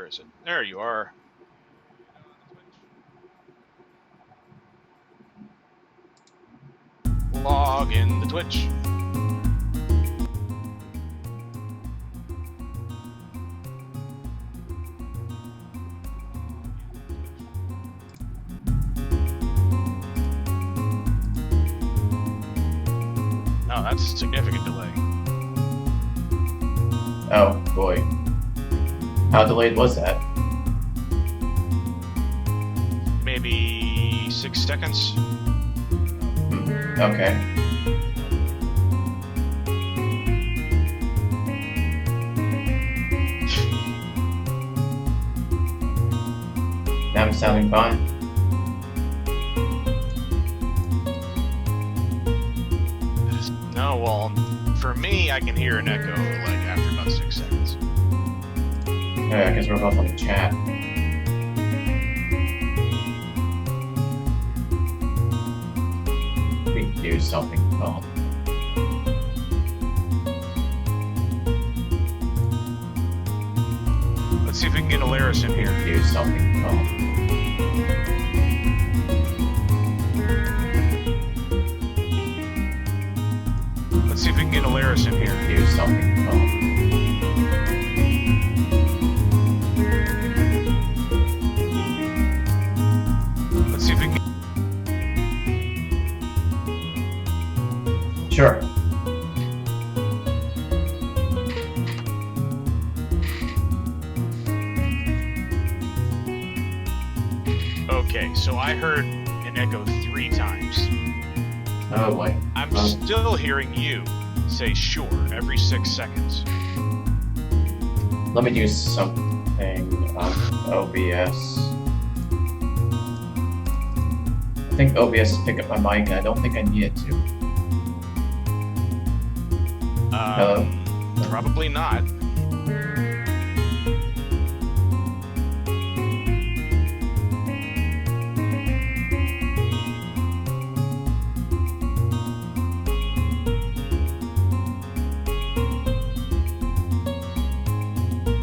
Where is it? There you are. Log in the Twitch. Oh, that's a significant delay. Oh, boy. How delayed was that? Maybe 6 seconds. Okay. Now I'm sounding fine. No, well, for me, I can hear an echo like after about 6 seconds. Yeah, I guess we're both on the chat. We can do something fun. Let's see if we can get Alaris in here. Do something fun. Let's see if we can get Alaris in here. Do something fun. Let's see if we can. Sure. Okay, so I heard an echo 3 times. Oh boy. I'm still hearing you say sure every 6 seconds. Let me do something on OBS. I think OBS has picked up my mic, and I don't think I need it to. Hello? Probably not.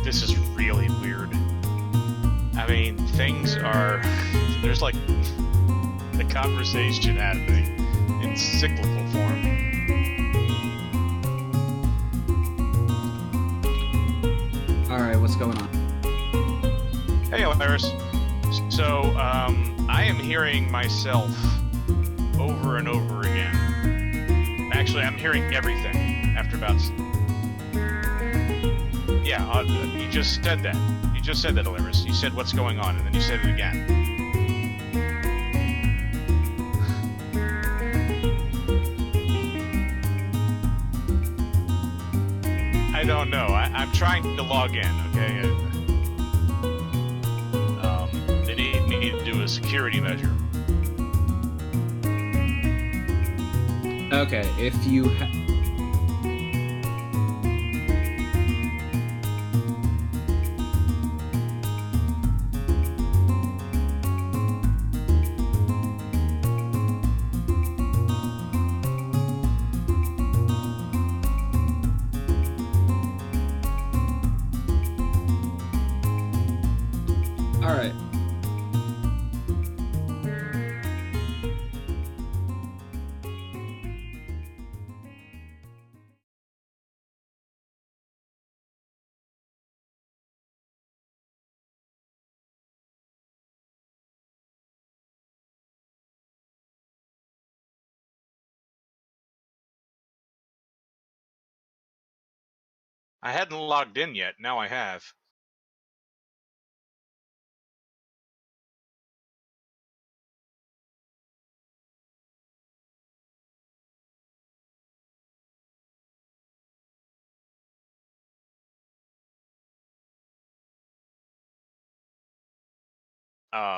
This is really weird. I mean, things are... There's like a conversation happening in cyclical form. Alright, what's going on? Hey, Alaris. So, I am hearing myself over and over again. Actually, I'm hearing everything after about... Yeah, you just said that. You just said that, Alaris. You said what's going on, and then you said it again. I don't know. I'm trying to log in, okay? They need me to do a security measure. Okay, if you Alright. I hadn't logged in yet. Now I have.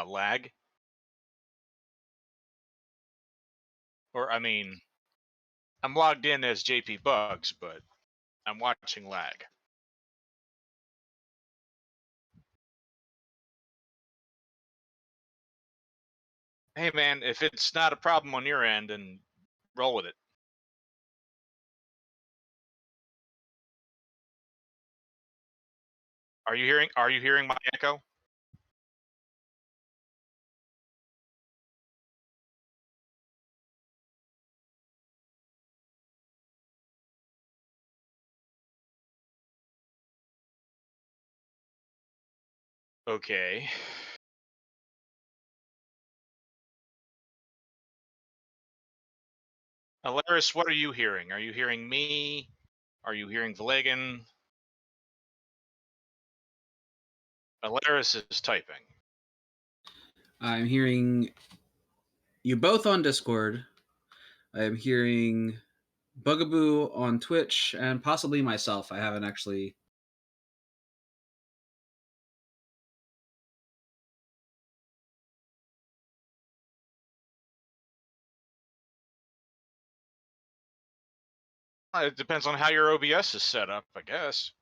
Lag? Or, I mean, I'm logged in as JP Bugs, but I'm watching lag. Hey man, if it's not a problem on your end, then roll with it. Are Are you hearing my echo? Okay. Alaris, what are you hearing? Are you hearing me? Are you hearing Vilagen? Alaris is typing. I'm hearing you both on Discord. I'm hearing Bugaboo on Twitch and possibly myself. I haven't actually. It depends on how your OBS is set up, I guess.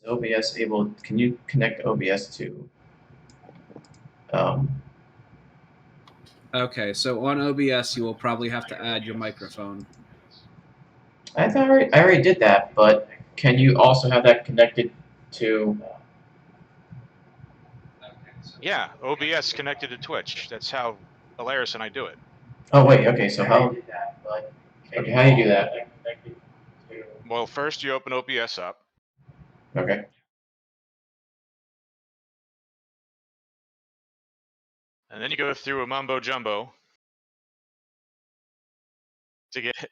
Is OBS able? Can you connect OBS to? Okay, so on OBS, you will probably have to add your microphone. I already did that, but can you also have that connected to? Yeah, OBS connected to Twitch. That's how Alaris and I do it. Oh wait, okay. So how? Okay, how do you do that? Well, first you open OBS up. Okay. And then you go through a mumbo jumbo to get it.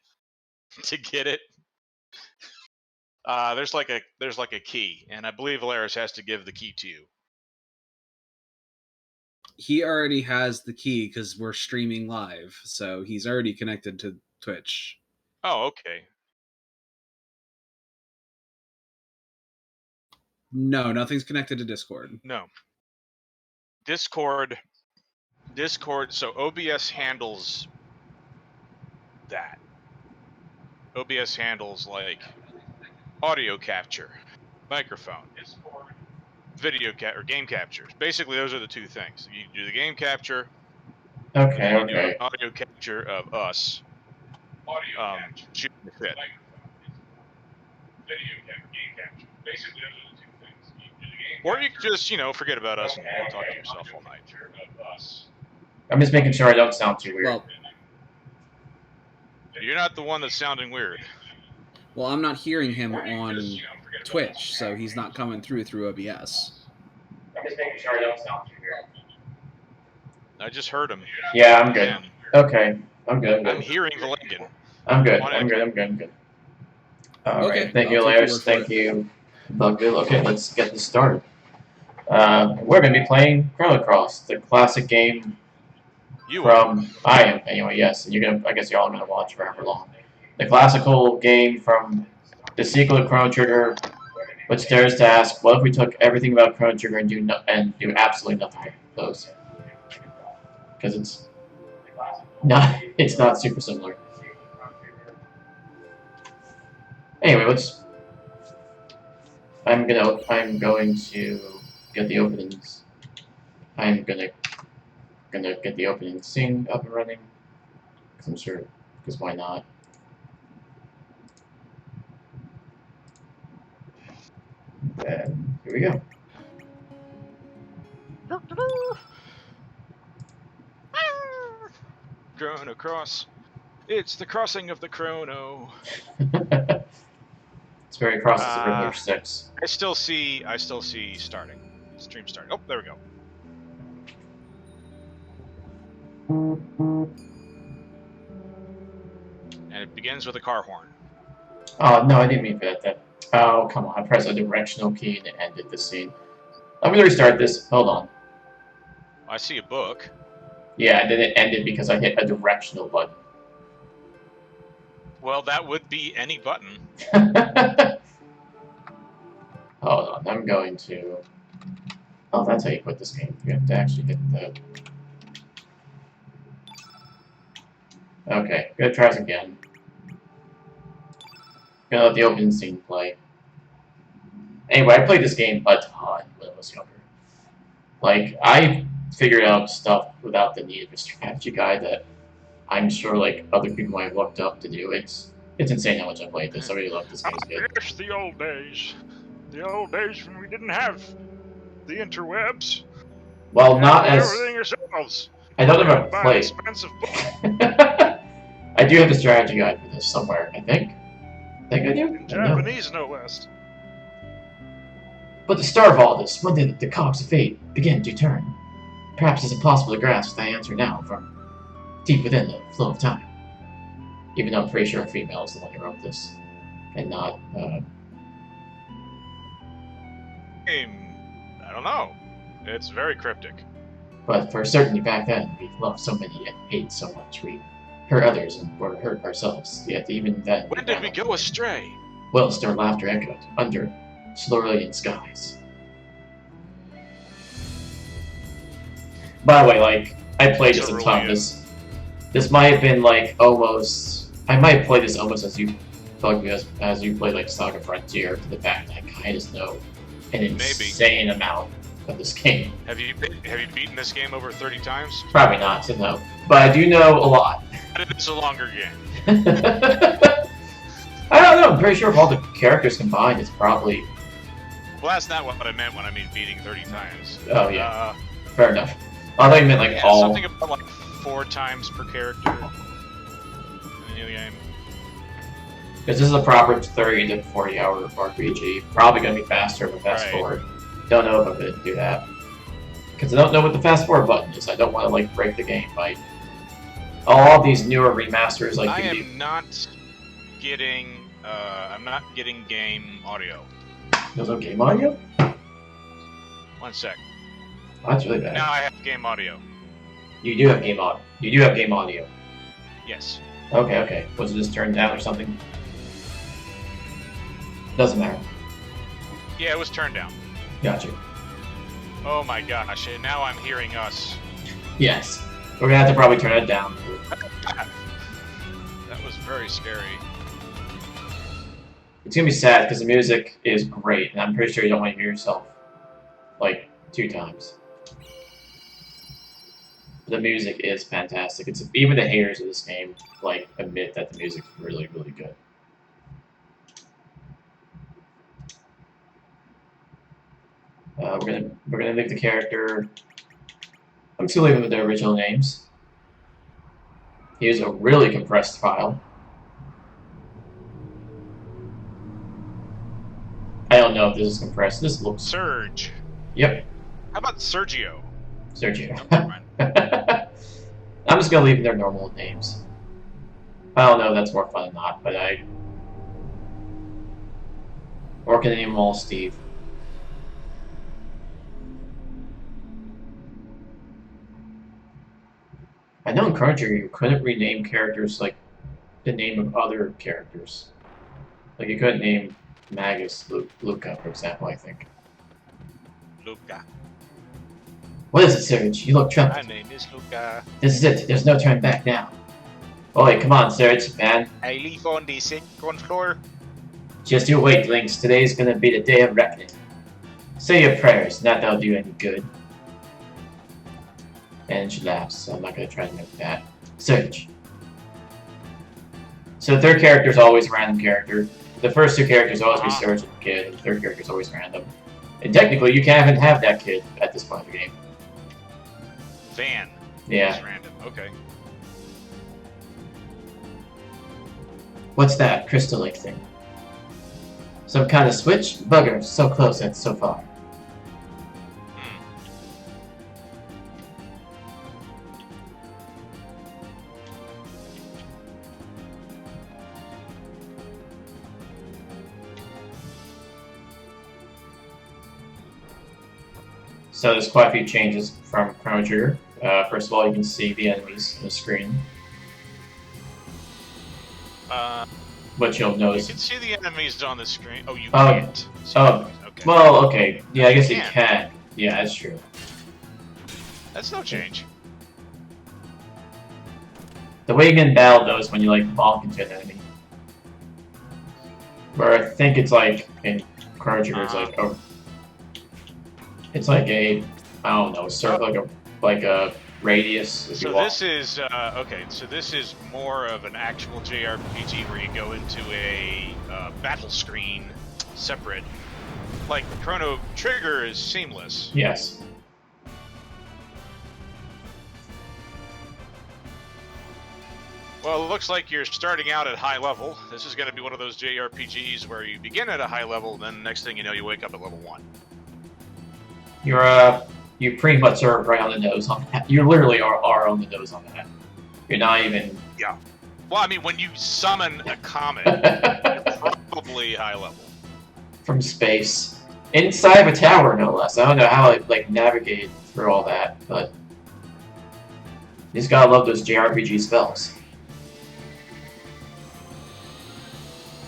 There's like a key, and I believe Alaris has to give the key to you. He already has the key because we're streaming live, so he's already connected to Twitch. Oh, okay. No, nothing's connected to Discord. No. Discord. So OBS handles that. OBS handles like audio capture, microphone, video or game capture. Basically, those are the two things. You do the game capture, and then you do an audio capture of us shooting the shit. Or you can just, forget about us and talk to yourself all night. I'm just making sure I don't sound too weird. Well, you're not the one that's sounding weird. Well, I'm not hearing him on Twitch, so he's not coming through OBS. I'm just making sure I don't sound too weird. I just heard him. Yeah, I'm good. Okay, I'm good. I'm hearing Vilagen. I'm good. I'm good. All Okay, right. Thank you, Lairs. Thank you, Bugbill. Okay, let's get this started. We're going to be playing Chrono Cross, the classic game I am, anyway, yes. And I guess you're all going to watch forever long. The classical game from the sequel of Chrono Trigger, which dares to ask, what if we took everything about Chrono Trigger and do absolutely nothing with those? Because it's not super similar. Anyway, I'm going to get the openings. I'm gonna get the opening scene up and running. Because why not? And here we go. Chrono Cross. It's the crossing of the Chrono. It's very crosses the Riddler 6. I still see starting. Stream starting. Oh, there we go. And it begins with a car horn. Oh, no, I didn't mean for that. Oh, come on. I pressed a directional key and it ended the scene. Let me restart this. Hold on. I see a book. Yeah, and then it ended because I hit a directional button. Well, that would be any button. Hold on. I'm going to... Oh, that's how you put this game. You have to actually hit the... Okay, gonna try this again. Gonna let the opening scene play. Anyway, I played this game a ton when I was younger. Like, I figured out stuff without the need of a strategy guide that I'm sure, like, other people might have looked up to do. It's insane how much I played this. I really love this game. It's the old days. the old days when we didn't have the interwebs. Well, not do as... everything yourselves. I don't Gotta ever buy an play. expensive book. I do have the strategy guide for this somewhere, I think. I think I do? In Japanese, no less. But to start all this, when did the cogs of fate begin to turn? Perhaps it's impossible to grasp the answer now from deep within the flow of time. Even though I'm pretty sure a female is the one who wrote this, and not, I don't know. It's very cryptic. But for certainty back then, we loved so many and hate so much. We hurt others and were hurt ourselves. Yet even then... When did we go astray? Whilst our laughter echoed under cerulean skies. By the way, like, I played this a ton. This might have been, like, almost... I might have played this almost as you as you played, like, Saga Frontier, to the fact that I kind of know an insane amount of this game. Have you beaten this game over 30 times? Probably not, so no. But I do know a lot. It's a longer game. I don't know, I'm pretty sure if all the characters combined, it's probably... Well, that's not what I meant when I mean beating 30 times. Oh, yeah. Fair enough. I thought you meant, like, all... something about, like, 4 times per character in the new game. Because this is a proper 30 to 40 hour RPG. Probably going to be faster with fast forward. Don't know if I'm going to do that. Because I don't know what the fast forward button is. I don't want to, like, break the game by... All these newer remasters, like... I'm not getting game audio. There's no game audio? 1 sec. Oh, that's really bad. Now I have game audio. You do have game audio. You do have game audio. Yes. Okay, okay. Was it just turned down or something? Doesn't matter. Yeah, it was turned down. Gotcha. Oh my gosh, and now I'm hearing us. Yes. We're gonna have to probably turn it down. That was very scary. It's gonna be sad because the music is great, and I'm pretty sure you don't want to hear yourself like 2 times. The music is fantastic. It's even the haters of this game like admit that the music's really, really good. We're gonna leave the character. I'm just gonna leave him with their original names. Here's a really compressed file. I don't know if this is compressed. This looks... Surge. Yep. How about Sergio? Sergio. I'm just gonna leave their normal names. I don't know if that's more fun or not, but I... Or can I name them all Steve? I know in Chrono Trigger you couldn't rename characters like the name of other characters. Like you couldn't name Magus Luca, for example, I think. Luca. What is it, Serge? You look troubled. My name is Luca. This is it. There's no turning back now. Oi, come on, Serge, man. I live on the second floor. Just you wait, Lynx. Today's gonna be the day of reckoning. Say your prayers. Not that'll do any good. And she laughs, so I'm not gonna try to make that. Serge. So the third character is always a random character. The first 2 characters always be Serge and the kid, and the third character is always random. And technically, you can't even have that kid at this point in the game. Van. Yeah. It's random. Okay. What's that crystal lake thing? Some kind of switch? Bugger, so close and so far. So there's quite a few changes from Chrono Trigger. First of all, you can see the enemies on the screen. But you'll notice... You can see the enemies on the screen. Oh, you Oh, can't. Oh, okay. Well, okay. Yeah, I guess you can. Yeah, that's true. That's no change. The way you can battle those when you like bonk into an enemy. Where I think it's like in Chrono Trigger, it's like a... It's like a, I don't know, circle, like a radius. So this is okay. So this is more of an actual JRPG where you go into a battle screen separate, like Chrono Trigger is seamless. Yes. Well, it looks like you're starting out at high level. This is going to be one of those JRPGs where you begin at a high level, then next thing you know, you wake up at level 1. You pretty much are right on the nose on that. You literally are on the nose on that. You're not even... Yeah. Well, I mean, when you summon a comet, you're probably high level. From space. Inside of a tower, no less. I don't know how it, like, navigate through all that, but... You just gotta love those JRPG spells.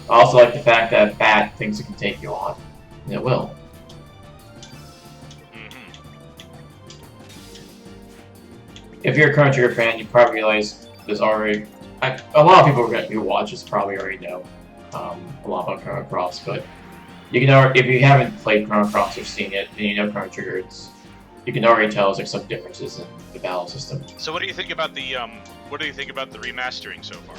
I also like the fact that Bat thinks it can take you on. And it will. If you're a Chrono Trigger fan, you probably realize there's already... a lot of people who watch this probably already know a lot about Chrono Cross, but you can if you haven't played Chrono Cross or seen it, and you know Chrono Trigger, you can already tell there's like some differences in the battle system. So what do you think about the remastering so far?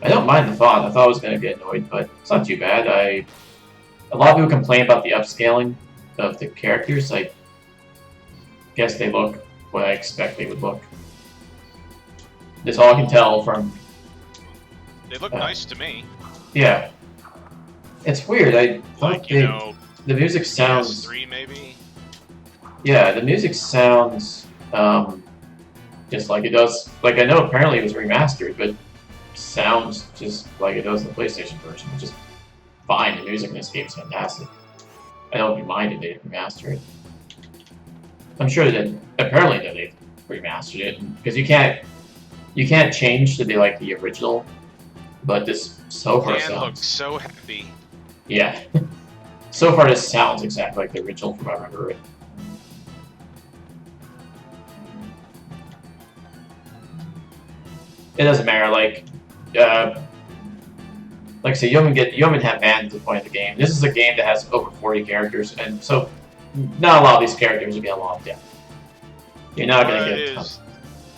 I don't mind the font. I thought I was gonna get annoyed, but it's not too bad. A lot of people complain about the upscaling of the characters. I guess they look what I expect they would look. That's all I can tell from... They look nice to me. Yeah. It's weird. I thought the music sounds... PS3 maybe? Yeah, the music sounds just like it does... Like, I know apparently it was remastered, but sounds just like it does in the PlayStation version, which is fine. The music in this game is fantastic. I don't mind if they didn't remaster it. I'm sure that apparently that they remastered it, because you can't change to be like the original, but this so far sounds... looks so happy. Yeah. So far this sounds exactly like the original from what I remember it. It doesn't matter, like I say, you don't have banned at the point of the game. This is a game that has over 40 characters, and so not a lot of these characters will get a lot of depth. You're not going to get...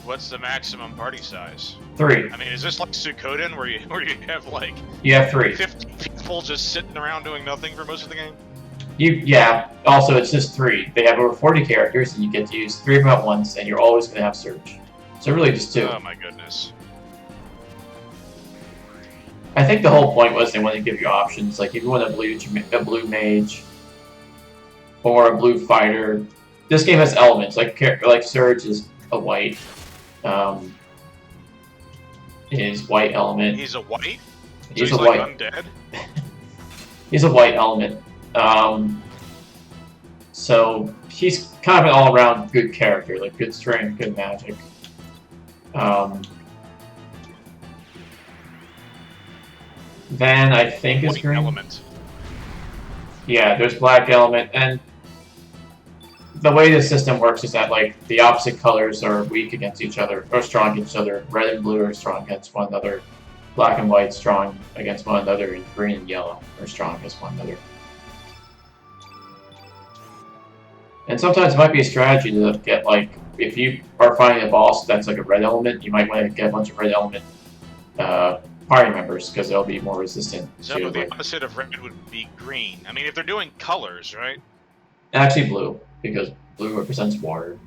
What's the maximum party size? 3. I mean, is this like Suikoden where you have like... You have 3. 50 people just sitting around doing nothing for most of the game? Yeah. Also, it's just 3. They have over 40 characters, and you get to use 3 of them at once, and you're always going to have Surge. So really just 2. Oh my goodness. I think the whole point was they wanted to give you options, like if you want a blue mage, or a blue fighter. This game has elements, like Surge is a white. His white element. He's a white? He's so a like white. undead? He's a white element. So he's kind of an all-around good character, like good strength, good magic. Van, I think, is green. Element. Yeah, there's black element, and the way the system works is that like the opposite colors are weak against each other, or strong against each other. Red and blue are strong against one another. Black and white strong against one another, and green and yellow are strong against one another. And sometimes it might be a strategy to get like, if you are fighting a boss that's like a red element, you might want to get a bunch of red element party members, because they'll be more resistant. So the opposite of red would be green. I mean, if they're doing colors, right? Actually blue, because blue represents water.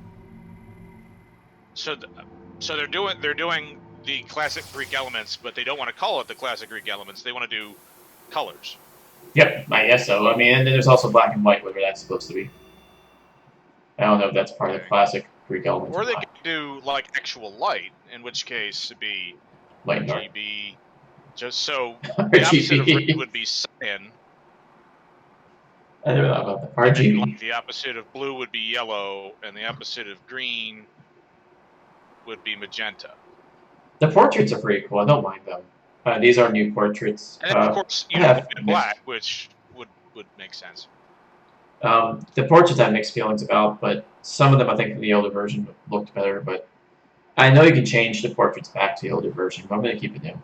So they're doing the classic Greek elements, but they don't want to call it the classic Greek elements. They want to do colors. Yep, I guess so. I mean, and then there's also black and white, whatever that's supposed to be. I don't know if that's part of the classic Greek elements. Or they could do like actual light, in which case it'd be light RGB. Just so the opposite of red would be cyan. I don't know about the RGB. Like the opposite of blue would be yellow, and the opposite of green would be magenta. The portraits are pretty cool. I don't mind them. These are new portraits. And of course, you have black, which would make sense. The portraits I have mixed feelings about, but some of them I think in the older version looked better. But I know you can change the portraits back to the older version, but I'm going to keep it new.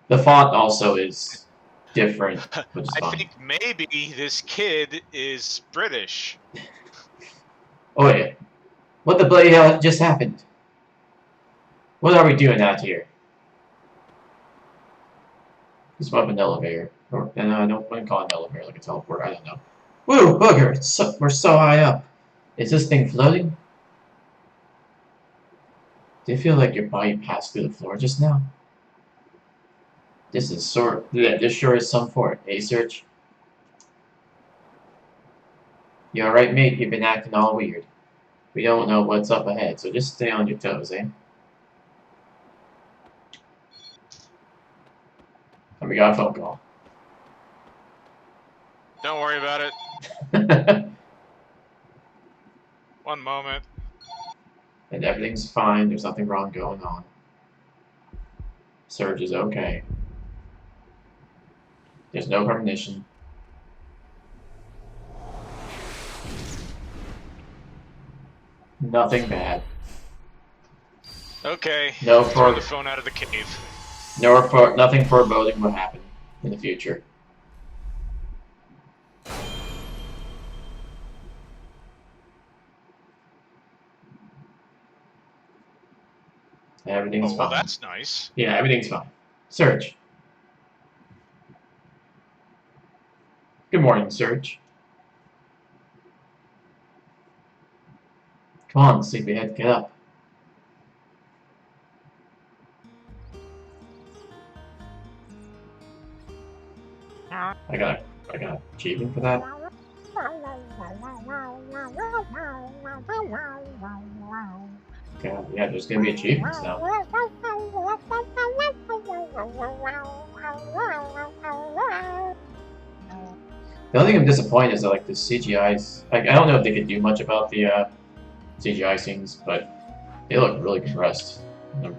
The font also is different, which is fun. I think maybe this kid is British. Oh yeah. What the bloody hell just happened? What are we doing out here? Just up an elevator. Or, no, I don't want to call it an elevator, like a teleport, I don't know. Whoa, bugger! We're so high up. Is this thing floating? Do you feel like your body passed through the floor just now? This sure is some fort, eh, Serge? You alright, mate? You've been acting all weird. We don't know what's up ahead, so just stay on your toes, eh? And we got a phone call. Don't worry about it. One moment. And everything's fine. There's nothing wrong going on. Serge is okay. There's no premonition. Nothing bad. Okay. No Throw the phone out of the cave. Nothing foreboding will happen in the future. Everything's fine. Well, that's nice. Yeah, everything's fine. Serge. Good morning, Serge. Come on, sleepyhead, get up. I got achievement for that. Okay, yeah, there's gonna be achievements now. The only thing I'm disappointed is that like the CGI's like I don't know if they could do much about the CGI scenes, but they look really compressed. I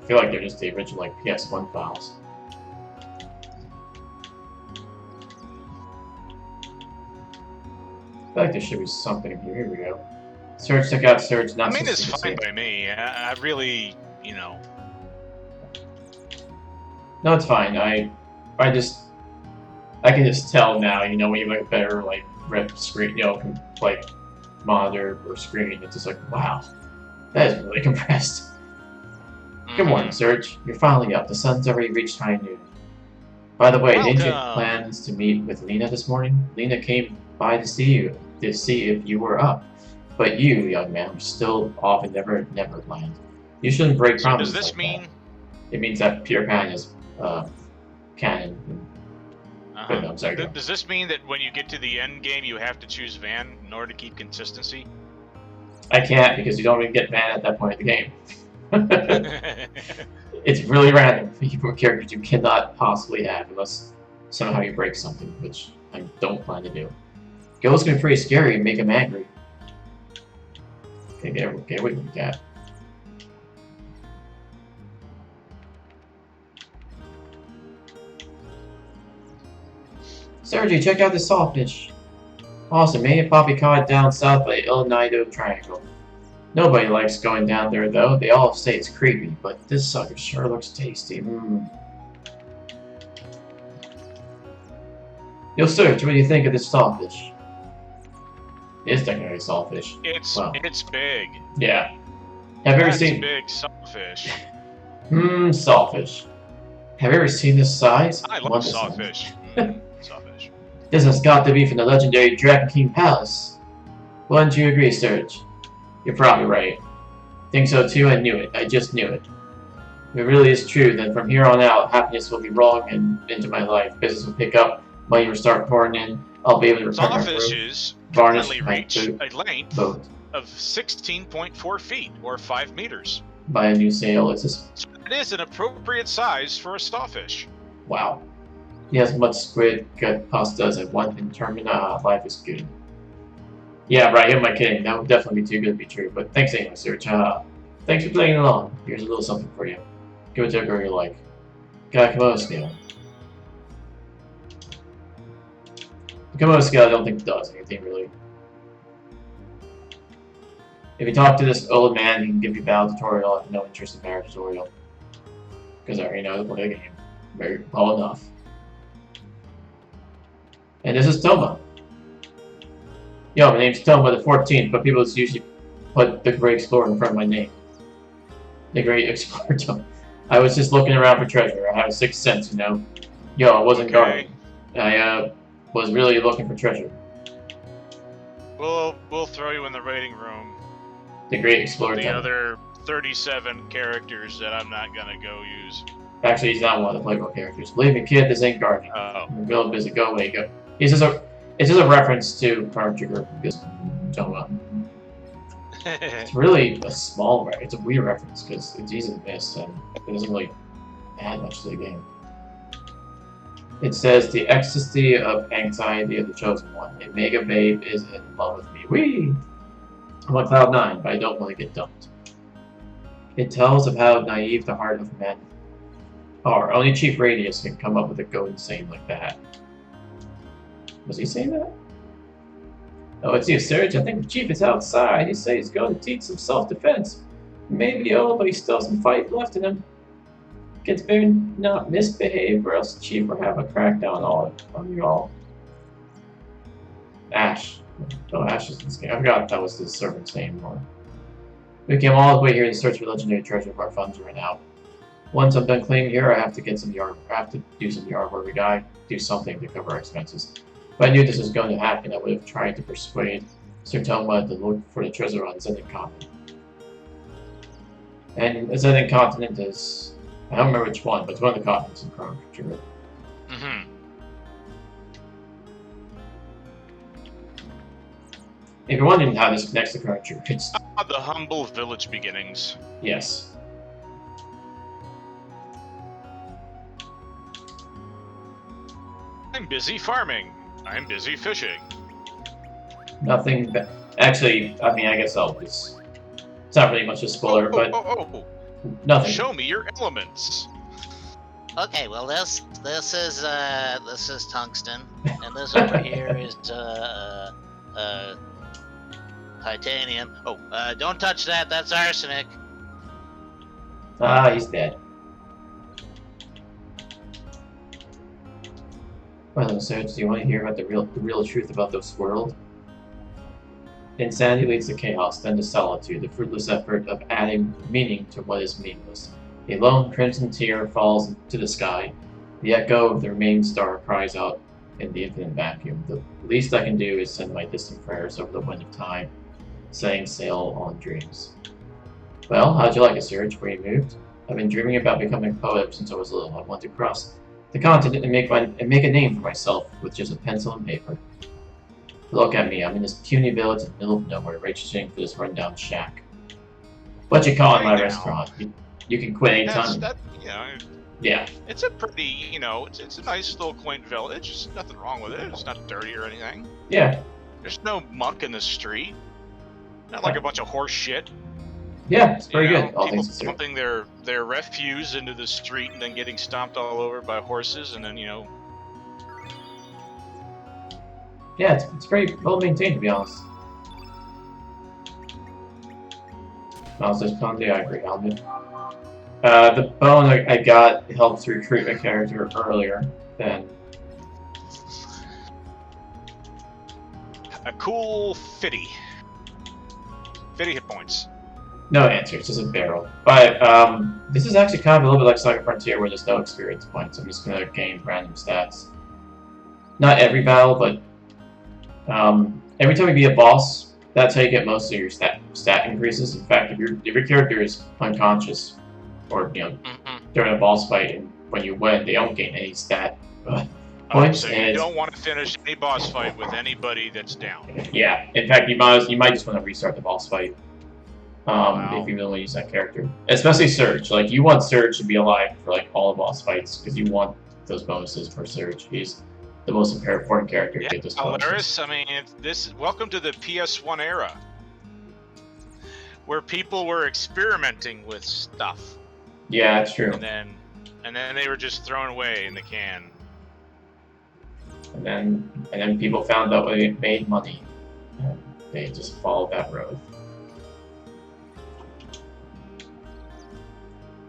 feel like they're just the original like PS1 files. I feel like there should be something in here. Here we go. Search, check out, search. Not I mean, it's fine by me. I really, you know. No, it's fine. I can just tell now. You know, when you have a better like rep screen, you know, like monitor or screen, it's just like, wow, that is really compressed. Good morning, Serge. You're finally up. The sun's already reached high noon. By the way, didn't you have plans to meet with Lena this morning? Lena came by to see you, to see if you were up. But you, young man, are still off in Neverland. You shouldn't break promises. Does this like mean? That. It means that Peter Pan is canon. But no, I'm sorry. Does this mean that when you get to the end game, you have to choose Van in order to keep consistency? I can't because you don't even get Van at that point of the game. It's really random for characters you cannot possibly have unless somehow you break something, which I don't plan to do. Ghosts can be pretty scary and make him angry. Okay, get away from the cat. Sergi, check out this sawfish. Awesome, me and Poppy caught it down south by El Nido Triangle. Nobody likes going down there, though. They all say it's creepy, but this sucker sure looks tasty. Yo, Serge, what do you think of this sawfish? It is technically a sawfish. It's big. Yeah. Have you ever seen big sawfish? Sawfish. Have you ever seen this size? I love sawfish. Sawfish. This has got to be from the legendary Dragon King Palace. Wouldn't you agree, Serge? You're probably right. Think so too, I knew it. I just knew it. If it really is true, then from here on out, happiness will be rolling into my life. Business will pick up, money will start pouring in, I'll be able to repair my roof. Sawfishes Varnish reach a length boat. of 16.4 feet, or 5 meters. Buy a new sail, it's just... So it is an appropriate size for a sawfish. Wow. He has much squid gut pasta as one in termina. Life is good. Yeah, right, who am I kidding? That would definitely be too good to be true, but thanks anyway, Serge. Thanks for playing along. Here's a little something for you. Give it to a girl you like. Got a Komodo scale. The Komodo scale I don't think does anything really. If you talk to this old man, he can give you a battle tutorial. I have no interest in battle tutorial. Because I already know how to play the game very well enough. And this is Toma. Yo, my name's Toma the 14th, but people usually put the Great Explorer in front of my name. The Great Explorer Toma. I was just looking around for treasure. I have a sixth sense, you know. Yo, I wasn't guarding. I was really looking for treasure. We'll throw you in the waiting room. The Great Explorer. The other 37 characters that I'm not gonna go use. Actually, he's not one of the playable characters. Believe me, kid, this ain't gardening. Go visit. Go away. Go. It's just a reference to Chrono Trigger. Because it's really a small. It's a weird reference because it's easy to miss and it doesn't really add much to the game. It says the ecstasy of anxiety of the chosen one. A mega babe is in love with me. Whee! I'm on cloud 9, but I don't want to get dumped. It tells of how naive the heart of men are. Only Chief Radius can come up with a go insane like that. Was he saying that? Oh, it's you, Serge. I think the Chief is outside. He says he's going to teach some self-defense. Maybe old, but he still has some fight left in him. Gets better not misbehave, or else the Chief will have a crackdown on you all. Ash. Oh, Ash is in this game. I forgot that was the servant's name. We came all the way here to search for legendary treasure if our funds run out. Once I'm done cleaning here, I have to get some yard. I have to do some yard work. We gotta do something to cover our expenses. If I knew this was going to happen, I would have tried to persuade Sir Telma to look for the treasure on Zenith Continent. And Zenith Continent is... I don't remember which one, but it's one of the continents in Chrono Trigger. If you're wondering how this connects to Chrono Trigger, it's... the humble village beginnings. Yes. I'm busy farming. I'm busy fishing. Nothing but... Actually, I mean, I guess I'll just... It's not really much a spoiler, but... Nothing. Show me your elements. Okay, well this is tungsten, and this over here is titanium. Oh, don't touch that. That's arsenic. Ah, he's dead. Well, Serge, do you want to hear about the real truth about this world? Insanity leads to chaos, then to solitude, the fruitless effort of adding meaning to what is meaningless. A lone crimson tear falls into the sky. The echo of the remaining star cries out in the infinite vacuum. The least I can do is send my distant prayers over the wind of time, setting sail on dreams. Well, how'd you like it, Serge, where you moved? I've been dreaming about becoming a poet since I was little. I want to cross the continent and make a name for myself with just a pencil and paper. Look at me, I'm in this puny village in the middle of nowhere, reaching for this rundown shack. What you calling my restaurant? You can quit anytime. Yeah. It's a pretty, it's a nice little quaint village. There's nothing wrong with it. It's not dirty or anything. Yeah. There's no muck in the street. Not like a bunch of horse shit. Yeah, it's pretty good. People dumping their refuse into the street and then getting stomped all over by horses, and then Yeah, it's pretty well maintained, to be honest. Mouse Conde, I agree, Alvin. The bone I got helps recruit a character earlier than... A cool 50 hit points. No answer, it's just a barrel. But this is actually kind of a little bit like Saga Frontier where there's no experience points. I'm just going to gain random stats. Not every battle, but every time you beat a boss, that's how you get most of your stat increases. In fact, if your character is unconscious, or during a boss fight, and when you win, they don't gain any stat points. So you don't want to finish any boss fight with anybody that's down. Yeah, in fact, you might just want to restart the boss fight if you really use that character, especially Surge. Like you want Surge to be alive for like all the boss fights because you want those bonuses for Surge. He's the most important character to get those bonuses. I mean, welcome to the PS1 era, where people were experimenting with stuff. Yeah, that's true. And then they were just thrown away in the can. And then people found out they made money, and they just followed that road.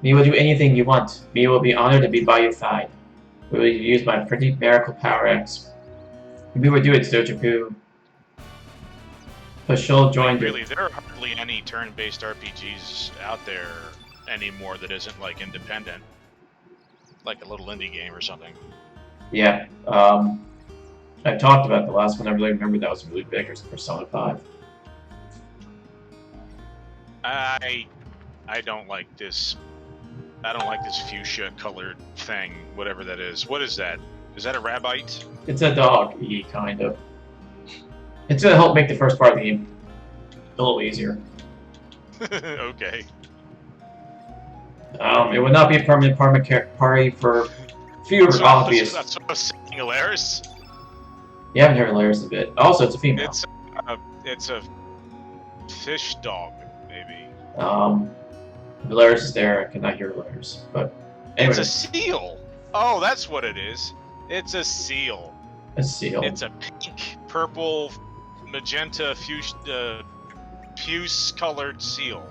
Me will do anything you want. Me will be honored to be by your side. We will use my pretty miracle power X. We will do it, Sojaku. Pashol joined. Really, there are hardly any turn-based RPGs out there anymore that isn't like independent, like a little indie game or something. Yeah. I talked about the last one I really remember that was really big was Persona 5. I don't like this. I don't like this fuchsia colored thing, whatever that is. What is that? Is that a rabbite? It's a dog-y, kind of. It's gonna help make the first part of the game a little easier. Okay. It would not be a permanent party for fewer obvious. That's what I was saying, Alaris. You haven't heard Alaris a bit. Also, it's a female. It's a fish dog, maybe. Alaris is there. I cannot hear Alaris, but anyway. It's a seal. Oh, that's what it is. It's a seal. A seal. It's a pink, purple, magenta, puce-colored seal.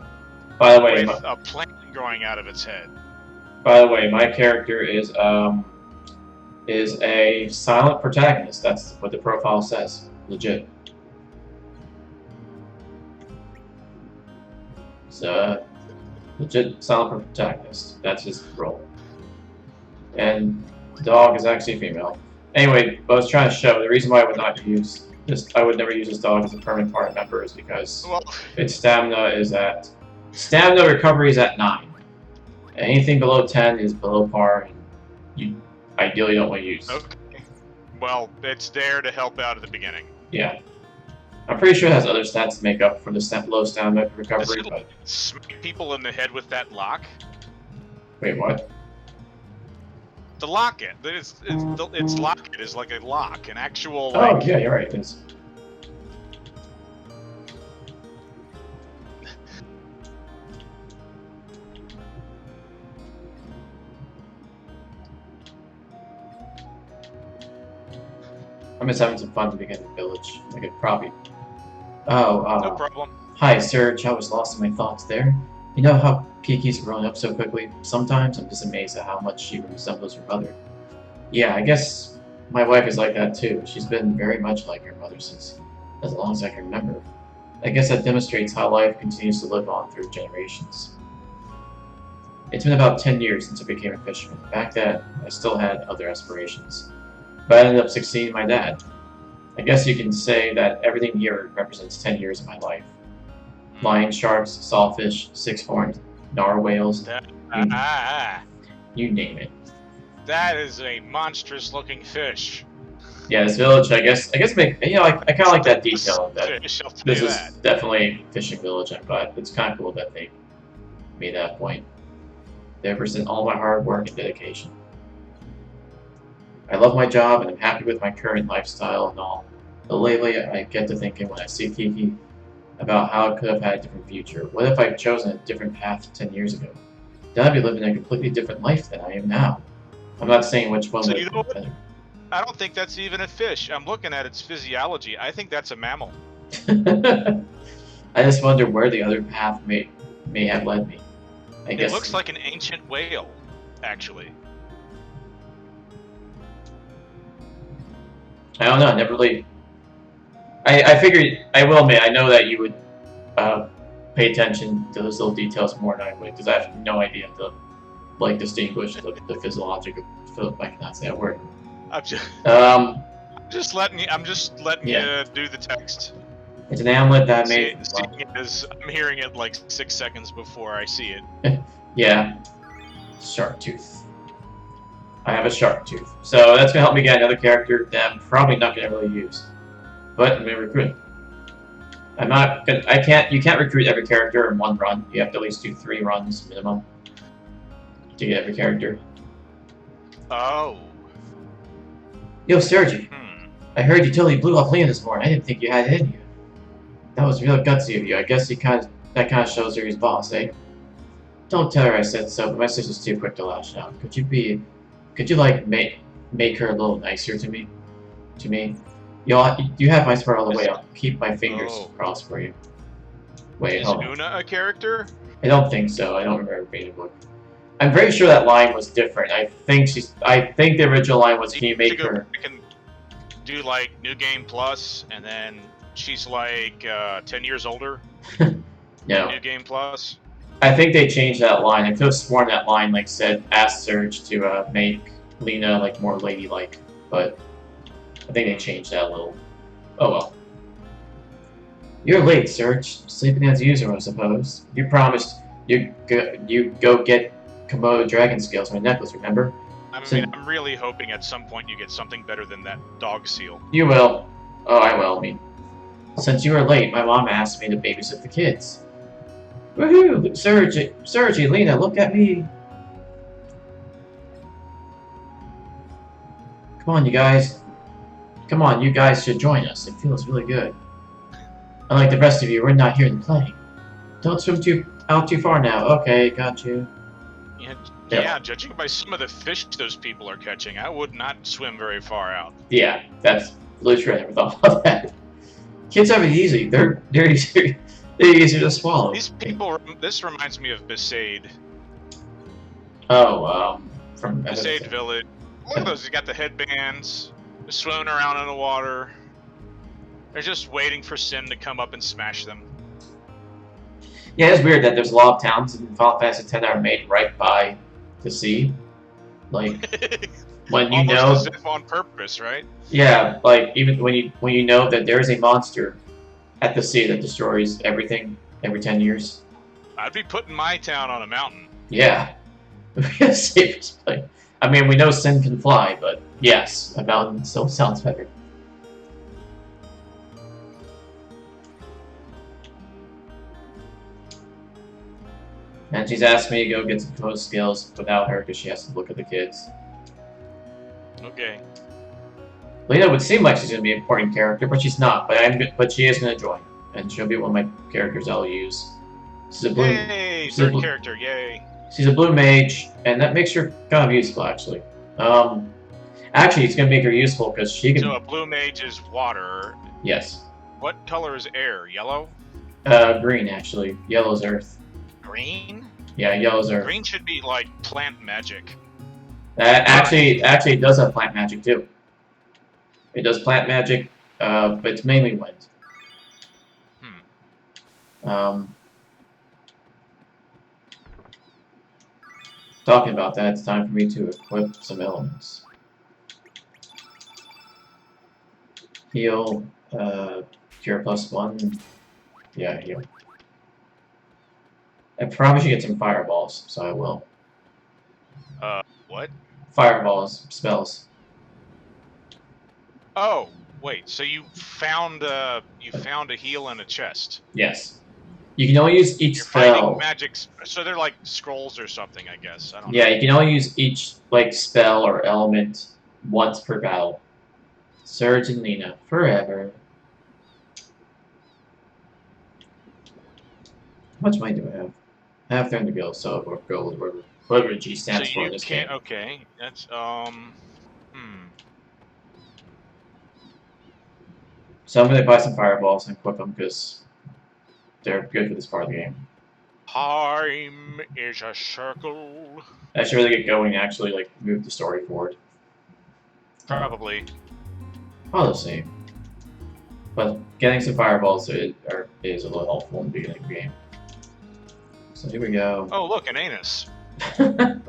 By the way, with a plant growing out of its head. By the way, my character is a silent protagonist. That's what the profile says. Legit. It's a legit silent protagonist. That's his role. And the dog is actually female. Anyway, what I was trying to show, the reason why I would not use this, I would never use this dog as a permanent party member is because its stamina recovery is at 9. Anything below 10 is below par, and you ideally don't want to use. Okay. Well, it's there to help out at the beginning. Yeah. I'm pretty sure it has other stats to make up for the low stamina recovery, Does it but... smack people in the head with that lock? Wait, what? The locket. Its locket is like a lock, an actual. Oh, like, yeah, you're right. It is. I'm just having some fun to begin the village. I could probably. No problem. Hi, Serge. I was lost in my thoughts there. You know how Kiki's growing up so quickly? Sometimes I'm just amazed at how much she resembles her mother. Yeah, I guess my wife is like that too. She's been very much like her mother since as long as I can remember. I guess that demonstrates how life continues to live on through generations. It's been about 10 years since I became a fisherman. Back then, I still had other aspirations. But I ended up succeeding my dad. I guess you can say that everything here represents 10 years of my life. Lion sharks, sawfish, six-horned narwhals. You name it. That is a monstrous-looking fish. Yeah, this village, I guess, I kind of like that detail that Fish, I'll tell this you is that. definitely a fishing village, but it's kind of cool that they made that point. They represent all my hard work and dedication. I love my job and I'm happy with my current lifestyle and all. But lately, I get to thinking when I see Kiki about how I could have had a different future. What if I'd chosen a different path 10 years ago? Then I'd be living a completely different life than I am now. I'm not saying which one would be better. I don't think that's even a fish. I'm looking at its physiology. I think that's a mammal. I just wonder where the other path may have led me. I guess It looks like an ancient whale, actually. I don't know. I never really. I figured. I will admit. I know that you would pay attention to those little details more than I would, because I have no idea to distinguish the physiological. I cannot say that word. I'm just letting you do the text. It's an amulet that made. I'm hearing it like 6 seconds before I see it. Yeah. Shark tooth. I have a shark tooth. So that's gonna help me get another character that I'm probably not gonna really use. But I'm gonna recruit. You can't recruit every character in one run. You have to at least do 3 runs minimum to get every character. Oh. Yo, Sergi. I heard you totally blew off Lena this morning. I didn't think you had it in you. That was real gutsy of you. I guess that kind of shows her he's boss, eh? Don't tell her I said so, but my sister's too quick to lash out. Could you make her a little nicer to me? You have my support all the way. I'll keep my fingers crossed for you. Wait, is hold on. Una a character? I don't think so. I don't remember reading the book. I'm very sure that line was different. I think the original line was, "Can you make her?" I can do like New Game Plus, and then she's like 10 years older. No. New Game Plus. I think they changed that line. I could have sworn that line said ask Serge to make Lena more ladylike, but I think they changed that a little. Oh well. You're late, Serge. Sleeping as usual, I suppose. You promised you go get Komodo dragon scales from a necklace, remember? I'm really hoping at some point you get something better than that dog seal. You will. Oh, I will. I mean, since you were late, my mom asked me to babysit the kids. Woohoo! Serge, Lena, look at me. Come on, you guys. Come on, you guys should join us. It feels really good. Unlike the rest of you, we're not here to play. Don't swim out too far now. Okay, got you. Yeah, judging by some of the fish those people are catching, I would not swim very far out. Yeah, that's literally I never thought about that. Kids have it easy. They're easier. They're easier to swallow. These people. This reminds me of Besaid. Oh, from Besaid Village. Look at those. He's got the headbands. They're swimming around in the water. They're just waiting for Sin to come up and smash them. Yeah, it's weird that there's a lot of towns in Final Fantasy X that are made right by the sea. Like when you know, almost as if on purpose, right? Yeah, like even when you know that there is a monster at the sea that destroys everything every 10 years. I'd be putting my town on a mountain. Yeah, safest place. I mean, we know Sin can fly, but yes, a mountain still sounds better. And she's asked me to go get some code skills without her because she has to look at the kids. Okay. Lena would seem like she's going to be an important character, but she's not. But she is going to join, and she'll be one of my characters I'll use. She's a blue. Yay! Third character, yay! She's a blue mage, and that makes her kind of useful, actually. Actually, it's going to make her useful because she can. So a blue mage is water. Yes. What color is air? Yellow? Green, actually. Yellow's earth. Green? Yeah, yellow's earth. Green should be like plant magic. Actually, it does have plant magic too. It does plant magic, but it's mainly wind. Talking about that, it's time for me to equip some elements. Heal, cure +1. Yeah, heal. I probably should get some fireballs, so I will. What? Fireballs, spells. Oh, wait. So you found a heal in a chest. Yes. You can only use each spell. Finding magic, so they're like scrolls or something, I guess. I don't know. Yeah, you can only use each like spell or element once per battle. Surge and Lena, forever. How much money do I have? I have 30 to go, so we'll go with whatever G stands for in this game. Okay, that's So I'm gonna buy some fireballs and equip them because they're good for this part of the game. Time is a circle. I should really get going and actually like move the story forward. Probably. All the same. But getting some fireballs is a little helpful in the beginning of the game. So here we go. Oh, look, an anus. I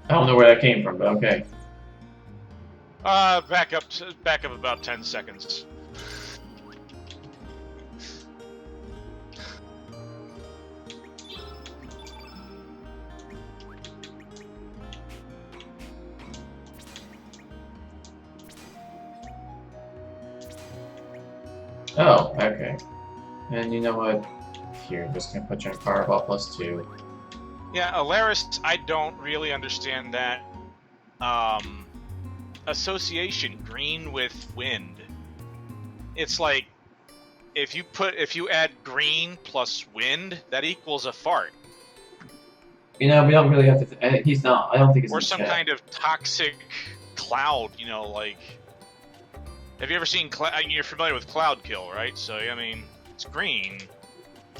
don't know where that came from, but okay. Back up about 10 seconds. Oh, okay. And you know what? Here, I'm just gonna put you on fireball +2. Yeah, Alaris, I don't really understand that association, green with wind. It's like if you add green plus wind, that equals a fart. You know, we don't really have to. He's not. I don't think it's. Or some kind of toxic cloud. You know, like. Have you ever seen? You're familiar with Cloud Kill, right? So I mean, it's green.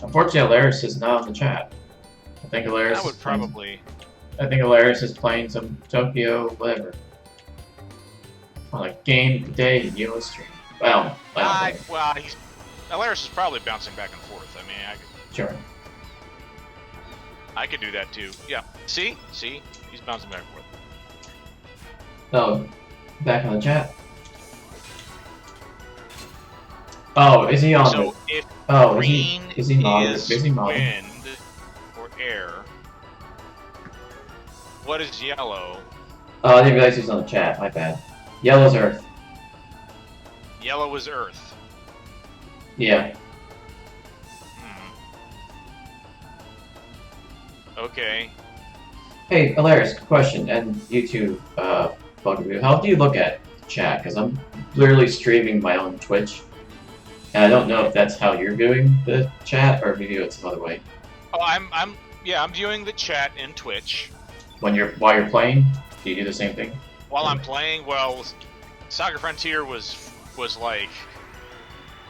Unfortunately, Alaris is not on the chat. I think Alaris. That would probably. I think Alaris is playing some Tokyo whatever. On a game day in US stream. Well, Alaris is probably bouncing back and forth. I mean, sure. I could do that too. Yeah. See, he's bouncing back and forth. Oh, Back on the chat. Oh, is he on? So if oh, green is he modded? Is he modded? wind or air, what is yellow? Oh, I didn't realize he was on the chat. My bad. Yellow's Earth. Yellow is earth. Yeah. Okay. Hey, Hilarious, question, and you too, Bugaboo. How do you look at chat? Because I'm literally streaming my own Twitch, and I don't know if that's how you're viewing the chat, or if you view it some other way. Oh, I'm viewing the chat in Twitch. While you're playing, do you do the same thing? While I'm playing, well, Soccer Frontier was like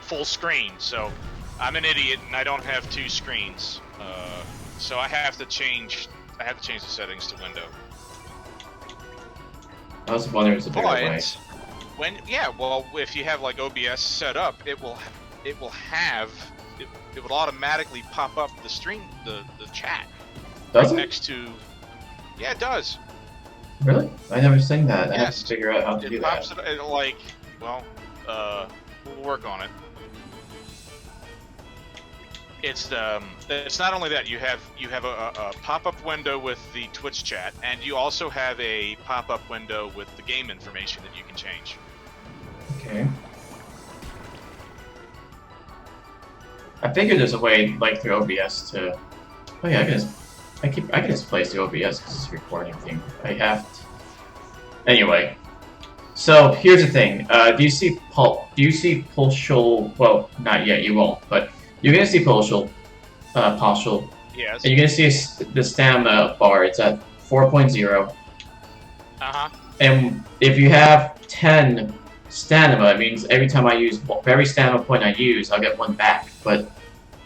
full screen, so I'm an idiot and I don't have 2 screens. So I have to change the settings to window. I was wondering if it's a bigger way. Well, if you have like OBS set up, it will automatically pop up the stream, the chat. Does it? Next to, yeah, it does. Really? I never seen that. Yes. I have to figure out how to do that. We'll work on it. It's not only that you have a pop-up window with the Twitch chat, and you also have a pop-up window with the game information that you can change. Okay. I figured there's a way, like through OBS, to. Oh yeah, I can just play through OBS because it's a recording thing. I have to. Anyway, so here's the thing. Do you see partial? Well, not yet. You won't, but you're gonna see partial. Yes. And you're gonna see the stamina bar. It's at 4.0. And if you have 10 stamina, it means every stamina point I use, I'll get 1 back. But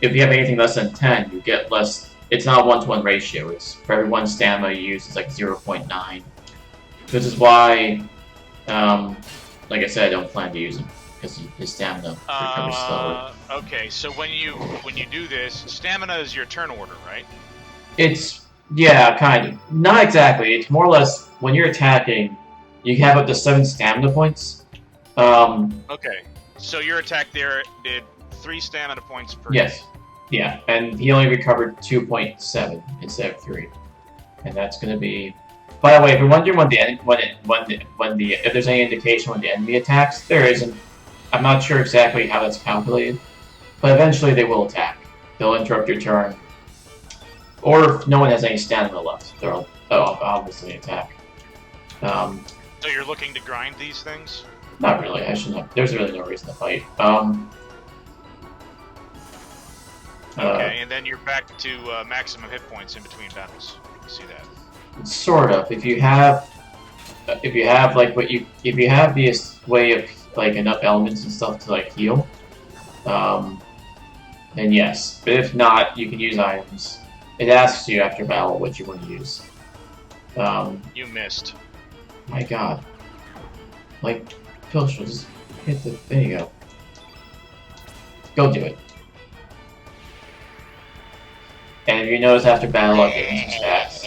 if you have anything less than 10, you get less. It's not a 1-to-1 ratio. It's for every 1 stamina you use, it's like 0.9. This is why, like I said, I don't plan to use them because his stamina recovers slower. Okay, so when you do this, stamina is your turn order, right? Yeah, kind of. Not exactly. It's more or less when you're attacking, you have up to 7 stamina points. Okay, so your attack there did 3 stamina points per. Yes. Yeah, and he only recovered 2.7 instead of 3, and that's going to be. By the way, if you're wondering if there's any indication when the enemy attacks, there isn't. I'm not sure exactly how that's calculated, but eventually they will attack. They'll interrupt your turn, or if no one has any stamina left, they'll obviously attack. So you're looking to grind these things? Not really. I shouldn't. There's really no reason to fight. Okay, and then you're back to maximum hit points in between battles. You can see that. Sort of. If you have this way of like enough elements and stuff to like heal, then yes. But if not, you can use items. It asks you after battle what you want to use. You missed. My God. Like, Pilcher, just hit the. There you go. Go do it. And if you notice after battle, I'll give him some stats.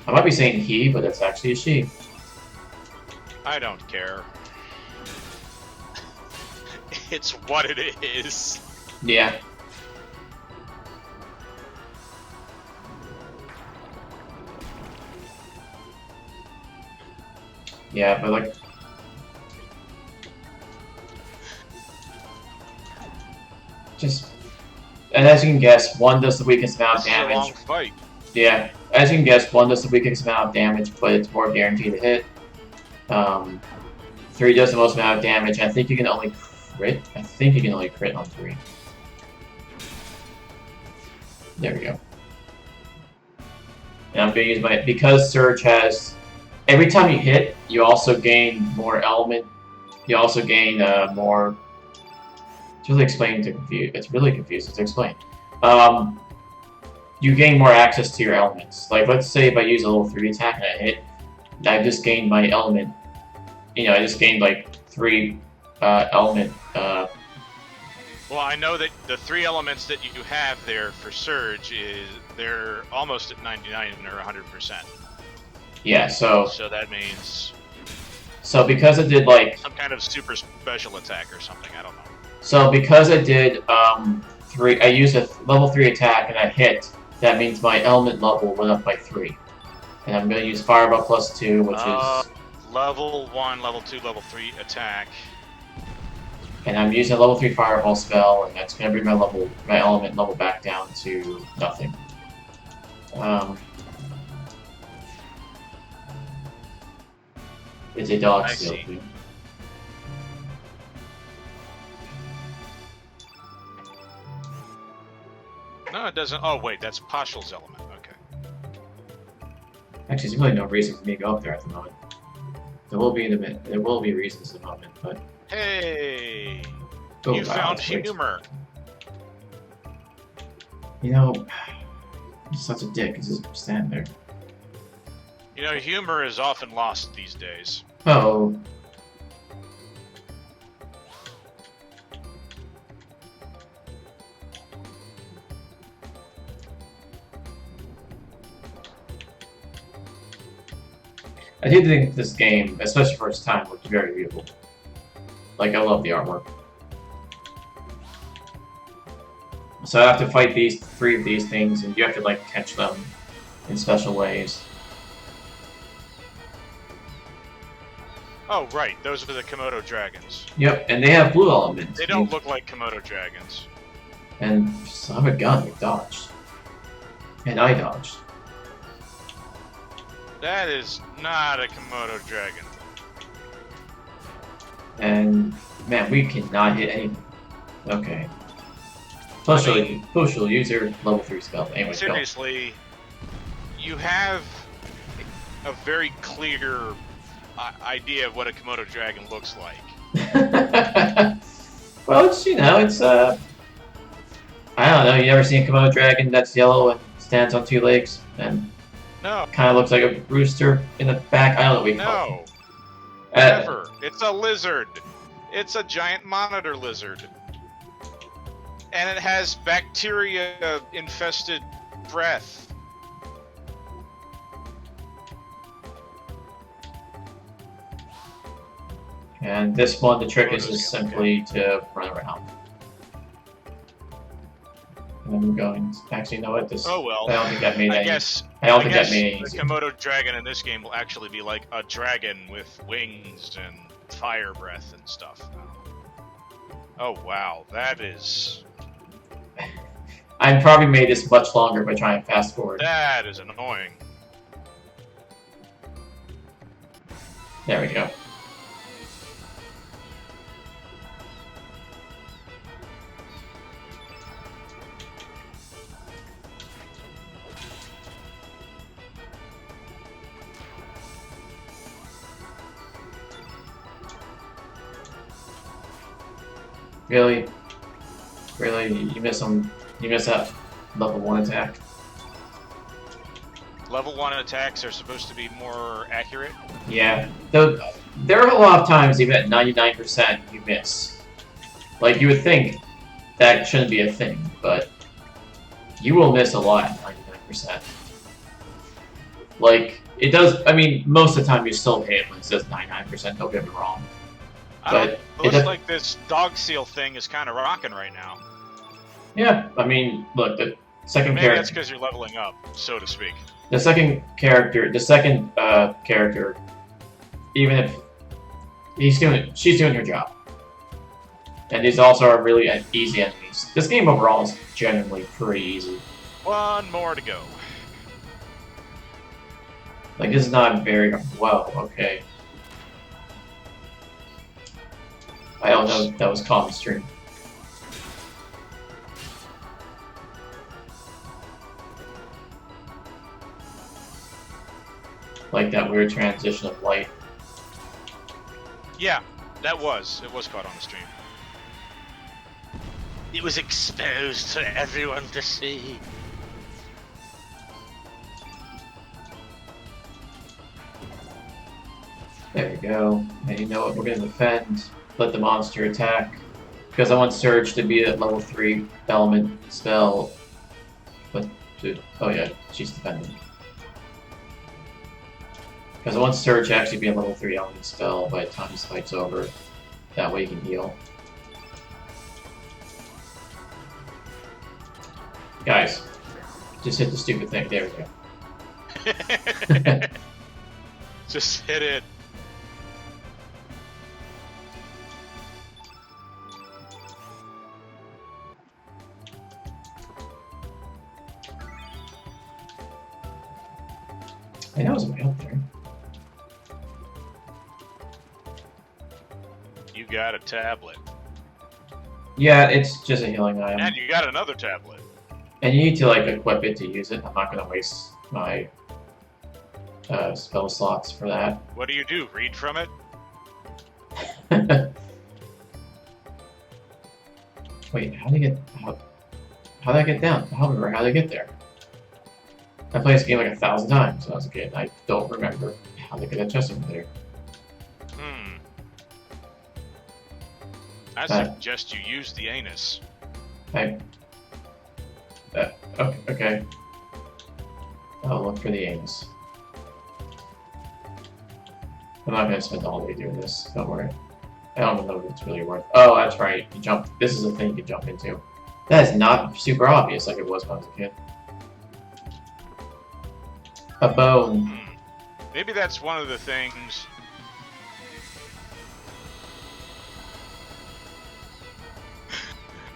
I might be saying he, but it's actually a she. I don't care. It's what it is. Yeah. Yeah, but like... Just... And as you can guess, 1 does the weakest amount of damage. This is a long fight. Yeah, as you can guess, 1 does the weakest amount of damage, but it's more guaranteed to hit. 3 does the most amount of damage. I think you can only crit. I think you can only crit on 3. There we go. And I'm going to use my... Because Surge has... Every time you hit, you also gain more element. You also gain more... It's really explaining to confuse. It's really confusing to explain. You gain more access to your elements. Like, let's say if I use a level 3 attack and I hit, I've just gained my element. You know, I just gained like 3 element. Well, I know that the 3 elements that you have there for Surge they're almost at 99 or 100%. Yeah, so that means because it did like some kind of super special attack or something. I don't know. So because I did I used a level 3 attack and I hit. That means my element level went up by 3, and I'm going to use Fireball plus 2, which is level 1, level 2, level 3 attack. And I'm using a level 3 Fireball spell, and that's going to bring my element level back down to nothing. It's a dog steal. No, it doesn't. Oh, wait, that's Pashal's element. Okay. Actually, there's really no reason for me to go up there at the moment. There will be in a minute. There will be reasons at the moment, but... Hey! Oh, You found humor! You know, he's such a dick. He's just standing there. You know, humor is often lost these days. Oh. I do think this game, especially for its time, looked very beautiful. Like, I love the artwork. So I have to fight these 3 of these things, and you have to, like, catch them in special ways. Oh, right. Those are the Komodo dragons. Yep, and they have blue elements. They don't look like Komodo dragons. And son of a gun, we dodged. And I dodged. That is not a Komodo dragon. And, man, we cannot hit anything. Okay. Push will use your level 3 spell. Anyway, seriously, you have a very clear idea of what a Komodo dragon looks like. Well, it's, you know, it's, I don't know, you ever seen a Komodo dragon that's yellow and stands on 2 legs? And no. Kind of looks like a rooster in the back. I don't know what you call it. Never. It's a lizard. It's a giant monitor lizard. And it has bacteria-infested breath. And this one, the trick is just simply to run around. And I'm going. Actually, you know what? This. Oh well. I don't think that made any. I don't think that made any. The Komodo dragon in this game will actually be like a dragon with wings and fire breath and stuff. Oh wow, that is. I probably made this much longer by trying to fast forward. That is annoying. There we go. Really? Really? You miss them? You miss that level 1 attack? Level 1 attacks are supposed to be more accurate? Yeah. Though, there are a lot of times, even at 99%, you miss. Like, you would think that shouldn't be a thing, but you will miss a lot at 99%. Like, it does, I mean, most of the time you still hit when it says 99%, don't get me wrong. But it looks like this dog seal thing is kind of rocking right now. Yeah, I mean, look, the second character... Maybe that's because you're leveling up, so to speak. The second character, even if she's doing her job. And these also are really easy enemies. This game overall is generally pretty easy. One more to go. Like, this is not very... Whoa, okay. I don't know if that was common stream. Like that weird transition of light. Yeah, that was. It was caught on the stream. It was exposed for everyone to see. There we go. And you know what? We're going to defend. Let the monster attack. Because I want Surge to be at level 3 element spell. But, oh yeah, she's defending. Because I want Surge to actually be a level 3 element spell by the time this fight's over. That way you can heal. Guys, just hit the stupid thing. There we go. Just hit it. I know it was way up there. You got a tablet. Yeah, it's just a healing item. And you got another tablet. And you need to like equip it to use it. I'm not gonna waste my spell slots for that. What do? Read from it? Wait, how did I get down? How did I get there? I played this game like 1,000 times when I was a kid. I don't remember how to get that chest over there. I suggest you use the anus. Okay. I'll look for the anus. I'm not gonna spend all day doing this. Don't worry. I don't know if it's really worth. Oh, that's right. You jump. This is a thing you can jump into. That is not super obvious like it was when I was a kid. A bone. Maybe that's one of the things.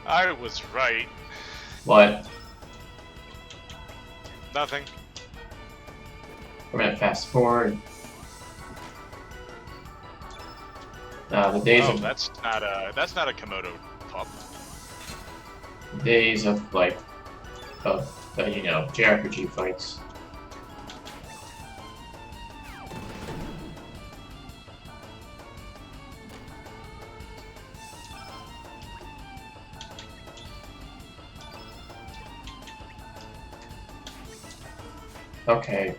I was right. What? Nothing. We're gonna fast forward. The days Oh, of that's not a Komodo pup. days of like you know, JRPG fights. Okay,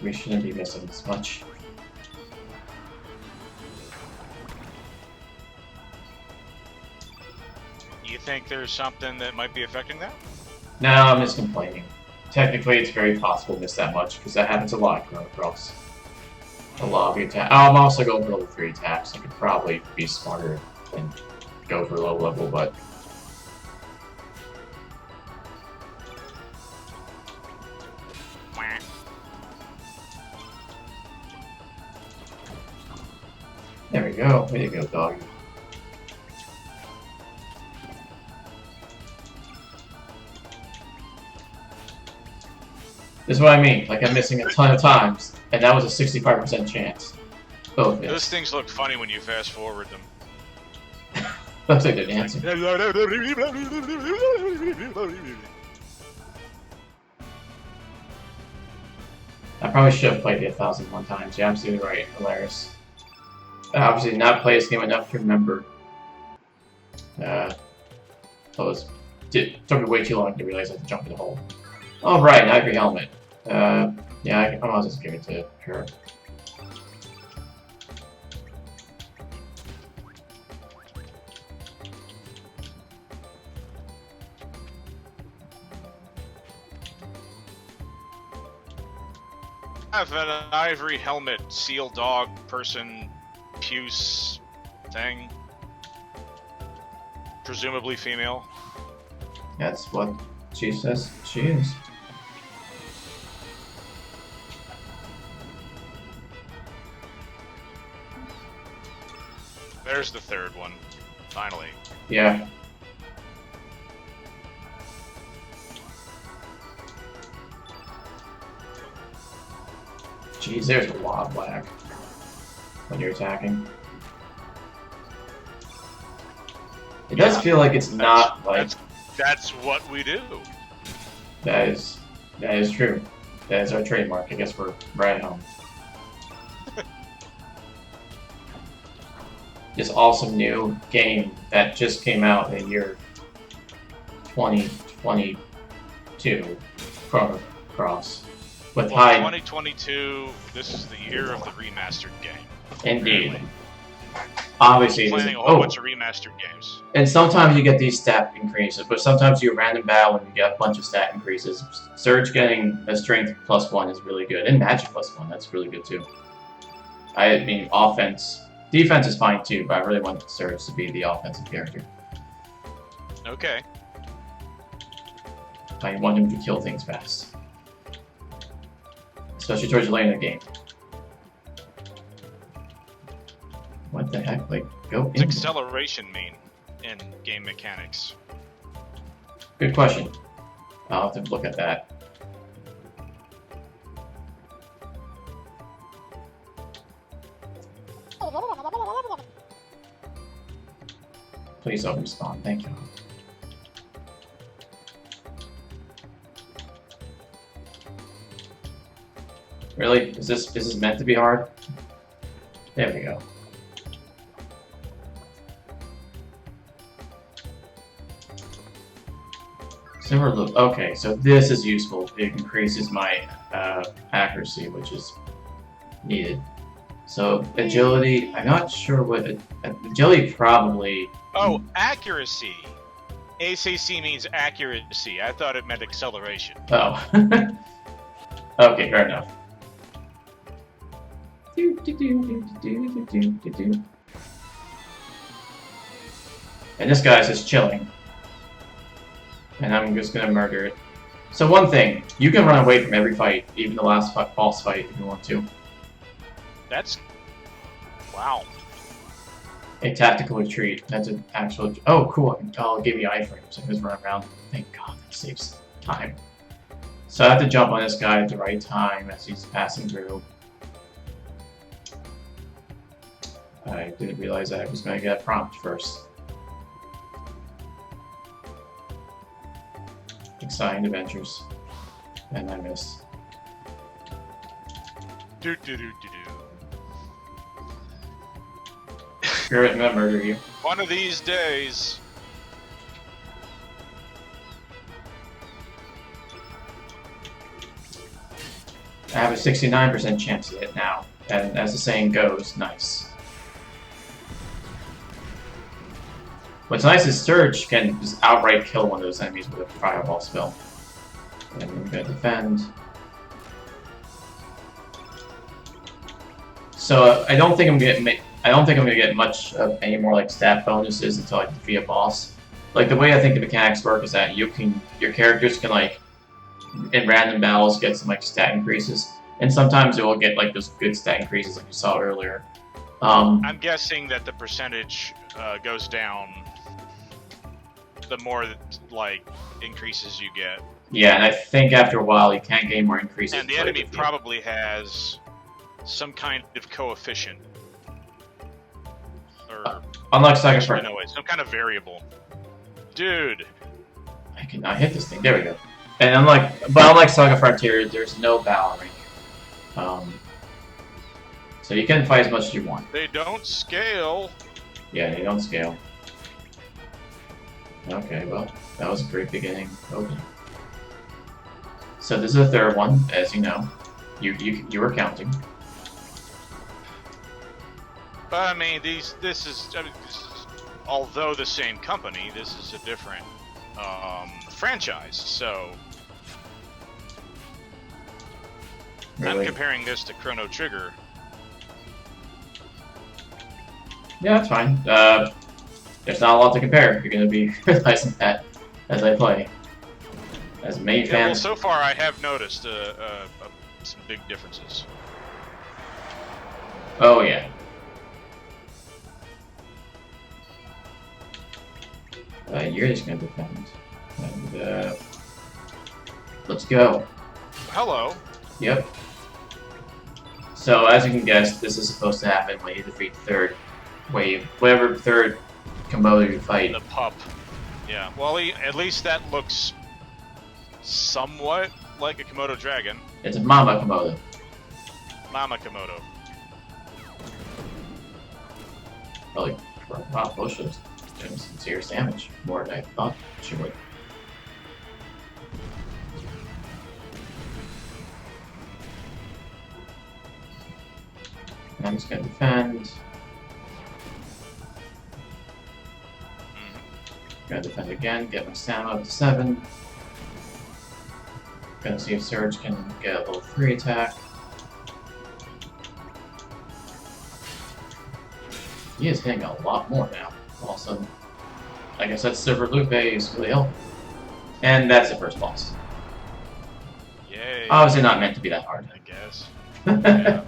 we shouldn't be missing this much. You think there's something that might be affecting that? No, I'm just complaining. Technically, it's very possible to miss that much, because that happens a lot in Chrono Cross. A lot of the attack. Oh, I'm also going for level 3 attacks. I could probably be smarter and go for low level, but... There we go. Way to go, dog. This is what I mean. Like, I'm missing a ton of times, and that was a 65% chance. Both hits. Those things look funny when you fast forward them. Looks like they're dancing. I probably should have played it 1,001 times. You're absolutely right. Hilarious. I obviously did not play this game enough to remember. Took me way too long to realize I had to jump in the hole. Alright, now I have your helmet. Yeah, I might as well just give it to her. I have an ivory helmet, seal dog, person, puce thing. Presumably female. That's what she says she is. There's the third one. Finally. Yeah. Jeez, there's a lot of lag when you're attacking. It does feel like it's not like... That's what we do. That is true. That is our trademark. I guess we're right at home. This awesome new game that just came out in the year 2022, Chrono Cross. With high... 2022, this is the year of the remastered game. Indeed. Apparently. obviously it playing isn't. a whole Oh, bunch of remastered games. and sometimes you get these stat increases, but sometimes you random battle and you get a bunch of stat increases. Surge getting a strength +1 is really good, and magic +1, that's really good too. I mean, defense is fine too, but I really want Surge to be the offensive character. Okay. I want him to kill things fast. Especially towards the late in the game. What the heck? Like, go What's in. acceleration mean in game mechanics? Good question. I'll have to look at that. Please don't respawn. Thank you. Really? Is this meant to be hard? There we go. Silver loop. Okay, so this is useful. It increases my accuracy, which is needed. So agility. I'm not sure what agility probably. Oh, accuracy. ACC means accuracy. I thought it meant acceleration. Oh. Okay, fair enough. And this guy's just chilling. And I'm just gonna murder it. So one thing, you can run away from every fight, even the last boss fight, if you want to. That's... wow. A tactical retreat. That's an actual... Oh, cool. I'll give you iframes. So I can just run around. Thank God, that saves time. So I have to jump on this guy at the right time as he's passing through. I didn't realize that I was going to get a prompt first. Exciting adventures. And I missed. Do do do do do. Screw it, I'm gonna murder you. One of these days. I have a 69% chance to hit now. And as the saying goes, nice. What's nice is Surge can just outright kill one of those enemies with a fireball spell. And I'm gonna defend. So I don't think I'm gonna get much of any more like stat bonuses until I defeat a boss. Like the way I think the mechanics work is that your characters can like in random battles get some like stat increases, and sometimes it will get like those good stat increases like you saw earlier. I'm guessing that the percentage goes down the more like increases you get. Yeah, and I think after a while you can't gain more increases. And the enemy probably has some kind of coefficient. Or unlike Saga actually, no, some kind of variable. Dude. I cannot hit this thing. There we go. And unlike Saga Frontier, there's no battle rank. So you can fight as much as you want. They don't scale. Yeah, they don't scale. Okay, well, that was a great beginning. Okay. So this is the third one, as you know. You were counting. But I mean, this is although the same company, this is a different franchise. So Really? I'm comparing this to Chrono Trigger. Yeah, that's fine. There's not a lot to compare. You're going to be realizing that as I play. As a main fan. Well, so far I have noticed some big differences. Oh, yeah. You're just going to defend. And, let's go. Hello. Yep. So, as you can guess, this is supposed to happen when you defeat the third wave. Whatever third combo you fight. The pup. Yeah. Well, at least that looks somewhat like a Komodo dragon. It's a Mama Komodo. Mama Komodo. Really? Wow, both shows doing some serious damage. More than I thought she would. I'm just gonna defend. Gonna defend again, get my stamina up to 7. Gonna see if Surge can get a level 3 attack. He is hitting a lot more now. All of a sudden, I guess that Silver Lupe is really helping. And that's the first boss. Yay. Obviously not meant to be that hard. I guess. Yeah.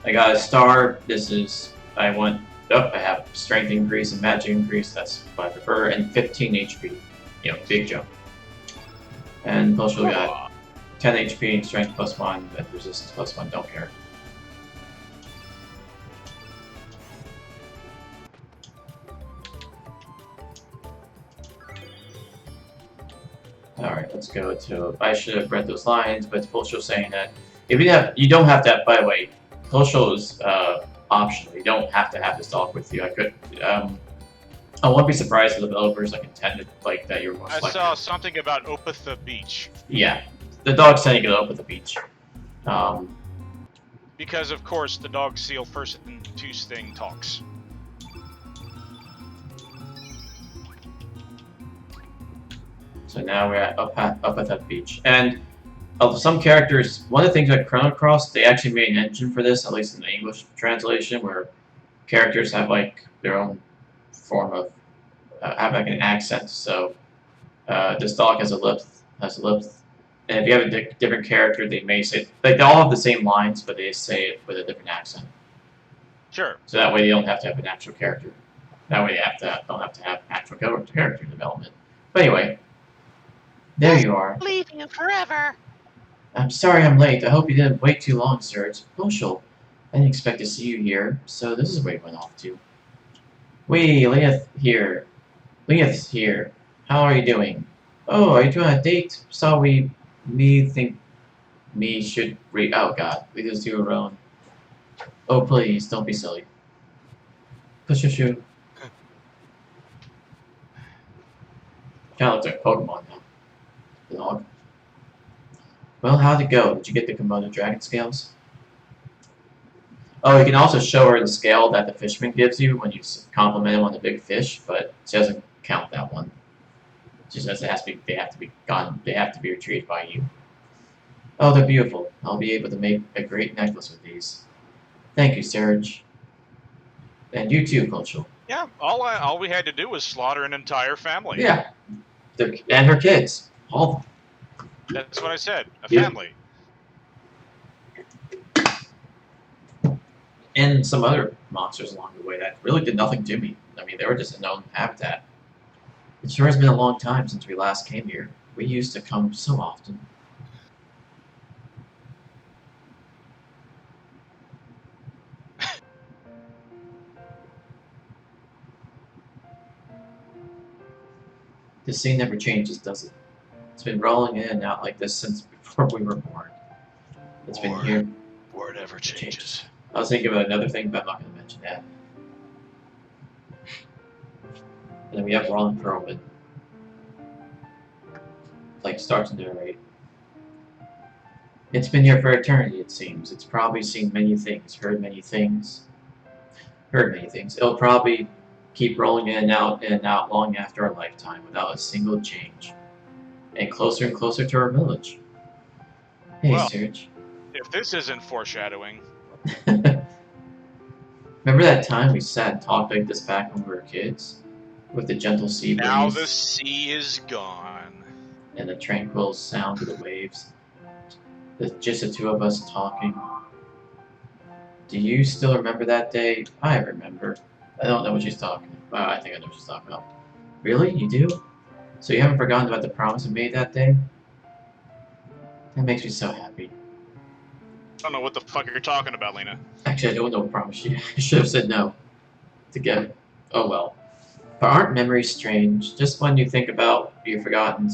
I got a star. This is, I have strength increase and magic increase. That's what I prefer. And 15 HP. You know, big jump. And Bushel got 10 HP and strength +1, and resistance +1. Don't care. Alright, let's go to... I should have read those lines, but Bushel saying that if you don't have to, by the way, Bushel is optional. You don't have to have this dog with you. I won't be surprised if the developers intended that you're most likely. I saw something about Opatha Beach. Yeah, the dog's tending to go up at the beach. Because of course the dog seal first and 2 sting talks. So now we're up at that beach, and of some characters, one of the things like Chrono Cross, they actually made an engine for this, at least in the English translation, where characters have their own form of have an accent. So this dog has a lip, and if you have a different character, they may say they all have the same lines, but they say it with a different accent. Sure. So that way they don't have to have an actual character. That way they don't have to have actual character development. But anyway, there you are. Leave you forever. I'm sorry I'm late. I hope you didn't wait too long, sir. It's Bushel. I didn't expect to see you here, so this is where you went off to. Leith here. Leith's here. How are you doing? Oh, are you doing a date? Oh god, we just do our own. Oh please, don't be silly. Push your shoe. Kinda looks like Pokemon now. The dog. Well, how'd it go? Did you get the Komodo dragon scales? Oh, you can also show her the scale that the fisherman gives you when you compliment him on the big fish, but she doesn't count that one. She says they have to be retrieved by you. Oh, they're beautiful. I'll be able to make a great necklace with these. Thank you, Serge. And you too, Cultural. Yeah, all we had to do was slaughter an entire family. Yeah. And her kids. All of them. That's what I said. A Yeah. family. And some other monsters along the way that really did nothing to me. I mean, they were just a known habitat. It sure has been a long time since we last came here. We used to come so often. The scene never changes, does it? It's been rolling in and out like this since before we were born. It's been here. Or it ever changes. I was thinking about another thing, but I'm not going to mention that. And then we have Ron Perlman. Starts to narrate. It's been here for eternity, it seems. It's probably seen many things, heard many things. It'll probably keep rolling in and out long after our lifetime without a single change. And closer to our village. Hey, Well, Serge. If this isn't foreshadowing. Remember that time we sat and talked like this back when we were kids? With the gentle sea breeze? Now the sea is gone. And the tranquil sound of the waves. Just the two of us talking. Do you still remember that day? I remember. I don't know what she's talking about. I think I know what she's talking about. Really? You do? So you haven't forgotten about the promise we made that day? That makes me so happy. I don't know what the fuck you're talking about, Lena. Actually, I don't know what promise you. I should have said no. Together. Oh well. But aren't memories strange? Just when you think about you've forgotten.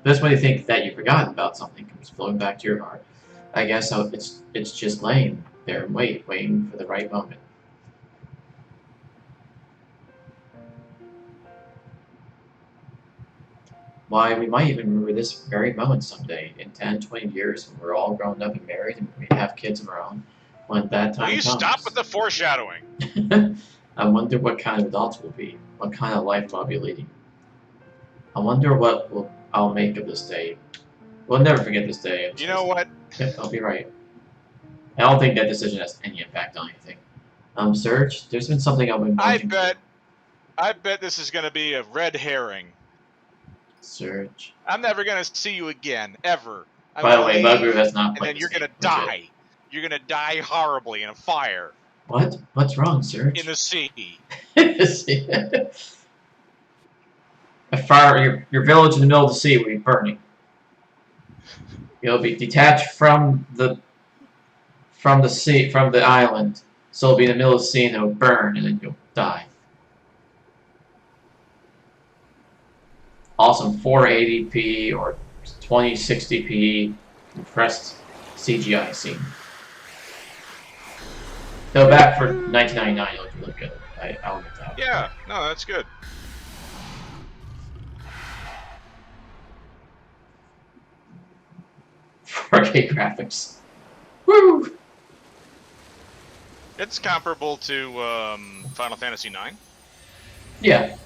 Just when you think that you've forgotten about something comes flowing back to your heart. I guess it's just laying there and waiting for the right moment. Why, we might even remember this very moment someday, in 10, 20 years, when we're all grown up and married and we have kids of our own. when that time Will you comes. stop with the foreshadowing? I wonder what kind of adults we'll be. What kind of life I'll be leading. I wonder what I'll make of this day. We'll never forget this day. You know what? Yep, I'll be right. I don't think that decision has any impact on anything. Serge, there's been something I've been wanting to... I bet this is going to be a red herring. Serge. I'm never going to see you again, ever. By the way, Bugger has not played and then you're this going to game, legit. die. You're going to die horribly in a fire. What? What's wrong, Serge? In the sea. In the sea. A fire, your village in the middle of the sea will be burning. You'll be detached from the sea, from the island. So it'll be in the middle of the sea and it'll burn and then you'll die. Awesome 480p or 2060p compressed CGI scene. Though back for 1999 it looked really good. I'll get that. Yeah, no, that's good. Arcade graphics. Woo! It's comparable to Final Fantasy IX. Yeah.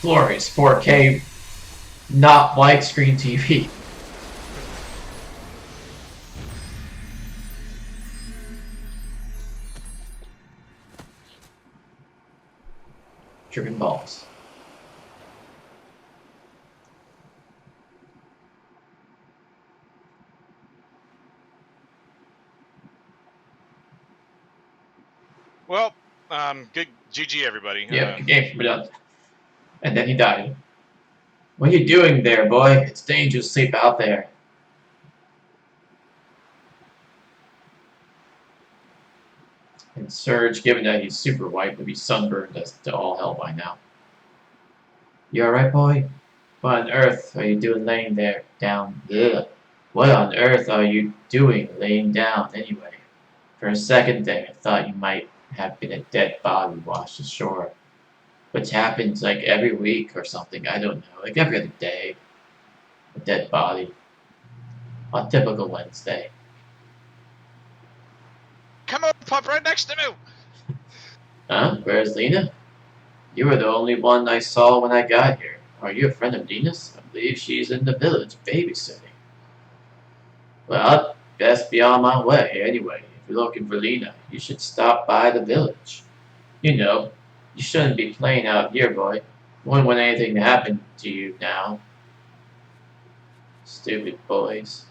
Glorious 4K, not widescreen TV. Driven balls. Well, good GG everybody. Yeah, game for done. And then he died. What are you doing there, boy? It's dangerous to sleep out there. And Serge, given that he's super white, would be sunburned as to all hell by now. You alright, boy? What on earth are you doing laying there, down? Ugh. What on earth are you doing laying down, anyway? For a second there, I thought you might have been a dead body washed ashore. Which happens like every week or something, I don't know, like every other day. A dead body. On a typical Wednesday. Come up, pop right next to me! Huh? Where's Lena? You were the only one I saw when I got here. Are you a friend of Nina's? I believe she's in the village babysitting. Well, I'd best be on my way anyway. If you're looking for Lena, you should stop by the village. You know, you shouldn't be playing out here, boy. Wouldn't want anything to happen to you now. Stupid boys.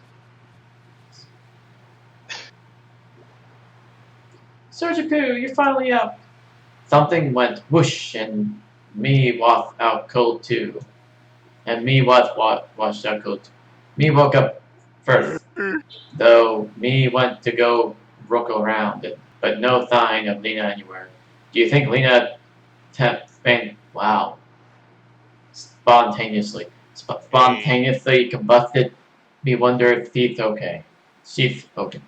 Sergeant Pooh, you're finally up. Something went whoosh and me washed out cold too. And me washed out cold too. Me woke up first. Though me went to go look around it, but no sign of Lena anywhere. Do you think Lena spontaneously combusted? Me wonder if she's okay. She's okay.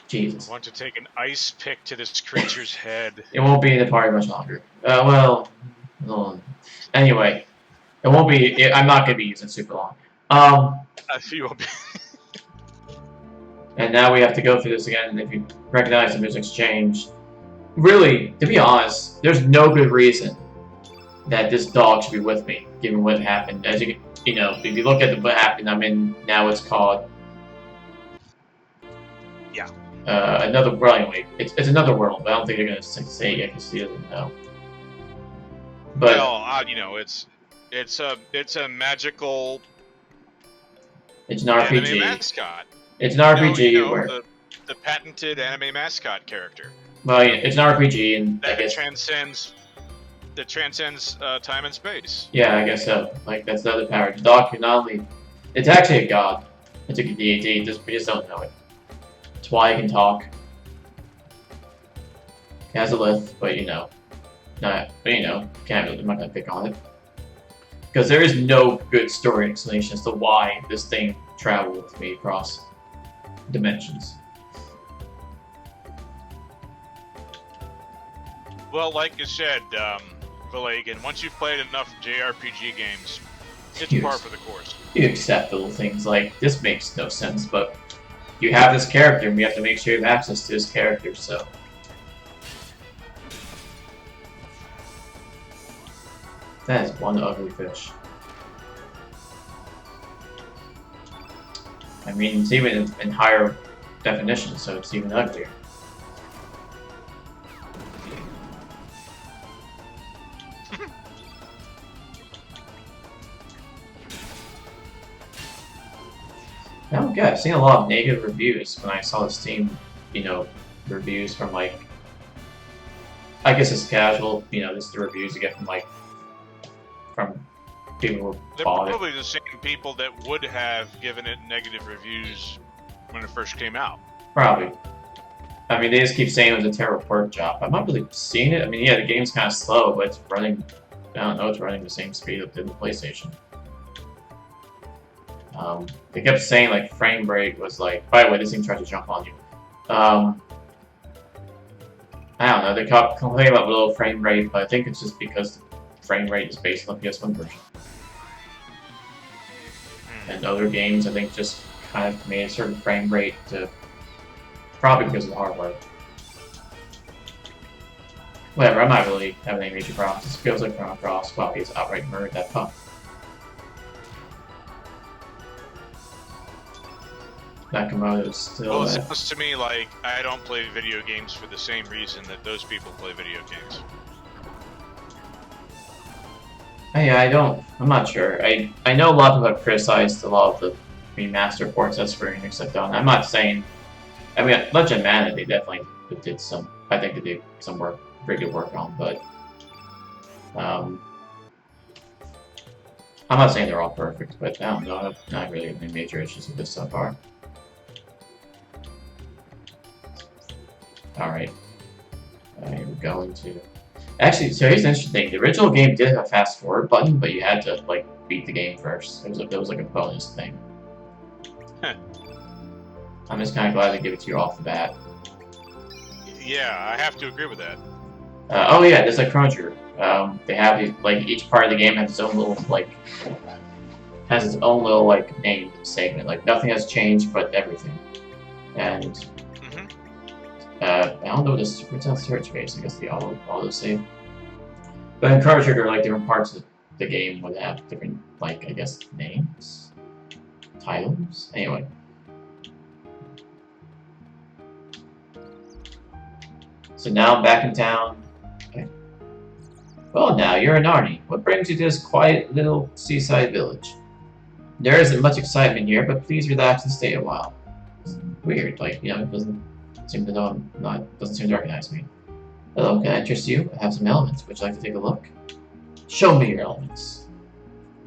Jesus. I want to take an ice pick to this creature's head. It won't be in the party much longer. Well, anyway, it won't be. I'm not gonna be using super long. You won't be. And now we have to go through this again. And if you recognize the music's changed, really, to be honest, there's no good reason that this dog should be with me, given what happened. As you know, if you look at what happened, I'm in now. It's called. Yeah. Another world. Anyway, it's another world, but I don't think they're gonna say it yet because he doesn't know. But well, you know, it's a magical. It's an RPG. Anime mascot. It's an RPG where the patented anime mascot character. Well, yeah, it's an RPG, and that I guess transcends time and space. Yeah, I guess so. Like that's the other power. The dog can not only. It's actually a god. It's a deity. We just don't know it. It's why it can talk. It has a lisp, but I'm not gonna pick on it. Because there is no good story explanation as to why this thing traveled with me across dimensions. Well, like you said, Vilagen, once you've played enough JRPG games, it's par for the course. You accept little things like, this makes no sense, but you have this character, and we have to make sure you have access to this character, so. That is one ugly fish. I mean, it's even in higher definition, so it's even uglier. I don't get it. I've seen a lot of negative reviews when I saw the Steam, you know, reviews from like, I guess it's casual, you know, this is the reviews you get from like, from people who They're bought it. probably the same people that would have given it negative reviews when it first came out. Probably. I mean, they just keep saying it was a terrible port job. I'm not really seeing it. I mean, yeah, the game's kind of slow, but it's running, I don't know, it's running the same speed it did in the PlayStation. They kept saying, like, frame rate was like, by the way, this thing tried to jump on you. I don't know, they kept complaining about low frame rate, but I think it's just because the frame rate is based on the PS1 version. And other games, I think, just kind of made a certain frame rate to, probably because of the hardware. Whatever, I'm not really having any major problems. This feels like Chrono Cross. Well, he's outright murdered that pup. Nakamoto's still Well, it sounds to me like I don't play video games for the same reason that those people play video games. Yeah, I'm not sure. I know a lot of people have criticized a lot of the remaster ports that Square Enix have done. I'm not saying, I mean, Legend of Mana, they definitely did some, I think they did some work, pretty good work on, but, I'm not saying they're all perfect, but I don't know, I've not really had any major issues with this so far. Alright. I'm going to... Actually, so here's the interesting thing. The original game did have a fast forward button, but you had to, like, beat the game first. It was like a bonus thing. I'm just kind of glad they give it to you off the bat. Yeah, I have to agree with that. Oh yeah, there's like Chrono Trigger. They have these, like, each part of the game has its own little, like, name segment. Like, nothing has changed, but everything. And... I don't know this search base, I guess the auto save. But in Chrono Trigger, like, different parts of the game would have different, like, I guess, names? Titles? Anyway. So now I'm back in town. Okay. Well now, you're in Arnie. What brings you to this quiet little seaside village? There isn't much excitement here, but please relax and stay a while. Weird, like, you know, it doesn't seem to know doesn't seem to recognize me. Hello, can I interest you? I have some elements. Would you like to take a look? Show me your elements.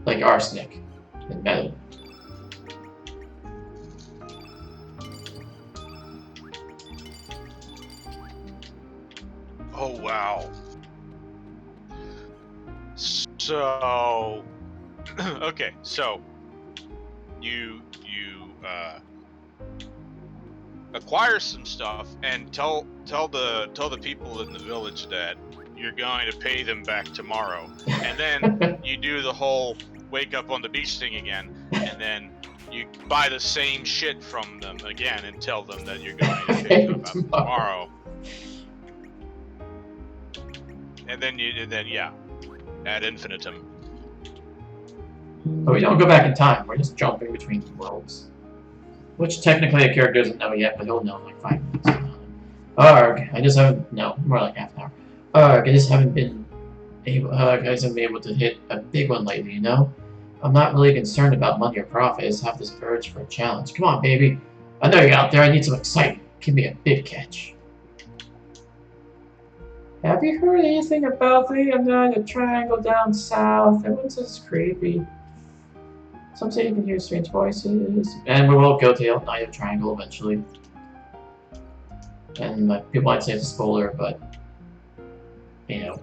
Like arsenic and metal. Oh wow. So okay, so you acquire some stuff and tell the people in the village that you're going to pay them back tomorrow, and then you do the whole wake up on the beach thing again, and then you buy the same shit from them again and tell them that you're going to pay them back tomorrow. And then yeah, ad infinitum. But we don't go back in time, we're just jumping between worlds. Which technically the character doesn't know yet, but he'll know in like 5 minutes. Arg, I just haven't, no, more like half an hour. Arg, I just haven't been able to hit a big one lately, you know? I'm not really concerned about money or profit, I just have this urge for a challenge. Come on, baby. I know you're out there, I need some excitement. Give me a big catch. Have you heard anything about the triangle down south? Everyone says it's creepy. Some say you can hear strange voices. And we will go to the Night of Triangle eventually. And like, people might say it's a spoiler, but you know,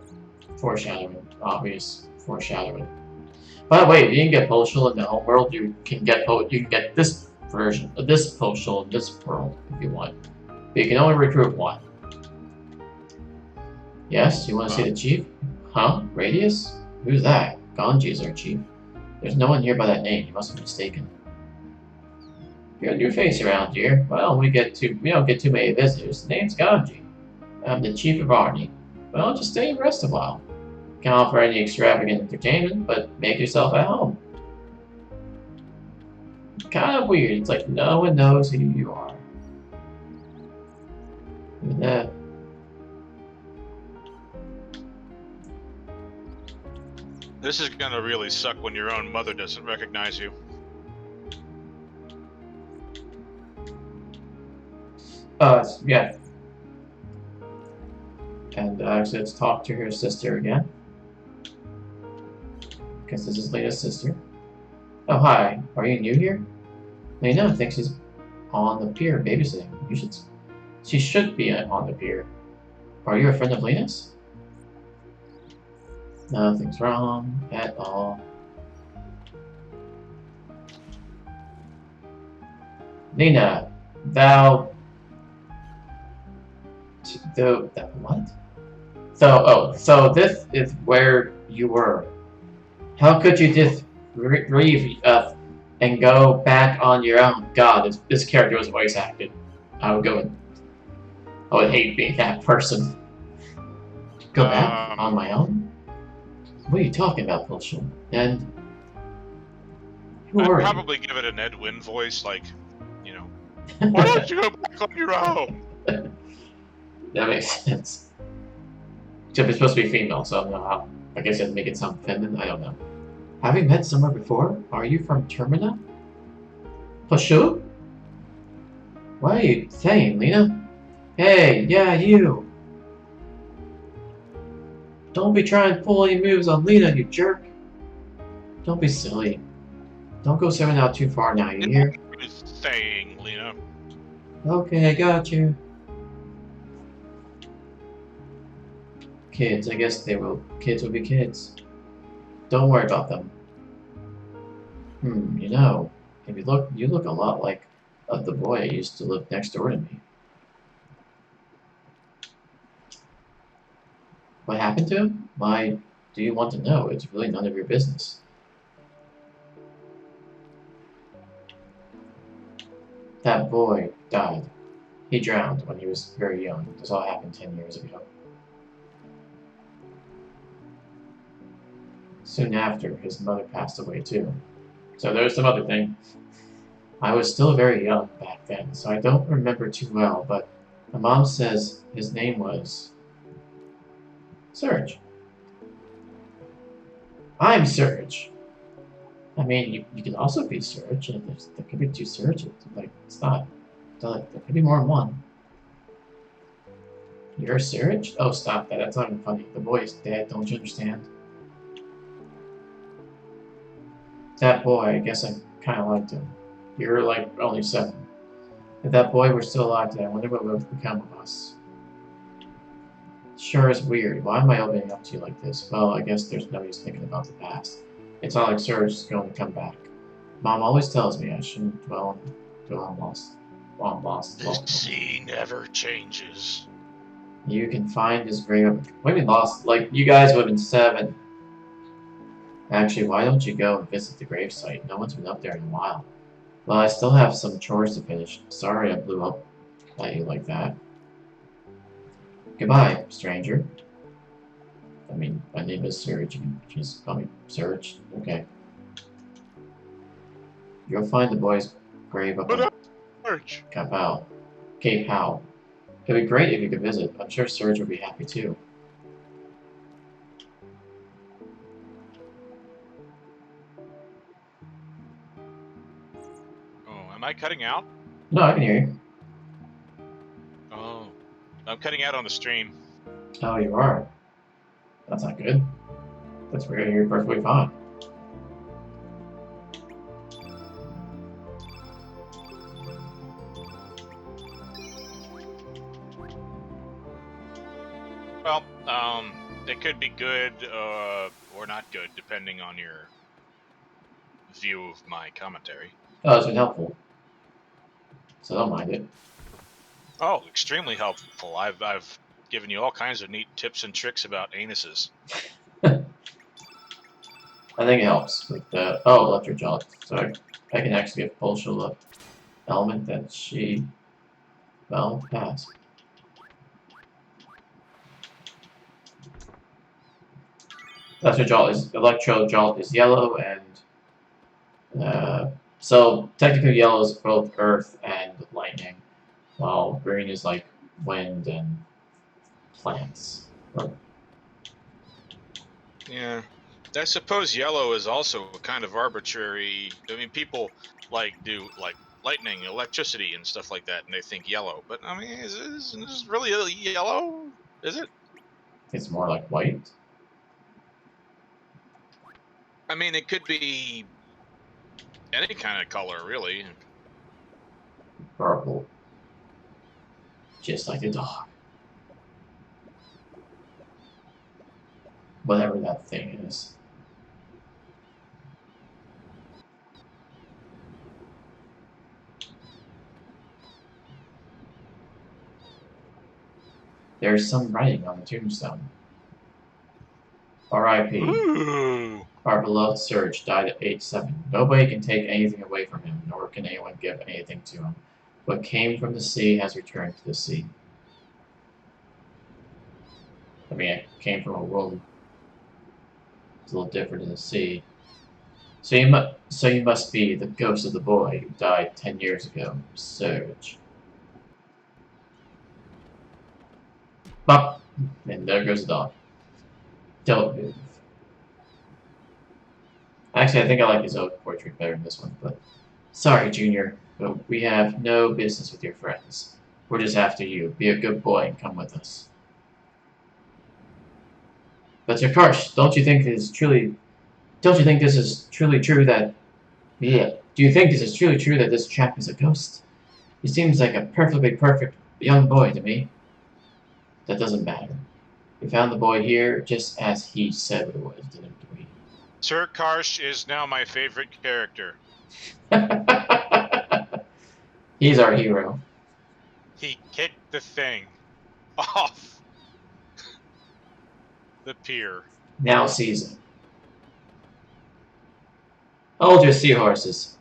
foreshadowing, obvious foreshadowing. By the way, if you can get Poshul in the home world, you can get this version of this Poshul in this world if you want. But you can only recruit one. Yes, you want to see the chief? Huh? Radius? Who's that? Ganji is our chief. There's no one here by that name. You must be mistaken. You're a new face around here. Well, we don't get too many visitors. The name's Ganji. I'm the chief of Army. Well, just stay and rest a while. Can't offer any extravagant entertainment, but make yourself at home. Kind of weird. It's like no one knows who you are. And, This is gonna really suck when your own mother doesn't recognize you. yeah. And actually, let's talk to her sister again. Because this is Lena's sister. Oh, hi. Are you new here? Lena thinks she's on the pier babysitting. She should be on the pier. Are you a friend of Lena's? Nothing's wrong at all. Lena, what? So this is where you were. How could you just leave us and go back on your own? God, this character was voice acted. I would hate being that person. Go back on my own? What are you talking about, Bullshit? And who I'd are you? probably give it an Ed Wynn voice, like, you know, why don't you go back on your own? That makes sense. Except it's supposed to be female, so I don't know how. I guess I'd make it sound feminine. I don't know. Have we met somewhere before? Are you from Termina? Pashu? What are you saying, Lena? Hey, yeah, you. Don't be trying to pull any moves on Lena, you jerk. Don't be silly. Don't go stepping out too far now, you hear? What are you saying, Lena? Okay, I got you. Kids, I guess kids will be kids. Don't worry about them. You know, if you look a lot like the boy who used to live next door to me. What happened to him? Why do you want to know? It's really none of your business. That boy died. He drowned when he was very young. This all happened 10 years ago. Soon after, his mother passed away too. So there's some other thing. I was still very young back then, so I don't remember too well, but my mom says his name was Serge. I'm Serge. I mean, you could also be Serge, and there could be two Serges. Like, it's not. There could be more than one. You're Serge? Oh, stop that. That's not even funny. The boy is dead. Don't you understand? That boy, I guess I kind of liked him. You're like only 7. If that boy were still alive today, I wonder what would have become of us. Sure is weird. Why am I opening up to you like this? Well, I guess there's no use thinking about the past. It's not like Serge is going to come back. Mom always tells me I shouldn't dwell on lost. The sea never changes. You can find his grave. What do you mean lost? Like, you guys would have been 7. Actually, why don't you go and visit the gravesite? No one's been up there in a while. Well, I still have some chores to finish. Sorry I blew up at you like that. Goodbye, stranger. I mean, my name is Serge. You can just call me Serge. Okay. You'll find the boy's grave up on Cape Howe. It'd be great if you could visit. I'm sure Serge would be happy too. Oh, am I cutting out? No, I can hear you. Oh, I'm cutting out on the stream. Oh, you are? That's not good. That's weird. You're perfectly fine. Well, it could be good or not good, depending on your view of my commentary. Oh, it's been helpful. So don't mind it. Oh, extremely helpful. I've given you all kinds of neat tips and tricks about anuses. I think it helps with the... Oh, electric jolly. So I can actually get full shield up. element that she, well, passed. Electro Jolt is yellow, and so technically yellow is both earth and lightning, while green is like wind and plants. Yeah. I suppose yellow is also kind of arbitrary. I mean, people do lightning, electricity, and stuff like that, and they think yellow. But I mean, is this really yellow? Is it? It's more like white. I mean, it could be any kind of color, really. Purple. Just like a dog. Whatever that thing is. There's some writing on the tombstone. R.I.P. Our beloved Surge died at age 7. Nobody can take anything away from him, nor can anyone give anything to him. What came from the sea has returned to the sea. I mean, it came from a womb. It's a little different in the sea. So you must be the ghost of the boy who died 10 years ago, Surge. Bop! And there goes the dog. Don't move. Actually, I think I like his own portrait better than this one, but... Sorry, Junior, but we have no business with your friends. We're just after you. Be a good boy and come with us. But Sir Karsh, don't you think this is truly true that... Yeah, do you think this is truly true that this chap is a ghost? He seems like a perfectly perfect young boy to me. That doesn't matter. We found the boy here just as he said it was, didn't we? Sir Karsh is now my favorite character. He's our hero. He kicked the thing off the pier. Now season. Hold your seahorses.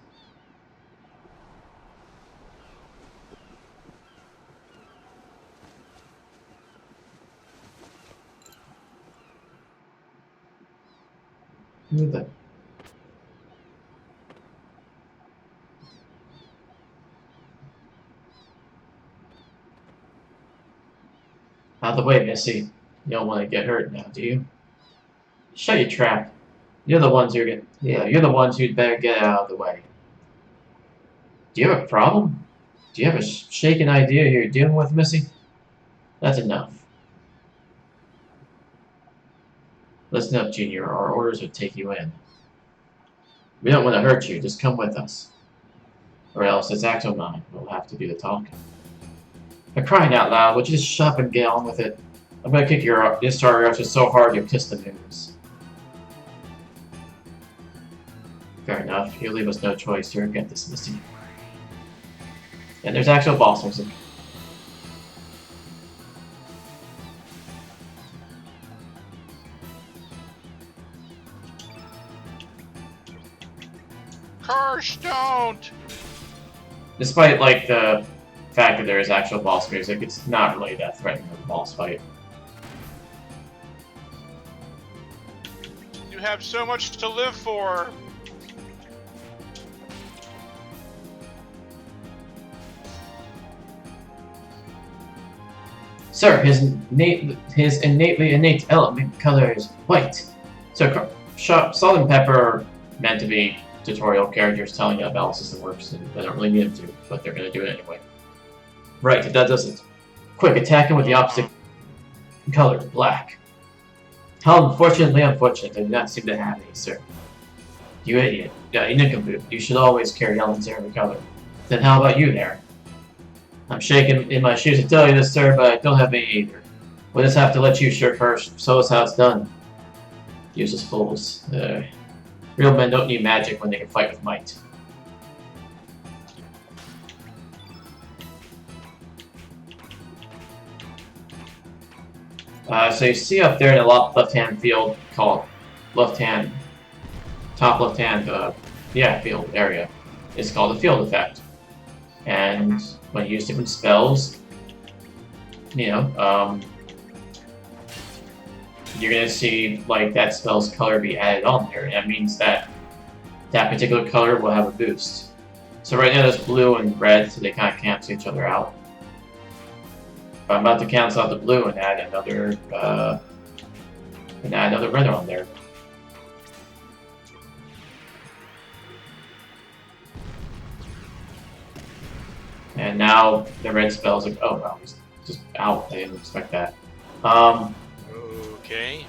Who the... Out of the way, Missy. You don't want to get hurt now, do you? Shut your trap. You're the ones who'd better get out of the way. Do you have a problem? Do you have a shaken idea who you're dealing with, Missy? That's enough. Listen up, Junior. Our orders would take you in. We don't want to hurt you. Just come with us. Or else it's Act 9. We'll have to do the talking. I'm crying out loud. Would you just shut up and get on with it? I'm gonna kick your starter just so hard you'll kiss the news. Fair enough. You leave us no choice here. Get this, Missy. And there's actual boss music. Karsh, don't! Despite, like, the fact that there is actual boss music, it's not really that threatening of a boss fight. You have so much to live for! Sir, his innate element color is white. So, salt and pepper are meant to be tutorial characters telling you how battle system works, and they don't really need them to, but they're going to do it anyway. Right, that does it. Quick, attack him with the opposite color, black. How unfortunately unfortunate, I do not seem to have any, sir. You idiot. Yeah, nincompoop. You should always carry elements in every color. Then how about you there? I'm shaking in my shoes to tell you this, sir, but I don't have any either. We'll just have to let you sure first. Show us how it's done. Useless fools. Real men don't need magic when they can fight with might. So you see up there in the left-hand field called top left-hand, field area. It's called the field effect. And when you use different spells, you know, you're gonna see like that spell's color be added on there. And that means that that particular color will have a boost. So right now there's blue and red, so they kind of cancel each other out. But I'm about to cancel out the blue and add another red on there. And now the red spell's like, oh well, just out. I didn't expect that. Okay.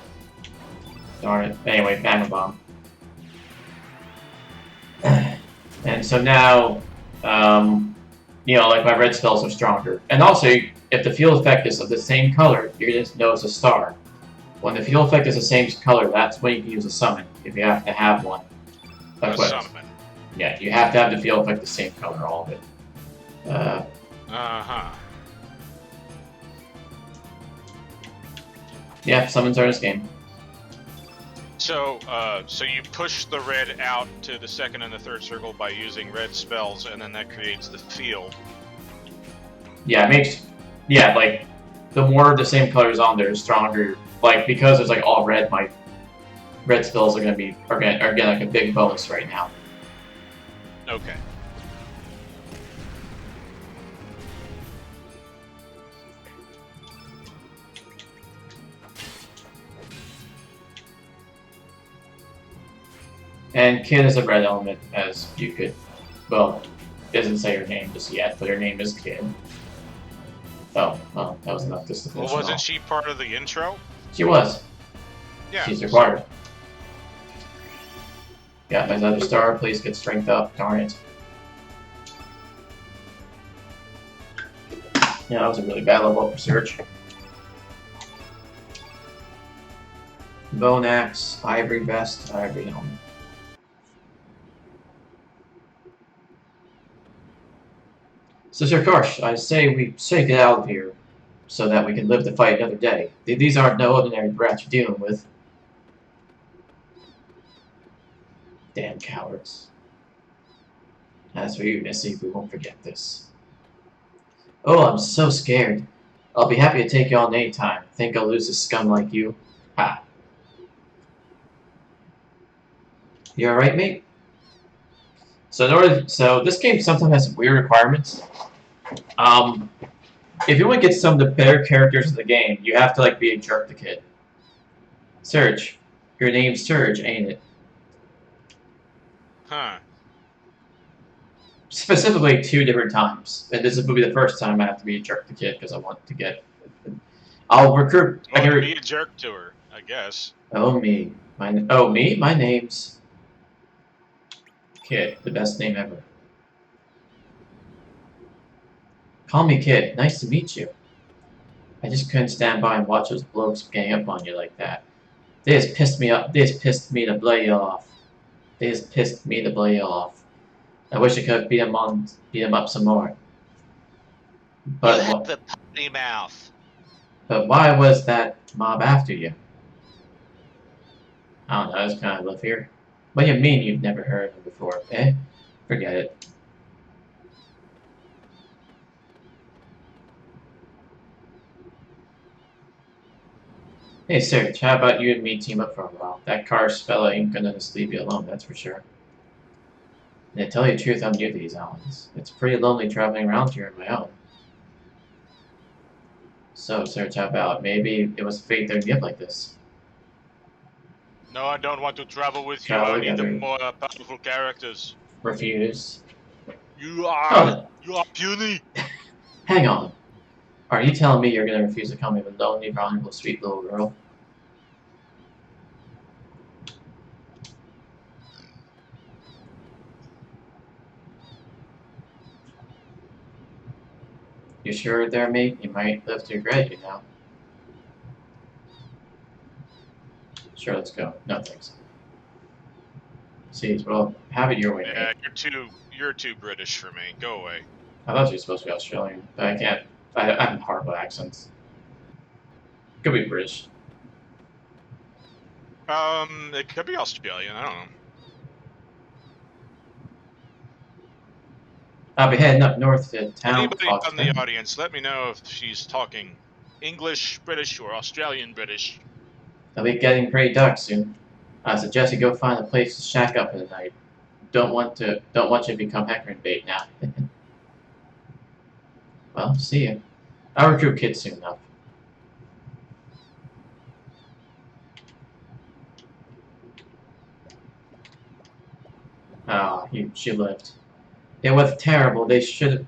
Darn it. Anyway, Magma Bomb. And so now, you know, like my red spells are stronger. And also, if the field effect is of the same color, you're gonna know it's a star. When the field effect is the same color, that's when you can use a summon, if you have to have one. A summon. Yeah, you have to have the field effect the same color, all of it. Yeah, summons are in this game. So, so you push the red out to the second and the third circle by using red spells, and then that creates the field. Yeah, it makes... Yeah, like, the more of the same colors on there, the stronger... Like, because it's like all red, my red spells are gonna get like a big bonus right now. Okay. And Kid is a red element, as you could... Well, it doesn't say her name just yet, but her name is Kid. Oh, well, that was enough just to finish. Well, wasn't she part of the intro? She was. Yeah. She's required. Yeah, another star. Please get strength up. Darn it. Yeah, that was a really bad level up for Surge. Bone Axe, Ivory Vest, Ivory Helmet. So, Sir Karsh, I say we get out of here so that we can live to fight another day. These aren't no ordinary brats you're dealing with. Damn cowards. As for you, Missy, we won't forget this. Oh, I'm so scared. I'll be happy to take you on any time. Think I'll lose a scum like you? Ha. You alright, mate? So this game sometimes has some weird requirements. If you want to get some of the better characters in the game, you have to like be a jerk to Kid. Surge. Your name's Surge, ain't it? Huh. Specifically 2 different times. And this will be the first time I have to be a jerk to Kid because I want to get... I'll recruit... Well, I can be a jerk to her, I guess. Oh, me. Me? My name's... Kid. The best name ever. Call me Kid. Nice to meet you. I just couldn't stand by and watch those blokes gang up on you like that. They just pissed me up. They just pissed me to blow you off. They just pissed me to blow you off. I wish I could beat them up some more. But you have the potty mouth. But why was that mob after you? I don't know. It's kind of left here. What do you mean you've never heard of him before? Eh? Forget it. Hey, Serge, how about you and me team up for a while? That Karsh fella ain't gonna just leave you alone, that's for sure. And to tell you the truth, I'm new to these islands. It's pretty lonely traveling around here on my own. So, Serge, how about maybe it was fate that ended up like this? No, I don't want to travel with you. Travel I need the together. more powerful characters. Refuse. You are puny. Hang on. Are you telling me you're gonna refuse to come with a lonely, vulnerable, sweet little girl? You sure there, mate? You might live to regret it, you know. Sure, let's go. No thanks. See, well, have it your way, Yeah, mate. you're too British for me. Go away. I thought you were supposed to be Australian, but I can't. I have horrible accents. Could be British. It could be Australian. I don't know. I'll be heading up north to town. Anybody from the audience, let me know if she's talking English, British, or Australian British. I'll be getting pretty dark soon. I suggest you go find a place to shack up for the night. Don't want you to become heckering bait now. Well, see ya. I'll recruit kids soon enough. Oh, she lived. It was terrible. They should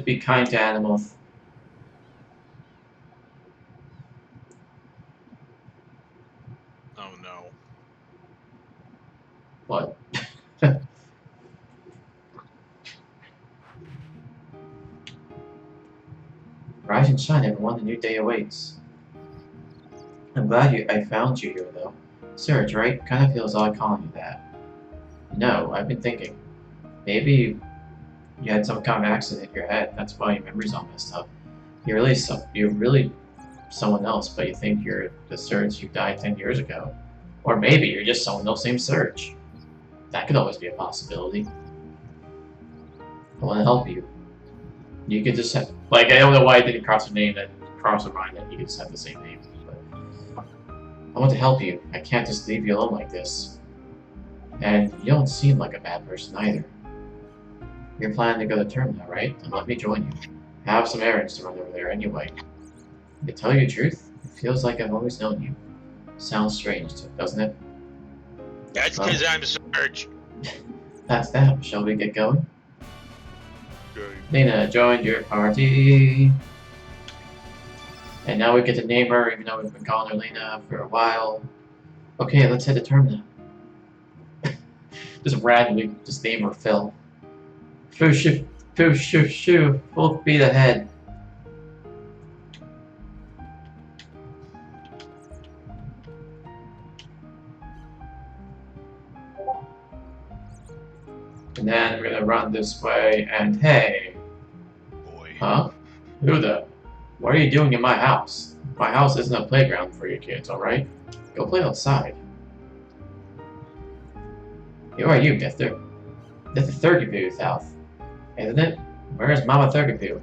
be kind to animals. Oh no. What? Rise and shine, everyone. A new day awaits. I'm glad I found you here, though. Surge, right? Kinda feels odd calling you that. No, I've been thinking. Maybe you had some kind of accident in your head. That's why your memory's all messed up. You're really someone else, but you think you're the Surge who died 10 years ago. Or maybe you're just someone else named Surge. That could always be a possibility. I want to help you. You could just have, like, I don't know why I didn't cross your mind that you could just have the same name. But I want to help you. I can't just leave you alone like this. And you don't seem like a bad person either. You're planning to go to term now, right? And let me join you. I have some errands to run over there anyway. To tell you the truth, it feels like I've always known you. Sounds strange, doesn't it? That's because I'm Surge. That's that. Shall we get going? Good. Lena joined your party. And now we get to name her, even though we've been calling her Lena for a while. Okay, let's head to term now. Just randomly, just name her Phil. Full speed ahead. And then we're gonna run this way, and hey! Boy. Huh? Who the? What are you doing in my house? My house isn't a playground for you kids, alright? Go play outside. Who are you, Mister? That's the Thurgapoo South, isn't it? Where's Mama Thurgapoo?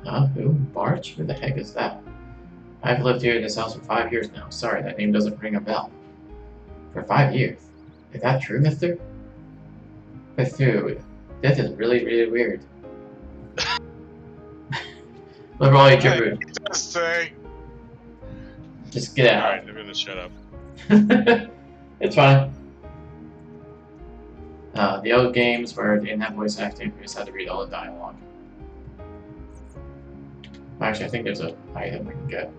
Huh? Who? Barch? Who the heck is that? I've lived here in this house for 5 years now. Sorry, that name doesn't ring a bell. For 5 years? Is that true, mister? Dude, this is really, really weird. Look at all you gibberish. Just say. Just get out. Alright, I'm gonna shut up. It's fine. The old games where they didn't have voice acting, we just had to read all the dialogue. Actually, I think there's an item we can get.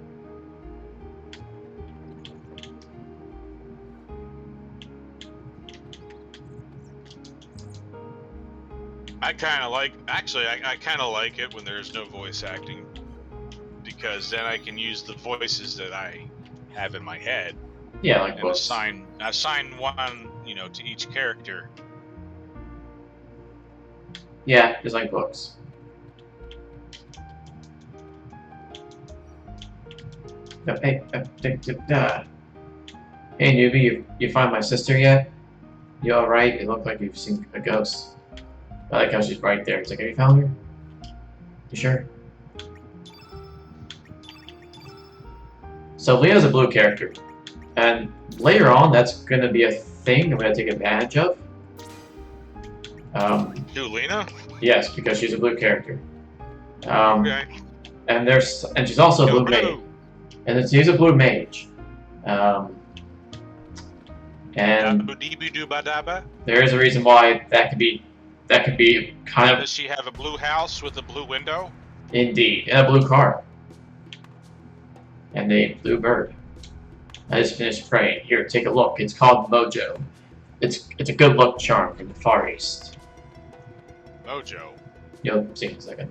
I kind of like, actually, I kind of like it when there's no voice acting, because then I can use the voices that I have in my head. Yeah, like and books. assign one, to each character. Yeah, just like books. Hey, hey newbie, you find my sister yet? You alright? It looked like you've seen a ghost. I like how she's right there. It's like, have you found her? You sure? So Leo's a blue character. And later on, that's going to be a thing I'm going to take advantage of. Who, Lena? Yes, because she's a blue character. Okay. And she's also a blue mage. And she's a blue mage. And there is a reason why that could be kind of. Does she have a blue house with a blue window? Indeed, and a blue car. And a blue bird. I just finished praying. Here, take a look. It's called Mojo. It's a good luck charm from the Far East. Mojo. You'll see in a second.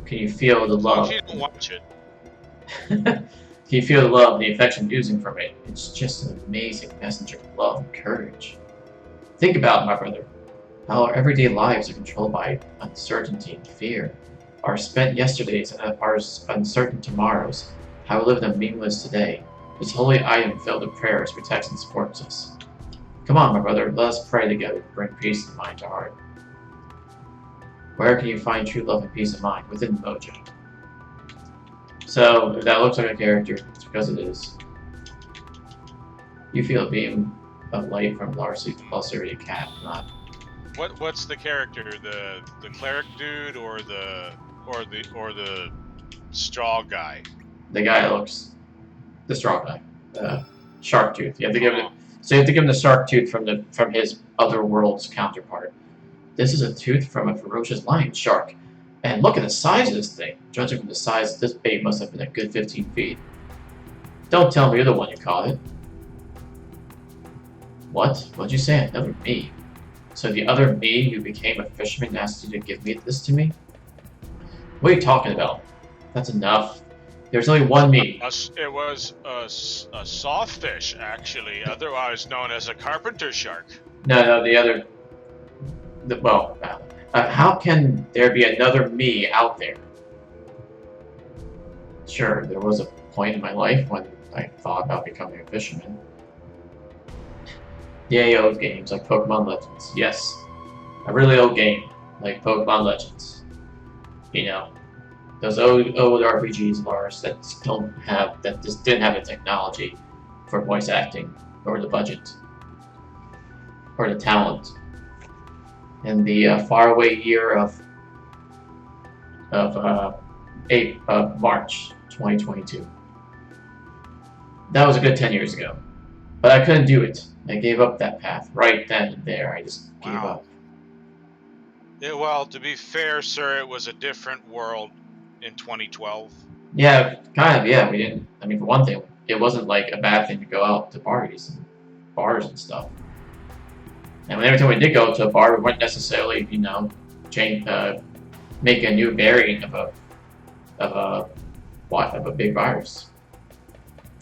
Can you feel the love? You don't watch it. Can you feel the love and the affection oozing from it? It's just an amazing messenger of love and courage. Think about it, my brother. How our everyday lives are controlled by uncertainty and fear. Our spent yesterdays and our uncertain tomorrows. How we live in a meaningless today. This holy item filled with prayers protects and supports us. Come on, my brother, let us pray together to bring peace and mind to heart. Where can you find true love and peace of mind? Within Mojo. So, if that looks like a character, it's because it is. You feel a beam of light from Larcy plus a cat, not. What's the character? The cleric dude or the straw guy? The guy that looks the straw guy. Shark tooth. You have to give it. So you have to give him the shark tooth from his other world's counterpart. This is a tooth from a ferocious lion shark. And look at the size of this thing. Judging from the size, this bait must have been a good 15 feet. Don't tell me you're the one who caught it. What? What'd you say? Another me? So the other me who became a fisherman asked you to give this to me? What are you talking about? That's enough. There's only one me. It was a sawfish, actually, otherwise known as a carpenter shark. No, the other... how can there be another me out there? Sure, there was a point in my life when I thought about becoming a fisherman. Yay, old games like Pokemon Legends. Yes, a really old game like Pokemon Legends. You know, those old RPGs, Lars, that just didn't have the technology for voice acting, or the budget, or the talent. In the faraway year of March 2022. That was a good 10 years ago, but I couldn't do it. I gave up that path right then and there. I just gave up. Yeah, well, to be fair, sir, it was a different world in 2012. Yeah, kind of. Yeah, we didn't. I mean, for one thing, it wasn't like a bad thing to go out to parties and bars and stuff. And every time we did go to a bar, we weren't necessarily, you know, make a new variant of a big virus.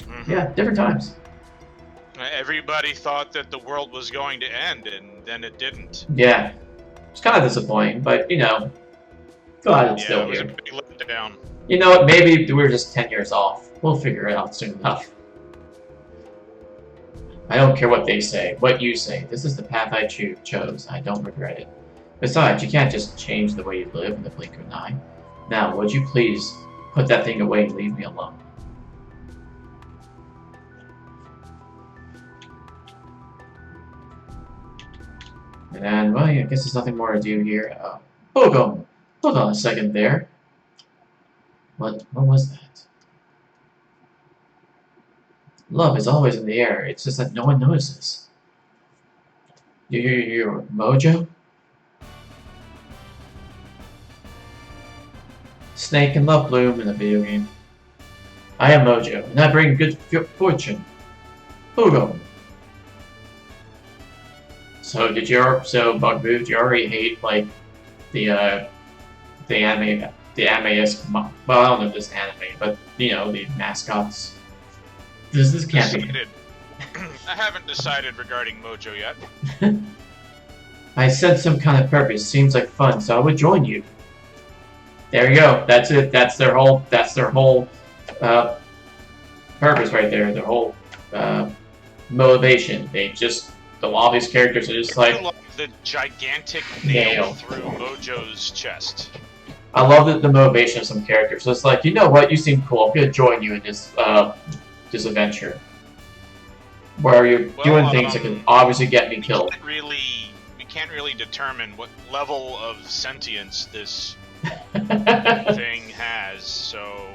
Mm-hmm. Yeah, different times. Everybody thought that the world was going to end, and then it didn't. Yeah, it's kind of disappointing, but you know, glad it's still here. It was a big letdown. You know what? Maybe we were just 10 years off. We'll figure it out soon enough. I don't care what they say, what you say. This is the path I chose. I don't regret it. Besides, you can't just change the way you live in the blink of an eye. Now, would you please put that thing away and leave me alone? And, well, I guess there's nothing more to do here. Hold on a second there. What was that? Love is always in the air. It's just that no one notices. You're Mojo? Snake and Love Bloom in a video game. I am Mojo, and I bring good fortune. Ugo. So Bugaboo, did you already hate like the anime, well, I don't know if this is anime, but you know, the mascots. This can't be. I haven't decided regarding Mojo yet. I sense some kind of purpose. Seems like fun, so I would join you. There you go. That's it. That's their whole purpose right there. Their whole motivation. A lot of these characters are just like the gigantic nail through Mojo's chest. I love the motivation of some characters. So it's like, you know what? You seem cool. I'm gonna join you in this adventure, where you're doing things that can obviously get me killed. We can't really determine what level of sentience this thing has, so...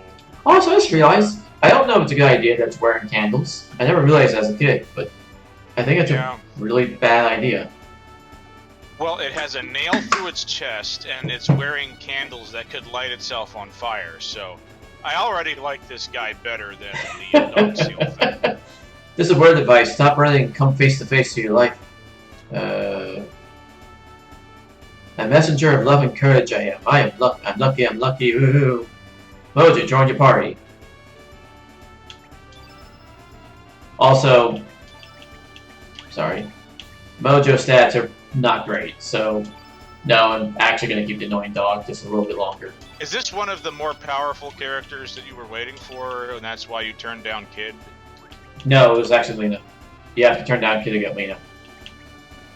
Also, I just realized, I don't know if it's a good idea that it's wearing candles. I never realized as a kid, but I think it's a really bad idea. Well, it has a nail through its chest, and it's wearing candles that could light itself on fire, so... I already like this guy better than the dog seal thing. This is a word advice. Stop running and come face to face to your life. A messenger of love and courage I am. I'm lucky. Woohoo. Mojo, join your party. Also, sorry. Mojo stats are not great, so no, I'm actually going to keep the annoying dog just a little bit longer. Is this one of the more powerful characters that you were waiting for, and that's why you turned down Kid? No, it was actually Lena. You have to turn down Kid to get Lena.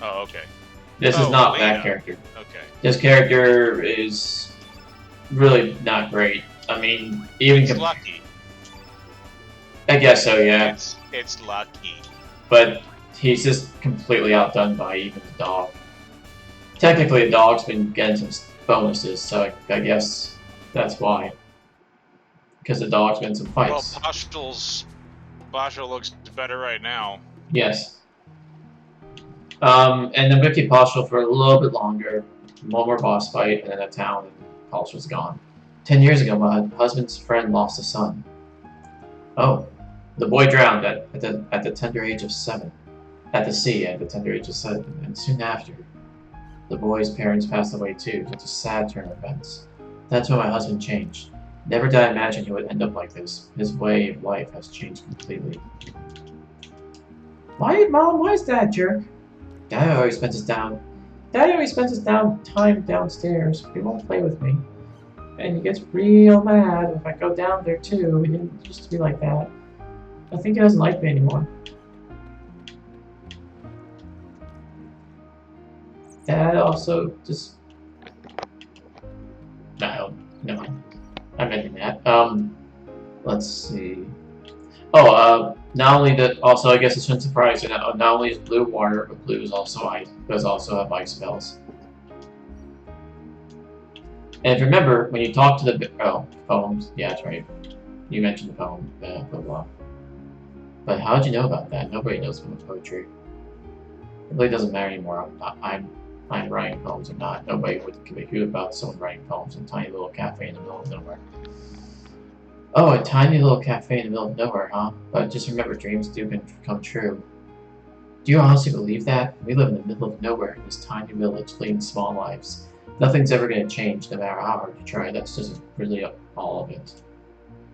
Oh, okay. This is not that character. Okay. This character is really not great. I mean, even It's lucky. I guess so, yeah. It's lucky. But he's just completely outdone by even the dog. Technically, the dog's been getting some bonuses, so I guess that's why. Because the dog's been in some fights. Well, Pashel looks better right now. Yes. And then we keep Pashel for a little bit longer. One more boss fight, and then a town, and Pashel's gone. 10 years ago, my husband's friend lost a son. Oh. The boy drowned at the tender age of 7. At the sea at the tender age of 7. And soon after, the boy's parents passed away too. Such a sad turn of events. That's when my husband changed. Never did I imagine he would end up like this. His way of life has changed completely. Why, Mom? Why is Dad jerk? Daddy always spends his time downstairs. He won't play with me. And he gets real mad if I go down there too. He didn't used to be like that. I think he doesn't like me anymore. Dad also just... No. I meant that. Let's see. Oh, not only that, also I guess it shouldn't surprise you, not only is blue water, but blue is also ice, does also have ice spells. And remember, when you talk to the poems, yeah, that's right. You mentioned the poem, blah blah. But how'd you know about that? Nobody knows about poetry. It really doesn't matter anymore. I'm writing poems or not. Nobody would give a hoot about someone writing poems in a tiny little cafe in the middle of nowhere. Oh, a tiny little cafe in the middle of nowhere, huh? But just remember, dreams do come true. Do you honestly believe that? We live in the middle of nowhere in this tiny village, leading small lives. Nothing's ever going to change, no matter how hard you try. That's just really all of it.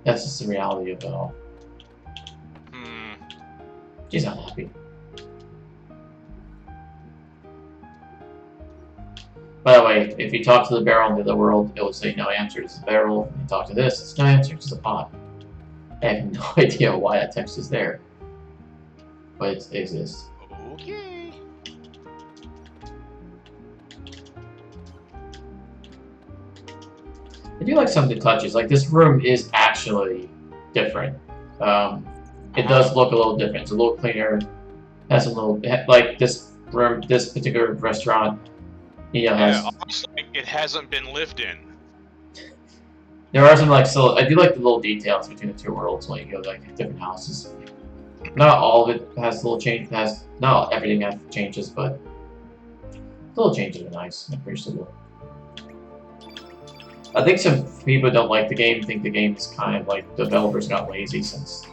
That's just the reality of it all. She's unhappy. By the way, if you talk to the barrel in the other world, it will say no answer, it's the barrel. If you talk to this, it's no answer, it's the pot. I have no idea why that text is there. But it exists. Okay. I do like some of the touches. Like, this room is actually different. It does look a little different. It's a little cleaner. Has a little, like, this room, this particular restaurant, has... almost like it hasn't been lived in. There are some, like, still, I do like the little details between the two worlds when you go to, like, different houses. Not all of it has little change, not everything has changes, but little changes are nice and appreciable. I think some people who don't like the game think the game is kind of like developers got lazy since,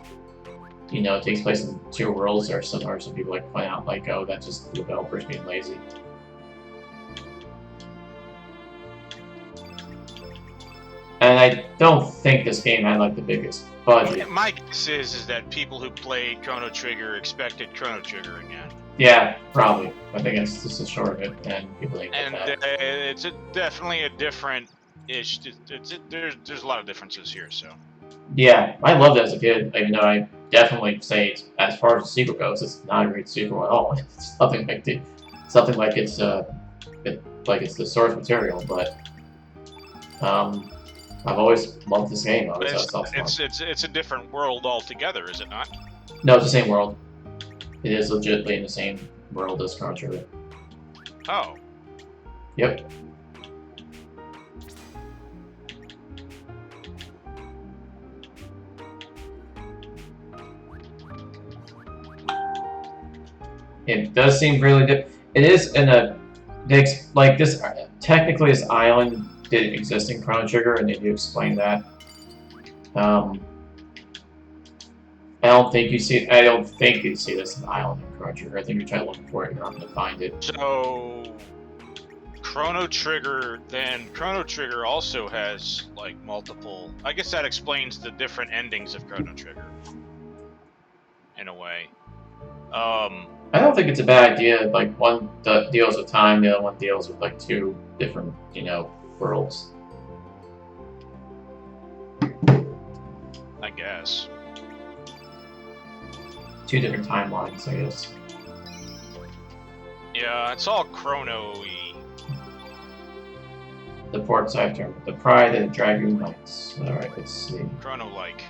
it takes place in two worlds. Or some people like point out like, oh, that's just the developers being lazy. And I don't think this game had like the biggest budget. My guess is that people who played Chrono Trigger expected Chrono Trigger again. Yeah, probably. I think it's just the short of it, and people ain't and that. It's definitely a different ish. There's a lot of differences here. So. Yeah, I loved it as a kid. Even though I definitely say, as far as the sequel goes, it's not a great sequel at all. It's nothing like it's the source material. But I've always loved this game. It's a different world altogether, is it not? No, it's the same world. It is legitimately in the same world as Chrono Trigger. Oh. Yep. It does seem really different. It is in a... Like, this... Technically, this island did exist in Chrono Trigger, and they do explain that. I don't think you see this in the island in Chrono Trigger. I think you try looking for it, you're not going to find it. So... Chrono Trigger also has, like, multiple... I guess that explains the different endings of Chrono Trigger. In a way. I don't think it's a bad idea. Like, one deals with time, the other one deals with, like, two different, worlds. I guess. Two different timelines, I guess. Yeah, it's all chrono-y. The port side term. The Pride and Dragoon Knights. Alright, let's see. Chrono-like.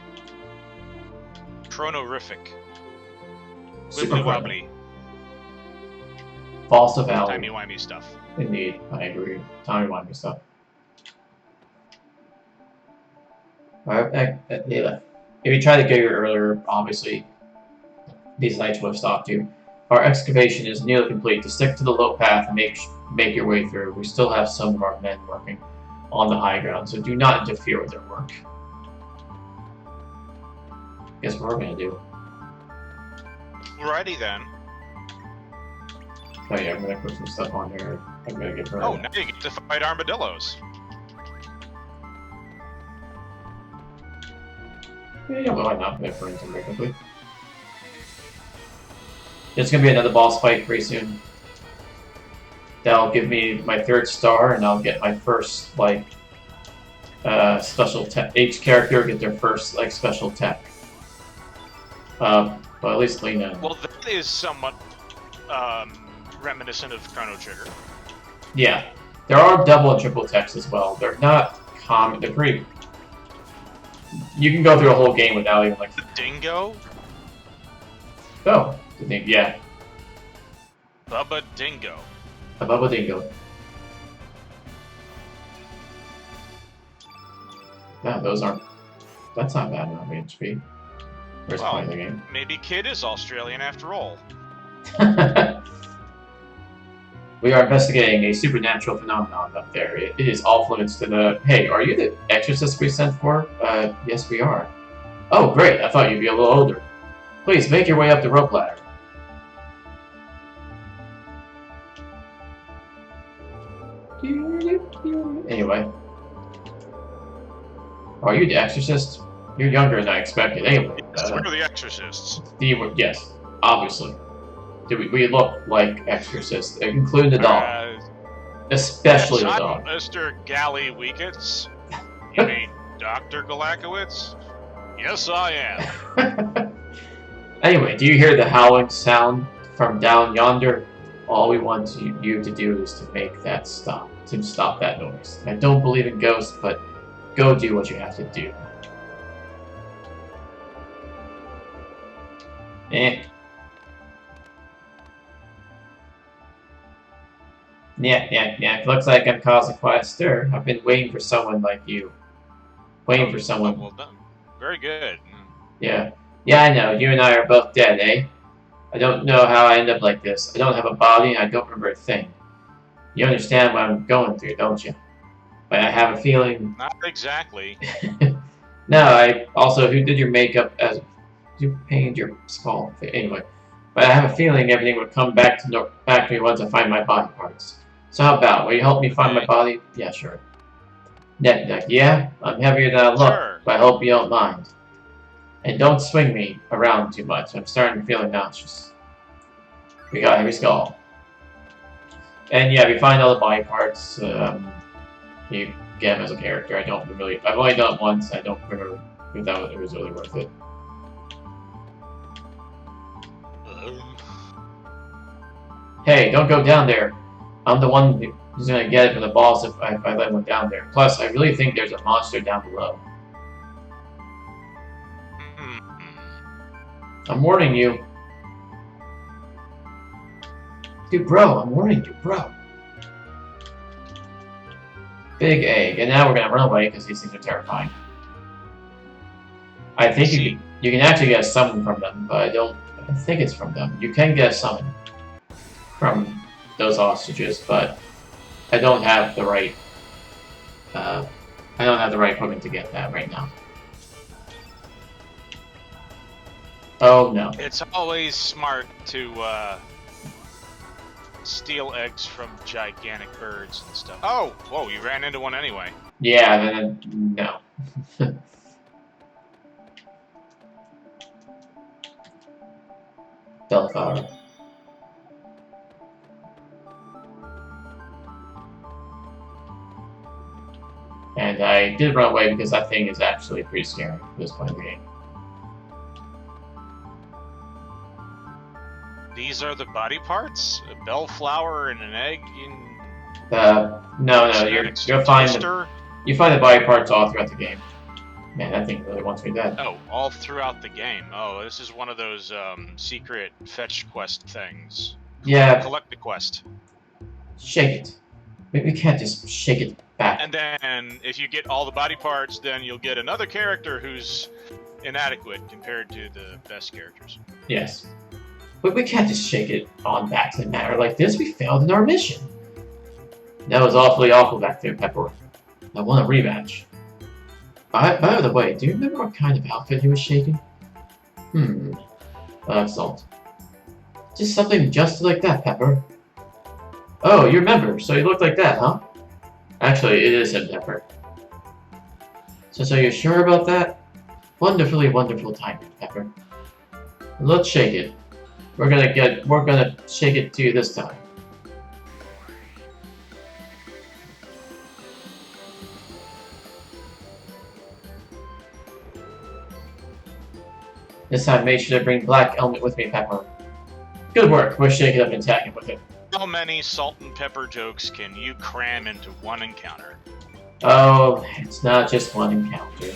Chronorific. Super Wibbly Chrono. wobbly. False of Valley. Timey-wimey stuff. Indeed, I agree. Timey-wimey stuff. Alright, yeah. If you tried to get here earlier, obviously, these knights would have stopped you. Our excavation is nearly complete. To stick to the low path and make your way through. We still have some of our men working on the high ground, so do not interfere with their work. Guess what we're gonna do. Alrighty then. Oh yeah, I'm gonna put some stuff on here. I'm gonna get her. Oh, now you get to fight armadillos. Yeah, well, why not? For instance, very quickly. It's gonna be another boss fight pretty soon. That'll give me my 3rd star, and I'll get my first like special tech. Each character get their first like special tech. Well, at least Lena. Well, that is somewhat reminiscent of Chrono Trigger. Yeah, there are double and triple techs as well. They're not common. They're pretty. You can go through a whole game without even like. The dingo? Oh, the thing. Yeah, Bubba Dingo. a Bubba Dingo. Yeah, those aren't. That's not bad enough HP. Where's Well, playing the game? maybe Kid is Australian after all. We are investigating a supernatural phenomenon up there. It is off limits to the... Hey, are you the exorcist we sent for? Yes we are. Oh, great. I thought you'd be a little older. Please, make your way up the rope ladder. Anyway. Are you the exorcist? You're younger than I expected. Anyway. Yes, we're the exorcists. Yes, obviously. We look like exorcists, including the dog. Especially yes, the dog. I'm Mr. Galley-Weekets. You mean Dr. Galakowitz? Yes, I am. Anyway, do you hear the howling sound from down yonder? All we want you to do is to make that stop. To stop that noise. I don't believe in ghosts, but go do what you have to do. Yeah. Looks like I'm causing quite a stir. I've been waiting for someone like you. Waiting for someone. Well done. Very good. Yeah. Yeah, I know. You and I are both dead, eh? I don't know how I end up like this. I don't have a body and I don't remember a thing. You understand what I'm going through, don't you? But I have a feeling... Not exactly. No, who did your makeup as... You painted your skull. Anyway. But I have a feeling everything would come back to me once I find my body parts. So how about, will you help me find my body? Yeah, sure. Neck, yeah? I'm heavier than I look, Sure. but I hope you don't mind. And don't swing me around too much. I'm starting to feel nauseous. We got a heavy skull. And yeah, if you find all the body parts, you get him as a character. I've only done it once. I don't remember if it was really worth it. Hey, don't go down there. I'm the one who's gonna get it from the boss if I let him down there. Plus, I really think there's a monster down below. I'm warning you. Dude, bro, I'm warning you, bro. Big egg. And now we're gonna run away because these things are terrifying. I think you can actually get a summon from them, but I don't think it's from them. You can get a summon from those hostages, but I don't have the right equipment to get that right now. Oh no. It's always smart to steal eggs from gigantic birds and stuff. Oh, whoa, you ran into one anyway. Yeah, then no. Bellflower. And I did run away because that thing is actually pretty scary at this point in the game. These are the body parts? A bellflower and an egg in... No, you'll find you find the body parts all throughout the game. Man, that thing really wants me dead. Oh, all throughout the game. Oh, this is one of those secret fetch quest things. Yeah. Collect the quest. Shake it. We can't just shake it back. And then, if you get all the body parts, then you'll get another character who's inadequate compared to the best characters. Yes. But we can't just shake it on back to the matter like this. We failed in our mission. That was awfully awful back there, Pepper. I want a rematch. By the way, do you remember what kind of outfit he was shaking? Salt. Just something just like that, Pepper. Oh, you remember, so you look like that, huh? Actually, it is him, Pepper. So you're sure about that? Wonderfully wonderful timing, Pepper. Let's shake it. We're gonna shake it to you this time. This time, make sure to bring Black Element with me, Pepper. Good work. We'll shake it up and tag him with it. How many salt and pepper jokes can you cram into one encounter? Oh, it's not just one encounter.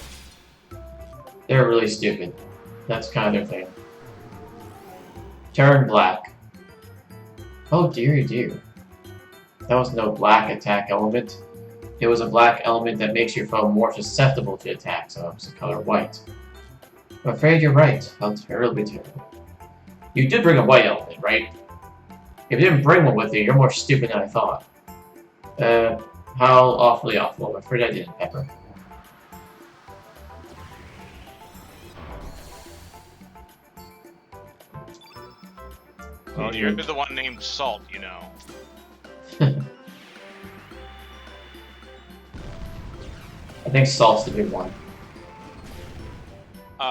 They're really stupid. That's kind of their thing. Turn black. Oh dear, dear. That was no black attack element. It was a black element that makes your foe more susceptible to attacks of the color white. I'm afraid you're right. How terribly terrible. You did bring a white element, right? If you didn't bring one with you, you're more stupid than I thought. How awfully awful. I'm afraid I didn't, Pepper. Well, you're the one named Salt, you know. I think Salt's the big one.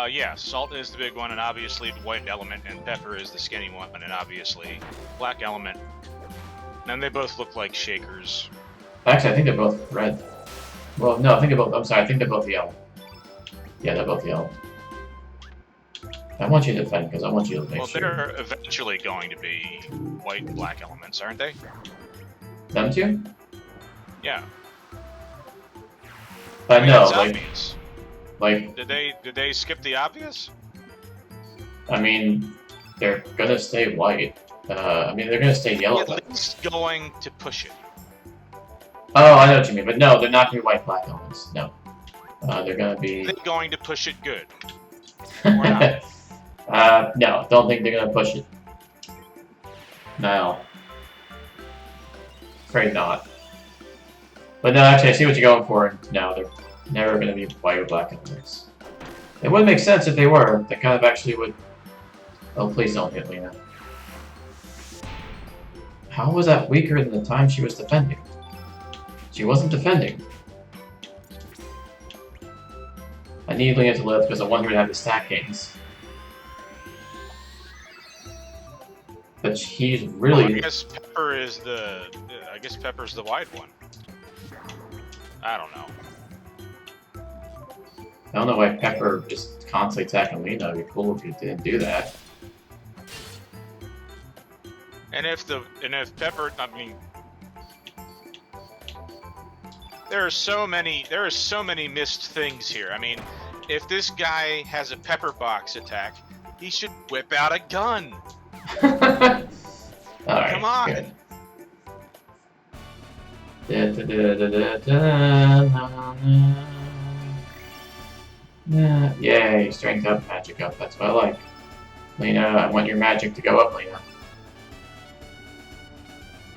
Yeah, Salt is the big one, and obviously the white element, and Pepper is the skinny one, and obviously black element. And they both look like shakers. Actually, I think they're both red. Well, no, I think they're both... I'm sorry, I think they're both yellow. Yeah, they're both yellow. I want you to defend, because I want you to make sure... Well, they're eventually going to be white and black elements, aren't they? Them two? Yeah. I know, that's like... obvious. Like... Did they skip the obvious? I mean, they're gonna stay white. I mean, they're gonna stay yellow. At least going to push it. Oh, I know what you mean, but no, they're not gonna be white black elements. No. They're gonna be... They're going to push it good. Or not. No, don't think they're gonna push it. No. Afraid not. But no, actually, I see what you're going for. No, they're never gonna be white or black elements. It would make sense if they were. They kind of actually would... Oh, please don't hit Lena. How was that weaker than the time she was defending? She wasn't defending. I need Lena to live because I want her to have the stat gains. But he's really... Well, I guess Pepper is the... I guess Pepper's the wide one. I don't know. I don't know why Pepper just constantly attacking Lena. It'd be cool if you didn't do that. And if Pepper, I mean, there are so many missed things here. I mean, if this guy has a pepper box attack, he should whip out a gun. Alright, come on. Good. Yay, strength up, magic up. That's what I like. Lena, I want your magic to go up, Lena.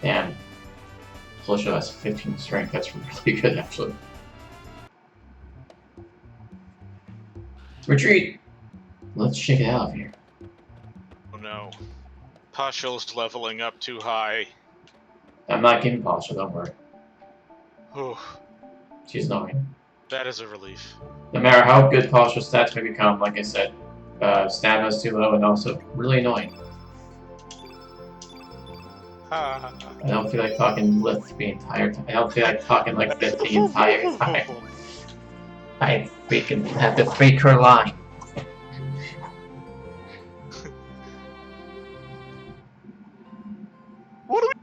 Damn. Felicia has 15 strength. That's really good, actually. Retreat! Let's shake it out of here. Oh no. Pashal's leveling up too high. I'm not getting Pasha, don't worry. Oh, She's annoying. that is a relief. No matter how good Pasha's stats may become, like I said, stamina's too low and also really annoying. I don't feel like talking Lith the entire time. I don't feel like talking like this the entire time. I freaking have to freak her line.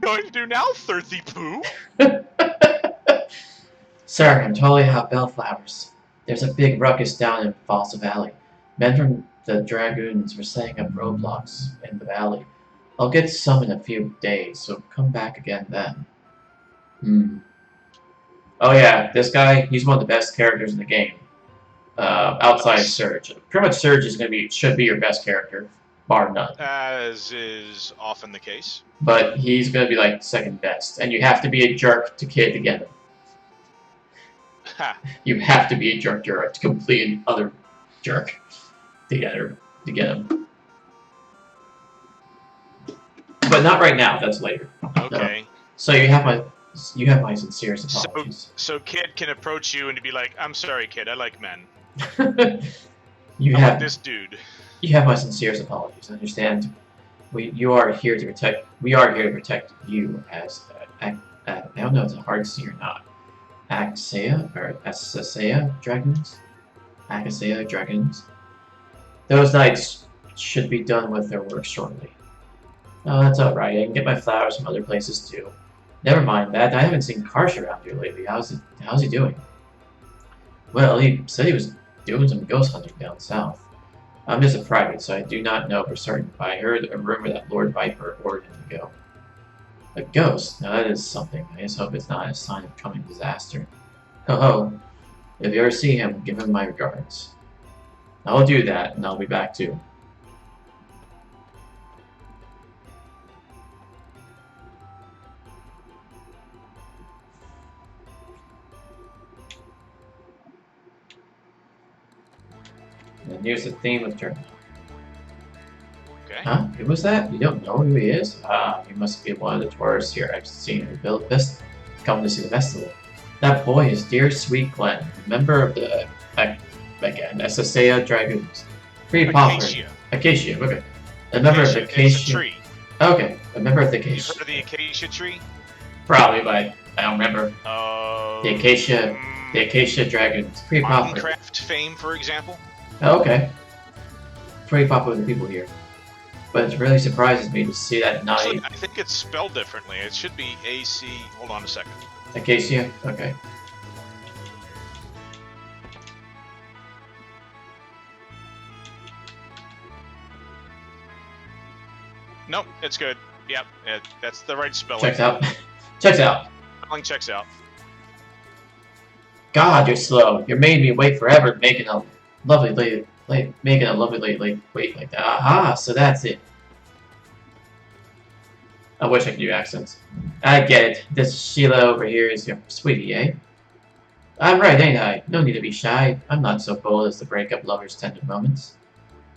going to do now, Thirsty Poo? Sir, I'm totally out of bellflowers. There's a big ruckus down in Falls Valley. Men from the Dragoons were setting up roadblocks in the valley. I'll get some in a few days, so come back again then. Oh yeah, this guy, he's one of the best characters in the game. Outside Surge. Pretty much Surge is should be your best character, bar none. As is often the case. But he's gonna be like second best. And you have to be a jerk to Kid to get him. Ha. You have to be a jerk to complete another jerk to get him. But not right now, that's later. Okay. No. So you have my sincerest apologies. So Kid can approach you and be like, I'm sorry, Kid, I like men. You I have like this dude. You have my sincerest apologies. Understand? We are here to protect you as I don't know if it's hard to see or not. Acacia Dragoons? Acacia Dragoons. Those knights should be done with their work shortly. Oh, that's alright. I can get my flowers from other places too. Never mind that. I haven't seen Karsh around here lately. How's he doing? Well, he said he was doing some ghost hunting down south. I'm just a private, so I do not know for certain, but I heard a rumor that Lord Viper ordered him to go. A ghost? Now that is something. I just hope it's not a sign of coming disaster. Ho-ho. If you ever see him, give him my regards. I'll do that, and I'll be back too. And here's the theme of Turn. Okay. Huh? Who was that? You don't know who he is? Ah, he must be one of the tourists here I've seen who built this. Come to see the festival. That boy is dear sweet Glenn, a member of the Acacia Dragoons. Pretty popular. Acacia, okay. A member of the Acacia. It's a tree. Okay, a member of the Acacia. You've heard of the Acacia tree? Probably, but I don't remember. The Acacia Dragoons. Pretty popular. Minecraft fame, for example? Oh, okay. Pretty popular with the people here. But it really surprises me to see that knight. Actually, I think it's spelled differently. It should be AC. Hold on a second. Acacia? Okay. Nope, it's good. Yep, that's the right spelling. Checks out. Checks out. Spelling checks out. God, you're slow. You're making me wait forever making a lovely lady wait like that. Aha, so that's it. I wish I could do accents. I get it. This Sheila over here is your sweetie, eh? I'm right, ain't I? No need to be shy. I'm not so bold as to break up lovers' tender moments.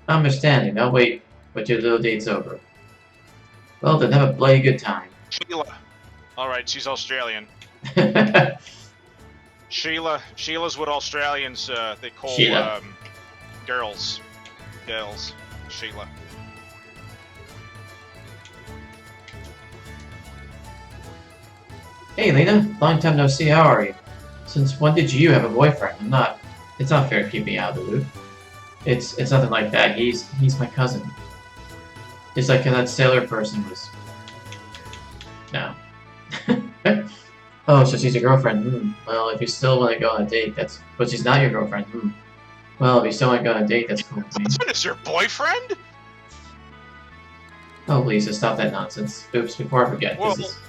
I'm understanding. I'll wait but your little date's over. Well, then have a bloody good time. Sheila. Alright, she's Australian. Sheila's what Australians, they call, girls. Girls. Sheila. Hey, Lena. Long time no see. How are you? Since when did you have a boyfriend? It's not fair to keep me out of the loop. It's nothing like that. He's my cousin. Just like that sailor person was. No. Oh, so she's your girlfriend. Well, if you still want to go on a date, but she's not your girlfriend. Well, if you still want to go on a date, that's cool with me. Husband is your boyfriend? Oh, Lisa, stop that nonsense. Oops, before I forget, Well, this is...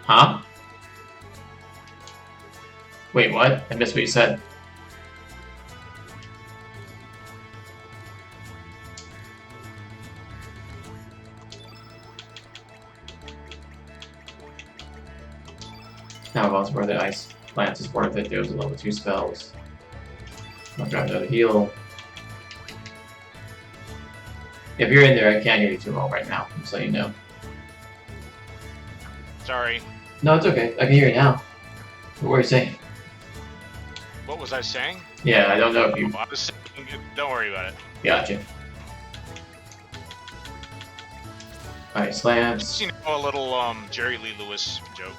Huh? Wait, what? I missed what you said. Now, once where the ice lance is worth it, there's a level 2 spells. I'll grab another heal. If you're in there, I can't hear you too well right now, just so you know. Sorry. No, it's okay. I can hear you now. What were you saying? What was I saying? Yeah, I don't know if you... I was saying, don't worry about it. Gotcha. Ice lance. You know, a little Jerry Lee Lewis joke.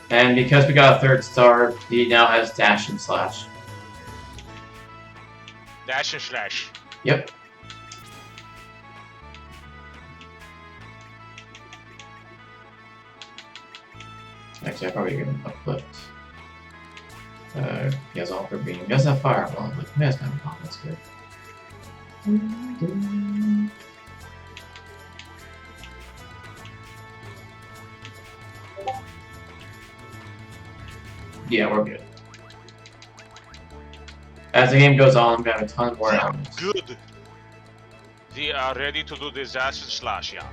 And because we got a 3rd star, he now has dash and slash. Dash and slash. Yep. Actually, I probably give him uplift. He has all for beam. He doesn't have fireball, but he has metal bomb. That's good. Yeah, we're good. As the game goes on, I'm gonna have a ton more elements. Good. We are ready to do disaster slash, yeah.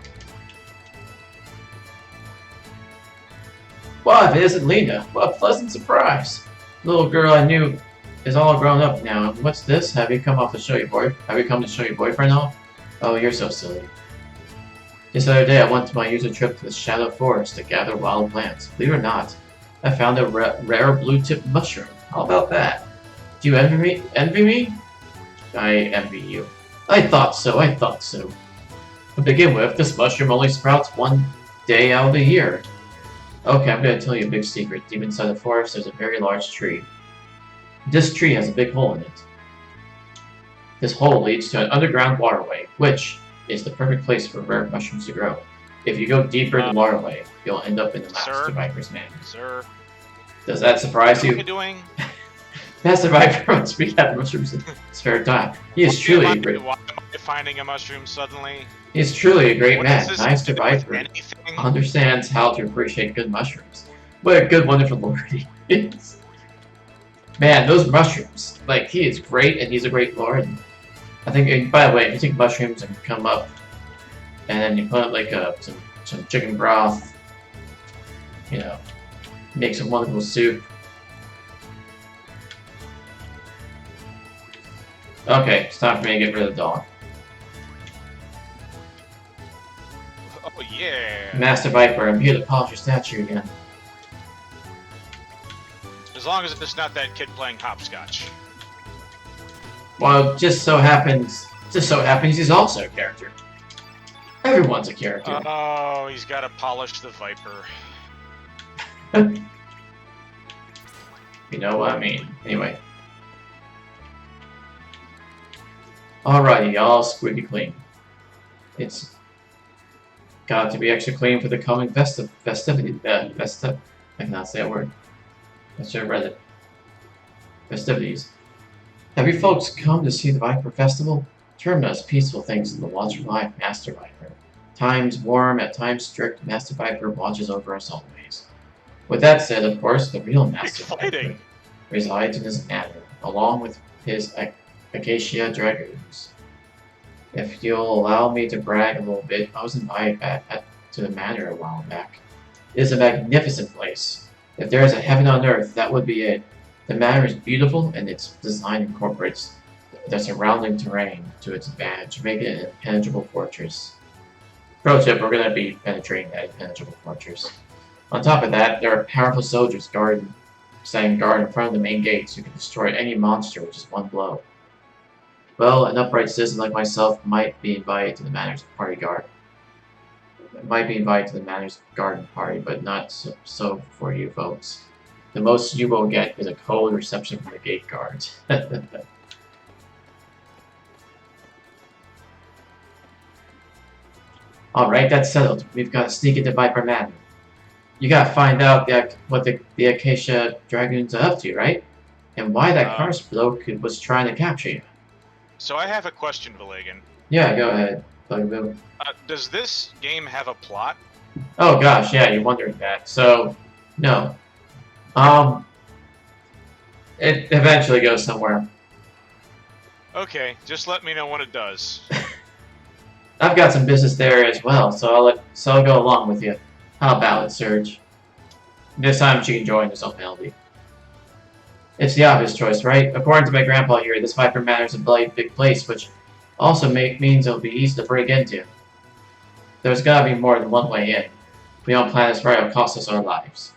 Wow, if it isn't Lena, what a pleasant surprise! The little girl I knew is all grown up now. What's this? Have you come to show your boyfriend off? Oh, you're so silly. This other day, I went to my usual trip to the Shadow Forest to gather wild plants. Believe it or not, I found a rare blue-tip mushroom. How about that? Do you envy me? Envy me? I envy you. I thought so. To begin with, this mushroom only sprouts one day out of the year. Okay, I'm gonna tell you a big secret. Deep inside the forest, there's a very large tree. This tree has a big hole in it. This hole leads to an underground waterway, which is the perfect place for rare mushrooms to grow. If you go deeper in the waterway, you'll end up in the Master Viper's man. Sir. Does that surprise you? What are you doing? Master Viper wants to gather mushrooms in his spare time. He is truly a great. Why am I finding a mushroom suddenly? He is truly a great man. Master Viper anything? understands how to appreciate good mushrooms. What a good, wonderful lord he is. Man, those mushrooms. Like, he is great, and he's a great lord. I think, by the way, if you take mushrooms and come up, and then you put like some chicken broth, you know, make some wonderful soup. Okay, it's time for me to get rid of the dog. Oh yeah. Master Viper, I'm here to polish your statue again. As long as it's not that kid playing hopscotch. Well, just so happens he's also a character. Everyone's a character. Oh, he's got to polish the Viper. You know what I mean. Anyway. Alrighty, y'all, squeaky clean. It's got to be extra clean for the coming festivity. I cannot say a word. I should have read it. Festivities. Have you folks come to see the Viper Festival? Term does peaceful things in the Watch of Life, Master Viper. Times warm, at times strict, Master Viper watches over us always. With that said, of course, the real Master Viper resides in his manor, along with his Acacia Dragoons. If you'll allow me to brag a little bit, I was invited back to the manor a while back. It is a magnificent place. If there is a heaven on earth, that would be it. The manor is beautiful, and its design incorporates the surrounding terrain to its advantage, making it an impenetrable fortress. Pro tip, we're going to be penetrating that impenetrable fortress. On top of that, there are powerful soldiers standing guard in front of the main gates who can destroy any monster with just one blow. Well, an upright citizen like myself might be invited to the manor's party guard. Might be invited to the manor's garden party, but not so for you folks. The most you will get is a cold reception from the gate guards. Alright, that's settled. We've got to sneak into Viper Manor. You gotta find out what the Acacia Dragoons are up to, right? And why that Kars bloke was trying to capture you. So I have a question, Vilagen. Yeah, go ahead, Bugaboo. Does this game have a plot? Oh gosh, yeah, you're wondering that. So, no. It eventually goes somewhere. Okay, just let me know when it does. I've got some business there as well, so I'll go along with you. How about it, Serge? This time she can join us on penalty. It's the obvious choice, right? According to my grandpa here, this Viper Manor is a bloody big place, which also means it'll be easy to break into. There's gotta be more than one way in. If we don't plan this right, it'll cost us our lives.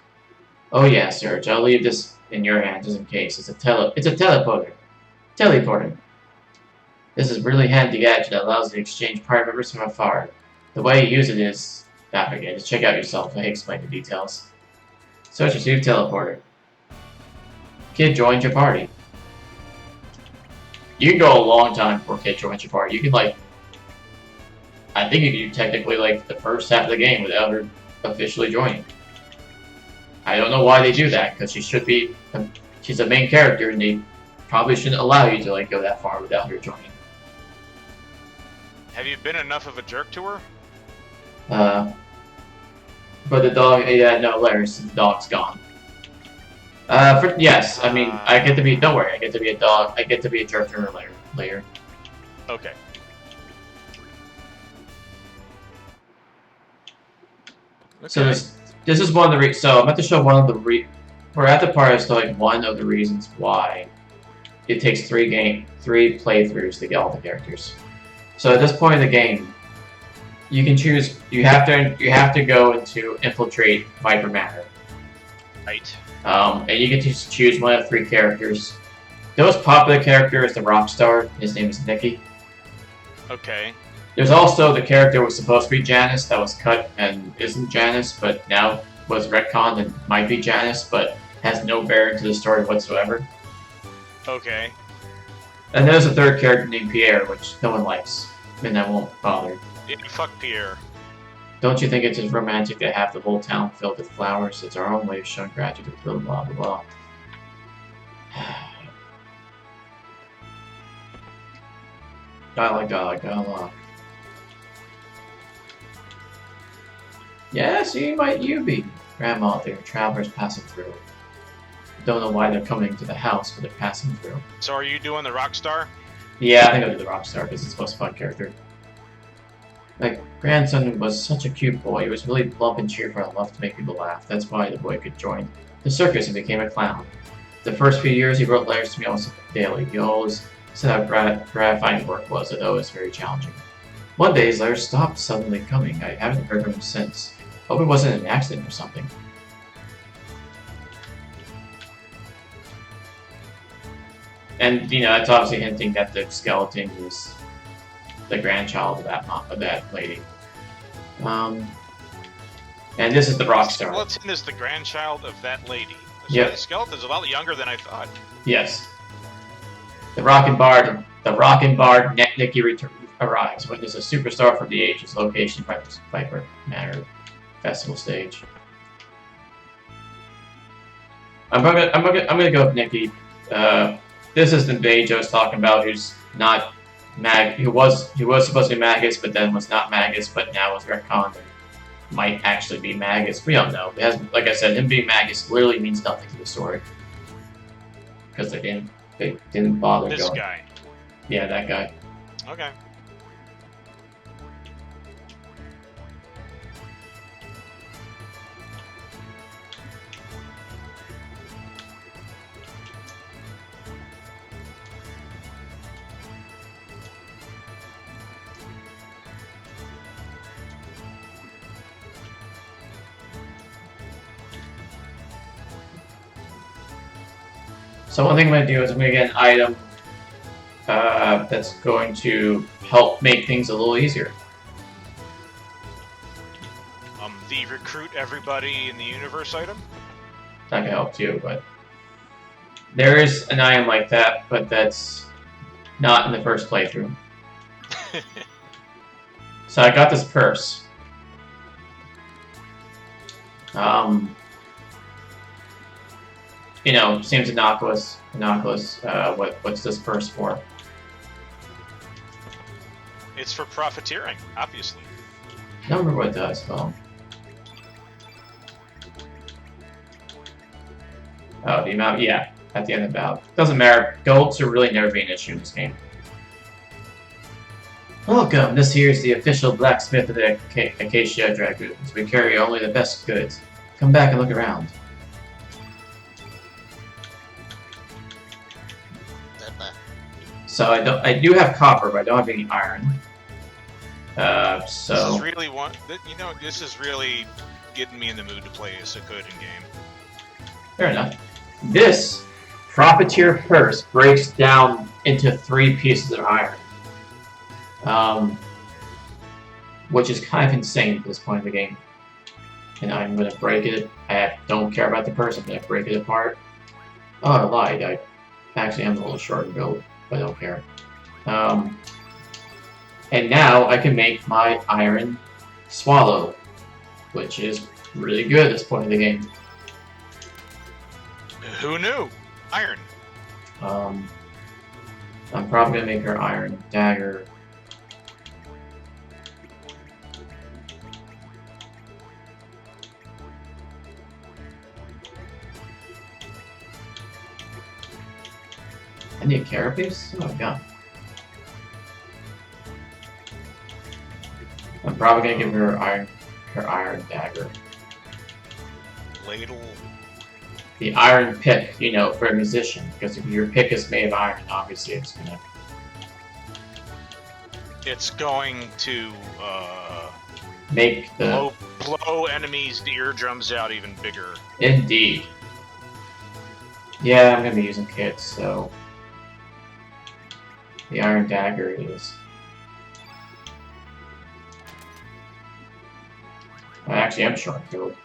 Oh yeah, Serge, I'll leave this in your hands just in case. It's a teleporter. Teleporter. This is a really handy gadget that allows you to exchange party members from afar. The way you use it is... forget. Just check out yourself. I explain the details. Search received teleporter. Kid joins your party. You can go a long time before Kid joins your party. You can, like... I think you can do technically, like, the first half of the game without her officially joining. I don't know why they do that, because she should be... She's a main character, and they probably shouldn't allow you to like go that far without her joining. Have you been enough of a jerk to her? But the dog... Yeah, no, Laris, the dog's gone. Yes, I mean, I get to be... Don't worry, I get to be a dog. I get to be a jerk to her later. Okay. So this is one of the so I'm about to show one of the we're at the part as to like one of the reasons why it takes three playthroughs to get all the characters. So at this point in the game, you can choose. You have to go into infiltrate Viper Manor. Right. And you get to choose one of 3 characters. The most popular character is the rock star. His name is Nikki. Okay. There's also the character who was supposed to be Janice that was cut and isn't Janice, but now was retconned and might be Janice, but has no bearing to the story whatsoever. Okay. And there's a 3rd character named Pierre, which no one likes, and I won't bother. Yeah, fuck Pierre. Don't you think it's just romantic to have the whole town filled with flowers? It's our own way of showing gratitude, blah blah blah blah. Dialogue. Yes, you might you be. Grandma, there are travelers passing through. Don't know why they're coming to the house, but they're passing through. So are you doing the Rockstar? Yeah, I think I'll do the Rockstar because it's the most fun character. My grandson was such a cute boy. He was really plump and cheerful and loved to make people laugh. That's why the boy could join the circus and became a clown. The first few years, he wrote letters to me almost daily. He always said how gratifying work was, although it was very challenging. One day, his letters stopped suddenly coming. I haven't heard from him since. Hope it wasn't an accident or something. And, you know, that's obviously hinting that the skeleton is the grandchild of that lady. And this is the Rockstar. The skeleton is the grandchild of that lady. So Yep. The skeleton's a lot younger than I thought. Yes. The Rockin' Bard Nikki arrives. Witness a superstar from the ages. Location Viper Manor Festival stage. I'm gonna go with Nikki. This is the mage I was talking about, who's not who was supposed to be Magus, but then was not Magus, but now was retconned and might actually be Magus. We don't know. It has, like I said, him being Magus literally means nothing to the story because they didn't bother This going. guy. Yeah, that guy. Okay. So one thing I'm going to do is I'm going to get an item that's going to help make things a little easier. The recruit everybody in the universe item? That can help too, but there is an item like that, but that's not in the first playthrough. So I got this purse. You know, seems innocuous. What's this purse for? It's for profiteering, obviously. I don't remember what it does, though. Oh, the amount, yeah, at the end of the bout. Doesn't matter. Golds are really never being an issue in this game. Welcome, this here is the official blacksmith of the Acacia Dragoons. We carry only the best goods. Come back and look around. So I do have copper, but I don't have any iron. So This is really this is really getting me in the mood to play a Suikoden game. Fair enough. This profiteer purse breaks down into 3 pieces of iron, which is kind of insane at this point in the game. And I'm gonna break it. I don't care about the purse. I'm gonna break it apart. Oh, I lied. I actually am a little short in build. I don't care. And now I can make my iron swallow, which is really good at this point in the game. Who knew? Iron. I'm probably gonna make her iron dagger. I need a carapace? Oh my god. I'm probably gonna give her iron dagger. Ladle. The iron pick, you know, for a musician, because if your pick is made of iron, obviously it's gonna. It's going to Make the blow enemies' eardrums out even bigger. Indeed. Yeah, I'm gonna be using kits, so the iron dagger is. I actually am short build.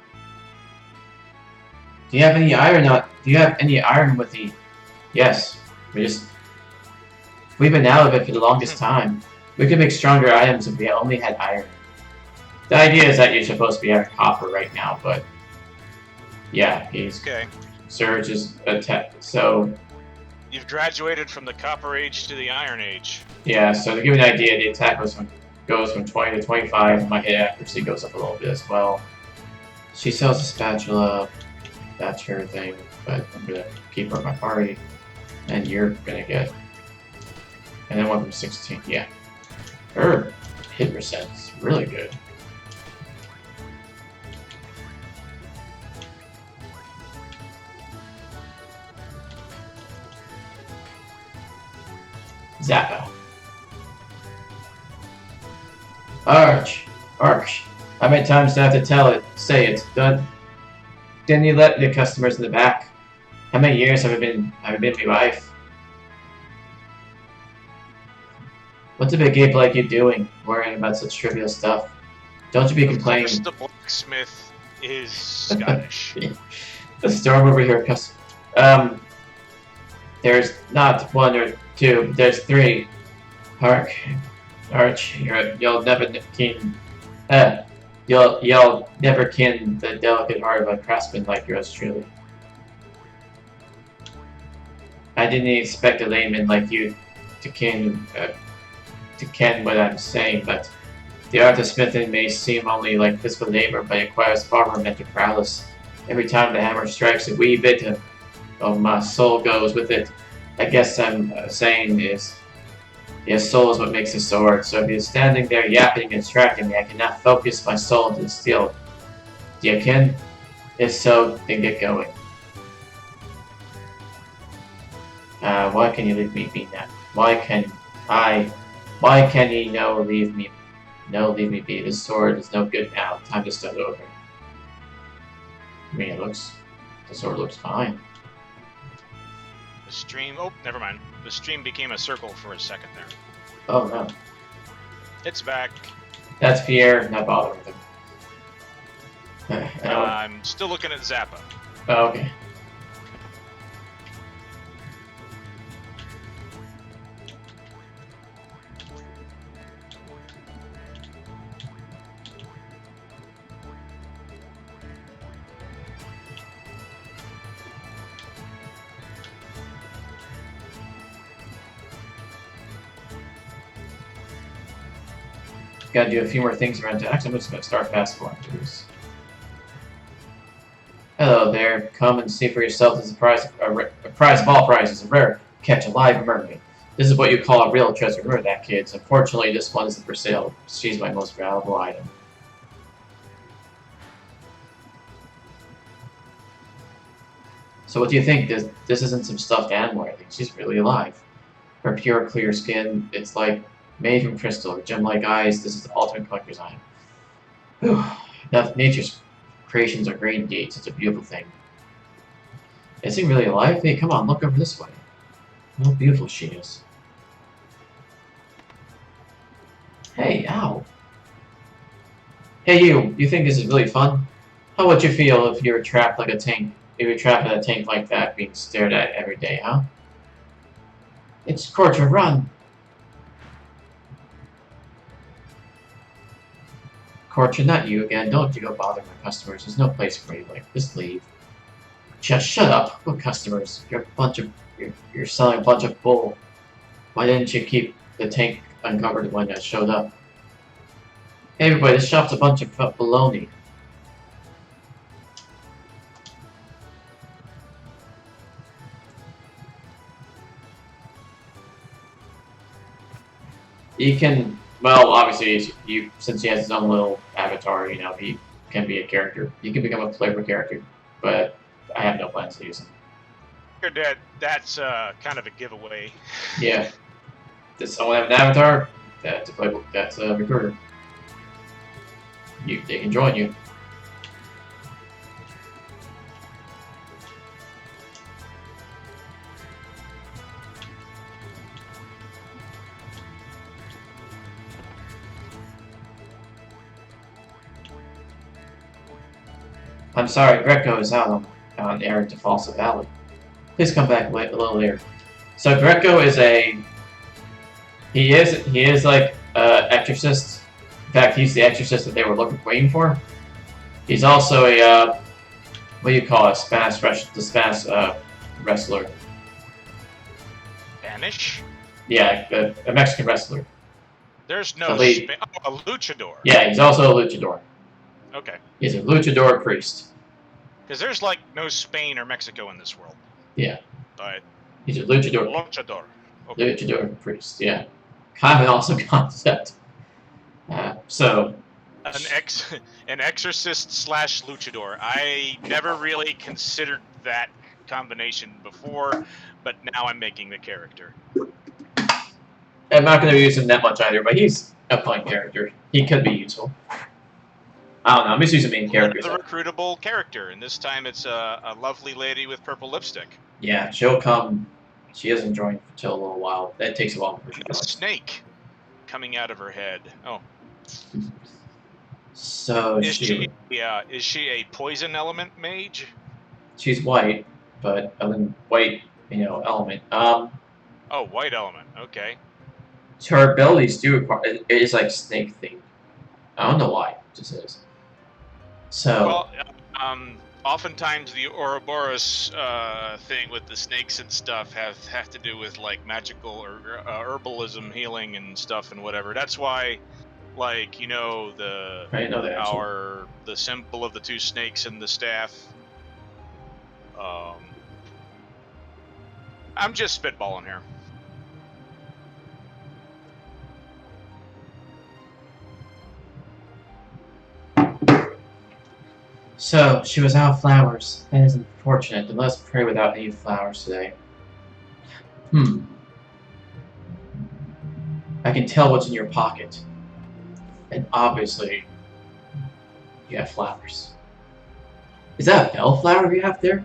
Do you have any iron? Do you have any iron with the? Yes. We've been out of it for the longest time. We could make stronger items if we only had iron. The idea is that you're supposed to be having copper right now, but yeah, he's okay. Surge is attack. So you've graduated from the Copper Age to the Iron Age. Yeah. So to give you an idea, the attack goes from 20 to 25. And my hit accuracy goes up a little bit as well. She sells a spatula. That's her thing, but I'm gonna keep her in my party, and you're gonna get. And then one from 16. Yeah. Her hit percent's really good. Zappa. Arch. How many times do I have to say it? Didn't you let the customers in the back? How many years have I been my wife? What's a big ape like you doing, worrying about such trivial stuff? Don't you be complaining. Of course the blacksmith is Scottish. The storm over here, there's not one or two, there's three. Arch, you'll never ken the delicate heart of a craftsman like yours truly. I didn't expect a layman like you to ken what I'm saying, but the art of smithing may seem only like physical labor, but it requires far more mental prowess. Every time the hammer strikes a wee bit of my soul goes with it. I guess I'm saying is, your soul is what makes a sword, so if you're standing there yapping and distracting me, I cannot focus my soul into the steel. Do you ken? If so, then get going. Why can you leave me be now? Why can you leave me be? This sword is no good now. Time to start over. I mean, the sword looks fine. The stream, oh, never mind. The stream became a circle for a second there. Oh no. It's back. That's Pierre, not bother with him. I'm still looking at Zappa. Oh, okay. Gotta do a few more things around town. Actually, I'm just gonna start fast forward through this. Hello there. Come and see for yourself. This is a prize of all prizes, a rare catch a live mermaid. This is what you call a real treasure. Remember that, kids. Unfortunately, this one isn't for sale. She's my most valuable item. So what do you think? This isn't some stuffed animal or anything. She's really alive. Her pure, clear skin, it's like made from crystal, gem-like eyes. This is the ultimate collector's item. Now, nature's creations are great indeed. Such a beautiful thing. Is he really alive? Hey, come on, look over this way. How beautiful she is. Hey, ow. Hey, you think this is really fun? How would you feel if you were trapped like a tank? If you were trapped in a tank like that, being stared at every day, huh? It's Scorcher, run! Corcher, not you again. Don't you go bother my customers. There's no place for you. Just leave. Just shut up. What customers? You're selling a bunch of bull. Why didn't you keep the tank uncovered when I showed up? Hey everybody, this shop's a bunch of baloney. He can, well, obviously, since he has his own little avatar, you know, he can be a character. He can become a playable character, but I have no plans to use him. That's kind of a giveaway. Yeah. Does someone have an avatar? That's a playable. That's a recruiter. They can join you. I'm sorry, Greco is out on errand to Falsa Valley. Please come back a little later. So Greco is he is like exorcist. In fact, he's the exorcist that they were waiting for. He's also a what do you call it? Spanish wrestler. Spanish? Yeah, a Mexican wrestler. There's no a luchador. Yeah, he's also a luchador. Okay. He's a luchador priest. Because there's like no Spain or Mexico in this world. Yeah. But he's a luchador. Luchador. Okay. Luchador priest. Yeah. Kind of an awesome concept. So. An exorcist / luchador. I never really considered that combination before, but now I'm making the character. I'm not going to use him that much either, but he's a fun character. He could be useful. I don't know. I'm just using main characters. It's a recruitable character, and this time it's a lovely lady with purple lipstick. Yeah, she'll come. She hasn't joined until a little while. That takes a while before she joins. A snake coming out of her head. Oh. So is she a poison element mage? She's white, but white, element. Oh, white element. Okay. Her abilities do require. It is like snake themed. I don't know why. It just is. So. Well, oftentimes the Ouroboros thing with the snakes and stuff have to do with like magical or herbalism, healing and stuff and whatever. That's why, like I know that, the symbol of the two snakes and the staff. I'm just spitballing here. So, she was out of flowers. That is unfortunate, but let's pray without any flowers today. I can tell what's in your pocket. And obviously, you have flowers. Is that a bellflower you have there?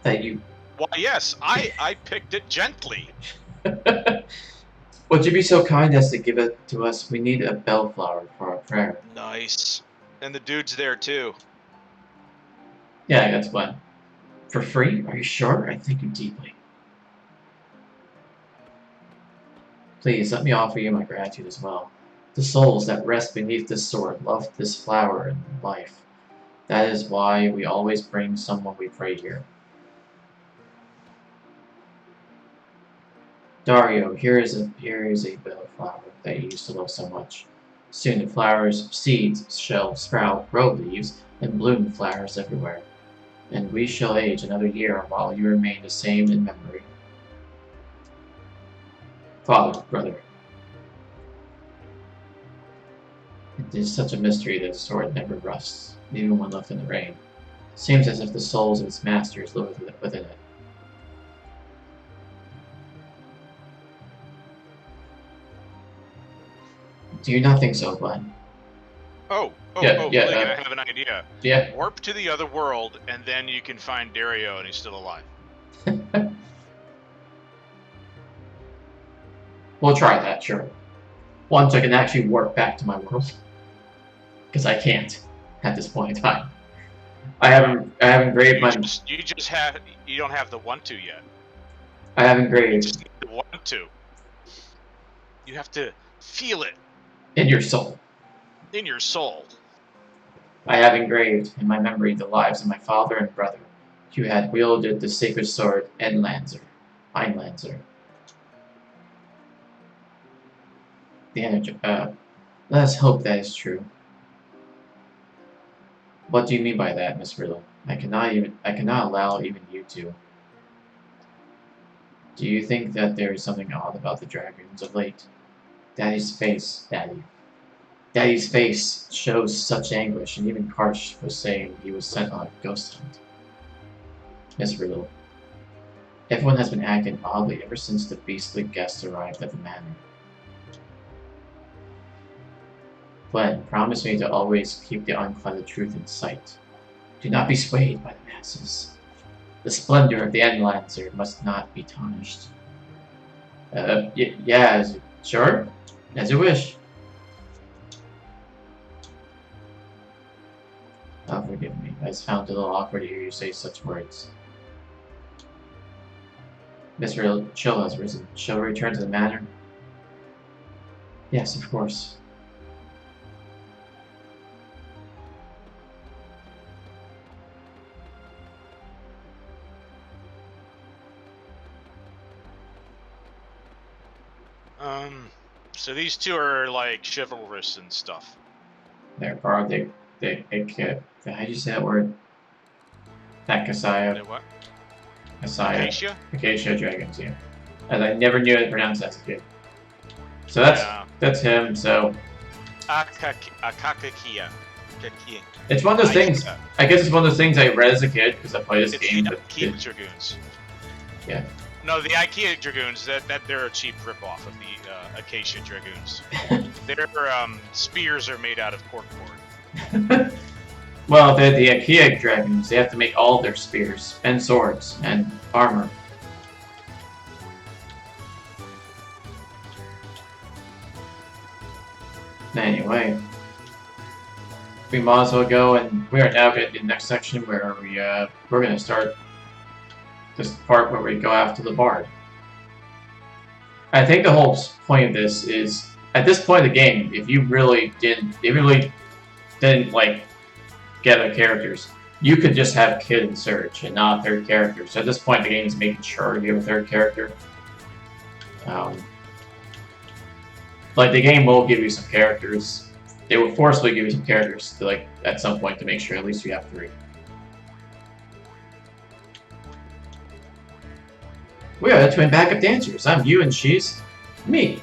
That you... Why, yes, I picked it gently. Would you be so kind as to give it to us? We need a bellflower for our prayer. Nice. And the dude's there too. Yeah, that's fine. For free? Are you sure? I thank you deeply. Please, let me offer you my gratitude as well. The souls that rest beneath this sword love this flower and life. That is why we always bring someone we pray here. Dario, here is a bellflower that you used to love so much. Soon the flowers, seeds, shall sprout, grow leaves, and bloom flowers everywhere. And we shall age another year while you remain the same in memory. Father, brother. It is such a mystery that the sword never rusts, even when left in the rain. It seems as if the souls of its masters live within it. Do you not think so, Glenn? Ligon, I have an idea. Yeah. Warp to the other world, and then you can find Dario, and he's still alive. We'll try that, sure. Once I can actually warp back to my world. Because I can't, at this point in time. I haven't engraved my... You don't have the want to yet. I haven't engraved... You just need the want to. You have to feel it. In your soul. In your soul. I have engraved in my memory the lives of my father and brother, who had wielded the sacred sword Einlanzer. The energy. Let us hope that is true. What do you mean by that, Miss Riddle? I cannot allow even you to. Do you think that there is something odd about the dragons of late? Daddy's face, Daddy. Daddy's face shows such anguish, and even Karsh was saying he was sent on a ghost hunt. Miss Riddle. Everyone has been acting oddly ever since the beastly guests arrived at the manor. Glenn, promise me to always keep the unclouded truth in sight. Do not be swayed by the masses. The splendor of the Einlanzer must not be tarnished. Yeah, sure? As you wish. Oh, forgive me. I just found it a little awkward to hear you say such words. Miss Riddle, chill has risen. Shall we return to the manor? Yes, of course. So these two are like chivalrous and stuff. They're part of how do you say that word? Akasaya. What? Asaya. Acacia dragons, yeah. And I never knew how to pronounce that as a kid. So that's him, so Akakakia. it's one of those things. I guess it's one of those things I read as a kid because I played this game. The IKEA Dragoons. Yeah. No, the IKEA Dragoons. They're a cheap ripoff of the Acacia Dragoons. Their spears are made out of corkboard. Well, the IKEA dragons. They have to make all their spears and swords and armor. Anyway, we might as well go, and we are now getting to the next section where we're gonna start this part where we go after the bard. I think the whole point of this is, at this point of the game, if you really didn't like get other characters, you could just have Kid and Surge and not a third character. So at this point, the game is making sure you have a third character. Like the game will give you some characters. They will forcibly give you some characters to, like, at some point, to make sure at least you have 3. We are the twin backup dancers. I'm you and she's me.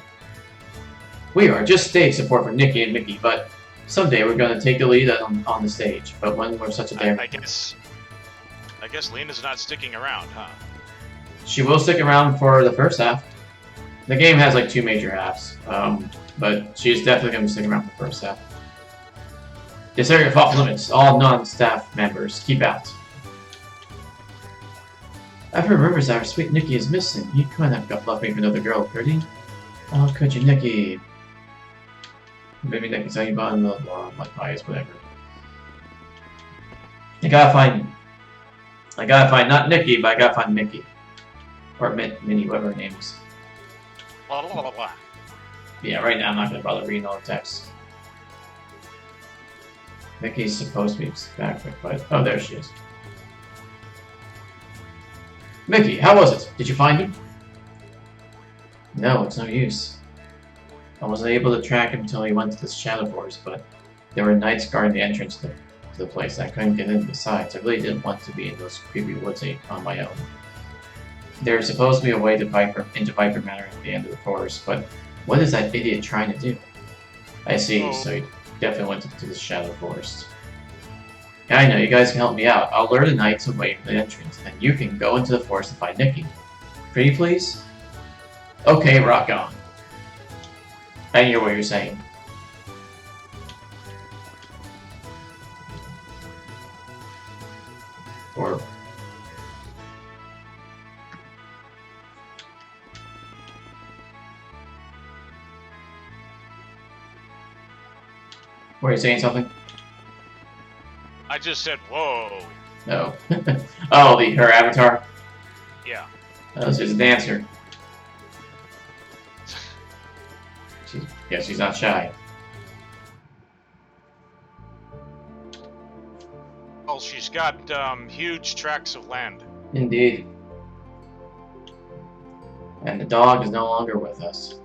We are just stage support for Nikki and Mickey, but someday we're going to take the lead on the stage. But when we're such a damn... I guess Lena's not sticking around, huh? She will stick around for the first half. The game has like 2 major halves, but she's definitely going to stick around for the first half. This area of off limits. All non-staff members, keep out. I've heard rumors that our sweet Nikki is missing. You couldn't have left me for another girl, could he? Oh, could you, Nikki? Maybe Nikki's how you bought the like bias, whatever. I gotta find not Nikki, but I gotta find Mickey. Or Minnie, whatever her name is. Blah, blah, blah, blah. Yeah, right now I'm not gonna bother reading all the text. Mickey's supposed to be back, but oh, there she is. Mickey, how was it? Did you find him? No, it's no use. I wasn't able to track him until he went to the Shadow Forest, but there were knights guarding the entrance to the place. I couldn't get in. Besides, I really didn't want to be in those creepy woods on my own. There's supposed to be a way to into Viper Manor at the end of the forest, but what is that idiot trying to do? I see, so he definitely went to the Shadow Forest. Yeah, I know, you guys can help me out. I'll lure the knights away from the entrance, and you can go into the forest to find Nikki. Pretty please? Okay, rock on. I hear what you're saying. Or... were you saying something? I just said, whoa. No. Oh, her avatar? Yeah. Oh, she's a dancer. She's not shy. Well, she's got huge tracts of land. Indeed. And the dog is no longer with us.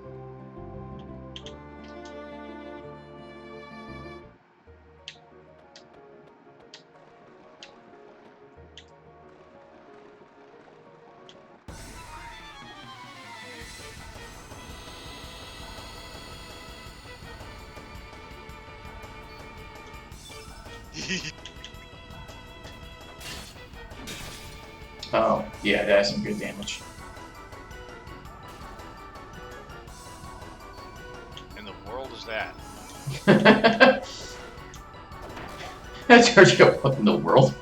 Oh, yeah, that has some good damage. In the world is that? That's Sergio, what in the world?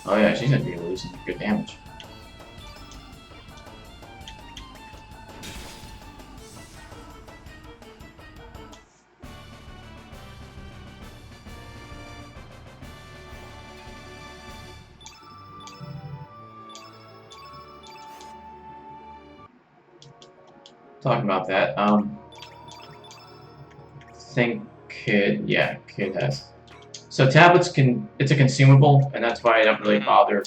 Oh yeah, she's gonna be losing good damage. Talking about that, think Kid, yeah, Kid has. So tablets it's a consumable, and that's why I don't really bother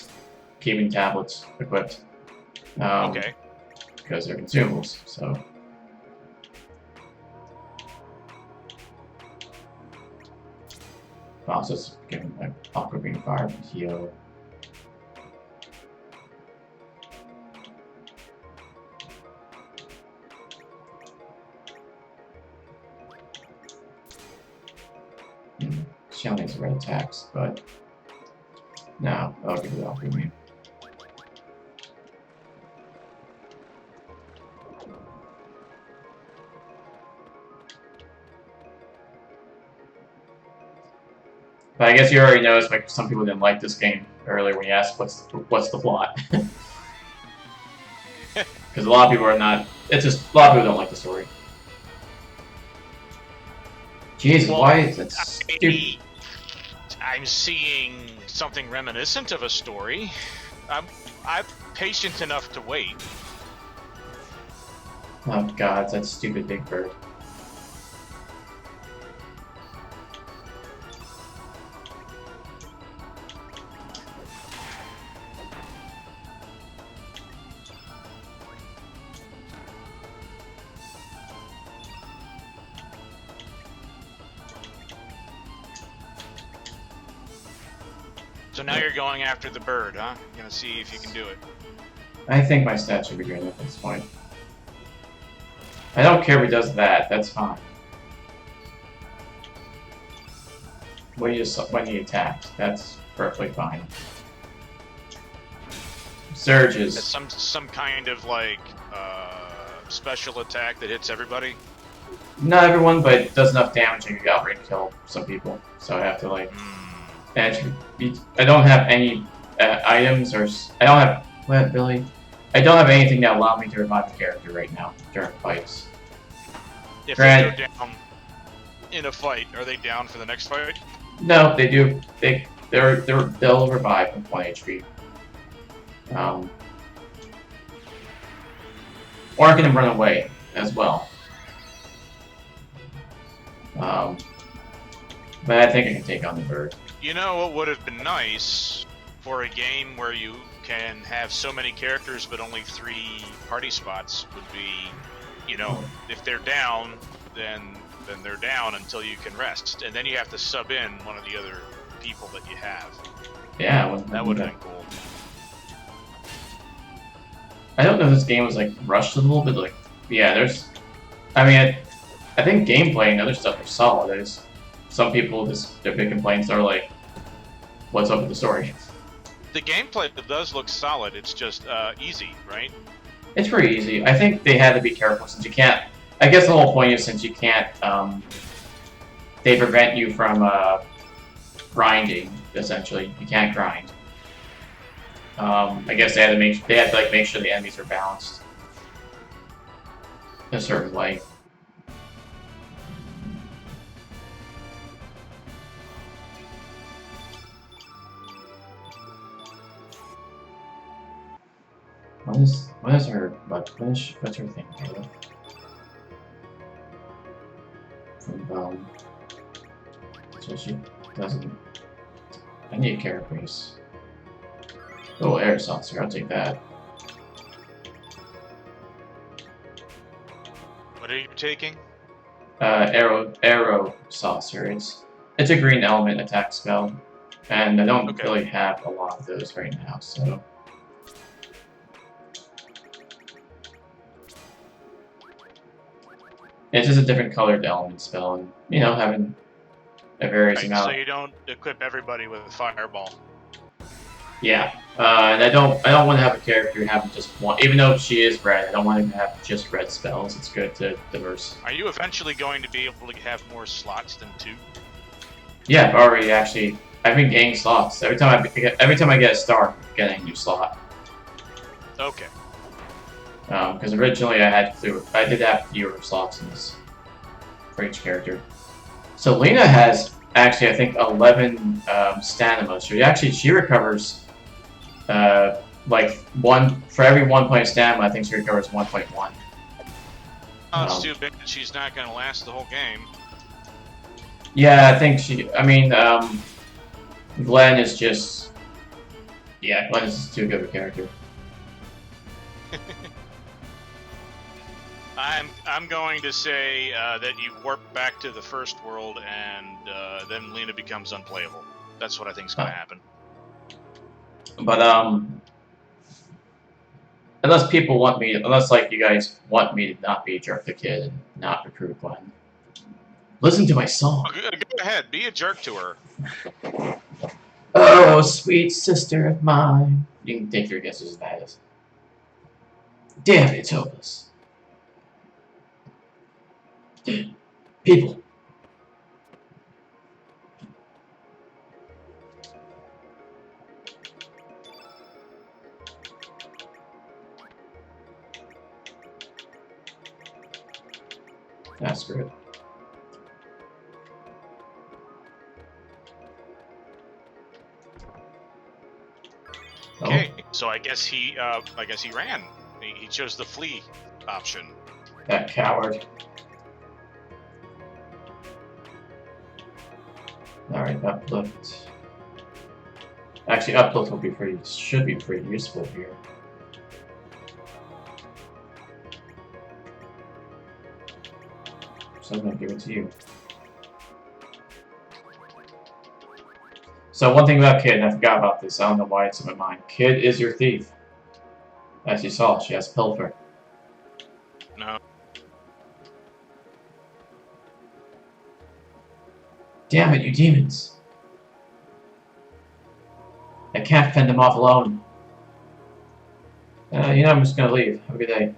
keeping tablets equipped. Okay. Because they're consumables, so. Also, giving like Aqua Green Fire and heal. She only has red attacks, but no, I'll give it Aqua Green. But I guess you already noticed, like, some people didn't like this game earlier when you asked what's the plot. Because a lot of people are not. It's just a lot of people don't like the story. Jesus, Well, why is that stupid? I'm seeing something reminiscent of a story. I'm patient enough to wait. Oh God, it's that stupid big bird. So now you're going after the bird, huh? You're gonna see if you can do it. I think my stats should be good at this point. I don't care if he does that. That's fine. When he attacks, that's perfectly fine. Surges. It's some kind of like special attack that hits everybody. Not everyone, but it does enough damage and you outright kill some people. So I have to like. I don't have any items or I don't have what Billy. I don't have anything that allow me to revive a character right now during fights. If they go down in a fight, are they down for the next fight? No, they do. They'll revive from 1 HP. Or I can run away as well. But I think I can take on the bird. You know what would have been nice for a game where you can have so many characters but only 3 party spots would be, you know, if they're down, then they're down until you can rest, and then you have to sub in one of the other people that you have. Yeah, that would have been cool. I don't know if this game was like rushed a little bit. Like, yeah, there's. I mean, I think gameplay and other stuff are solid. There's some people their big complaints are like, "What's up with the story?" The gameplay does look solid. It's just easy, right? It's pretty easy. I think they had to be careful since you can't. I guess the whole point is since you can't. They prevent you from grinding. Essentially, you can't grind. I guess they had to make sure the enemies are balanced in a certain way. What's her thing? Taylor? from so she doesn't. I need a carapace. Oh, air saucer. I'll take that. What are you taking? Arrow saucer. It's a green element attack spell, and I don't really have a lot of those right now, so. It's just a different colored element spell, and you know, having a various amount. So you don't equip everybody with a fireball. Yeah, and I don't want to have a character having just one. Even though she is red, I don't want to have just red spells. It's good to diverse. Are you eventually going to be able to have more slots than 2? Yeah, I've already actually. I've been gaining slots every time I get a star. I'm getting a new slot. Okay. Because originally I did have fewer slots in this for each character. So Lena has actually, I think, 11 stamina. So she recovers like for every 1 point of stamina. I think she recovers 1.1. Oh, it's too big that she's not going to last the whole game. Yeah, I think she. I mean, Glenn is just. Yeah, Glenn is too good of a character. I'm going to say that you warp back to the first world and then Lena becomes unplayable. That's what I think is going to happen. But unless like you guys want me to not be a jerk to Kid and not recruit Glenn, listen to my song. Go ahead, be a jerk to her. Oh, sweet sister of mine. You can take your guesses as that is. Damn, it's hopeless. People. That's good. Okay, so I guess he ran. He chose the flee option. That coward. Alright, uplift. Actually, uplift should be pretty useful here. So I'm gonna give it to you. So one thing about Kid, and I forgot about this, I don't know why it's in my mind. Kid is your thief. As you saw, she has pilfer. No. Damn it, you demons. I can't fend them off alone. You know, I'm just gonna leave. Have a good day.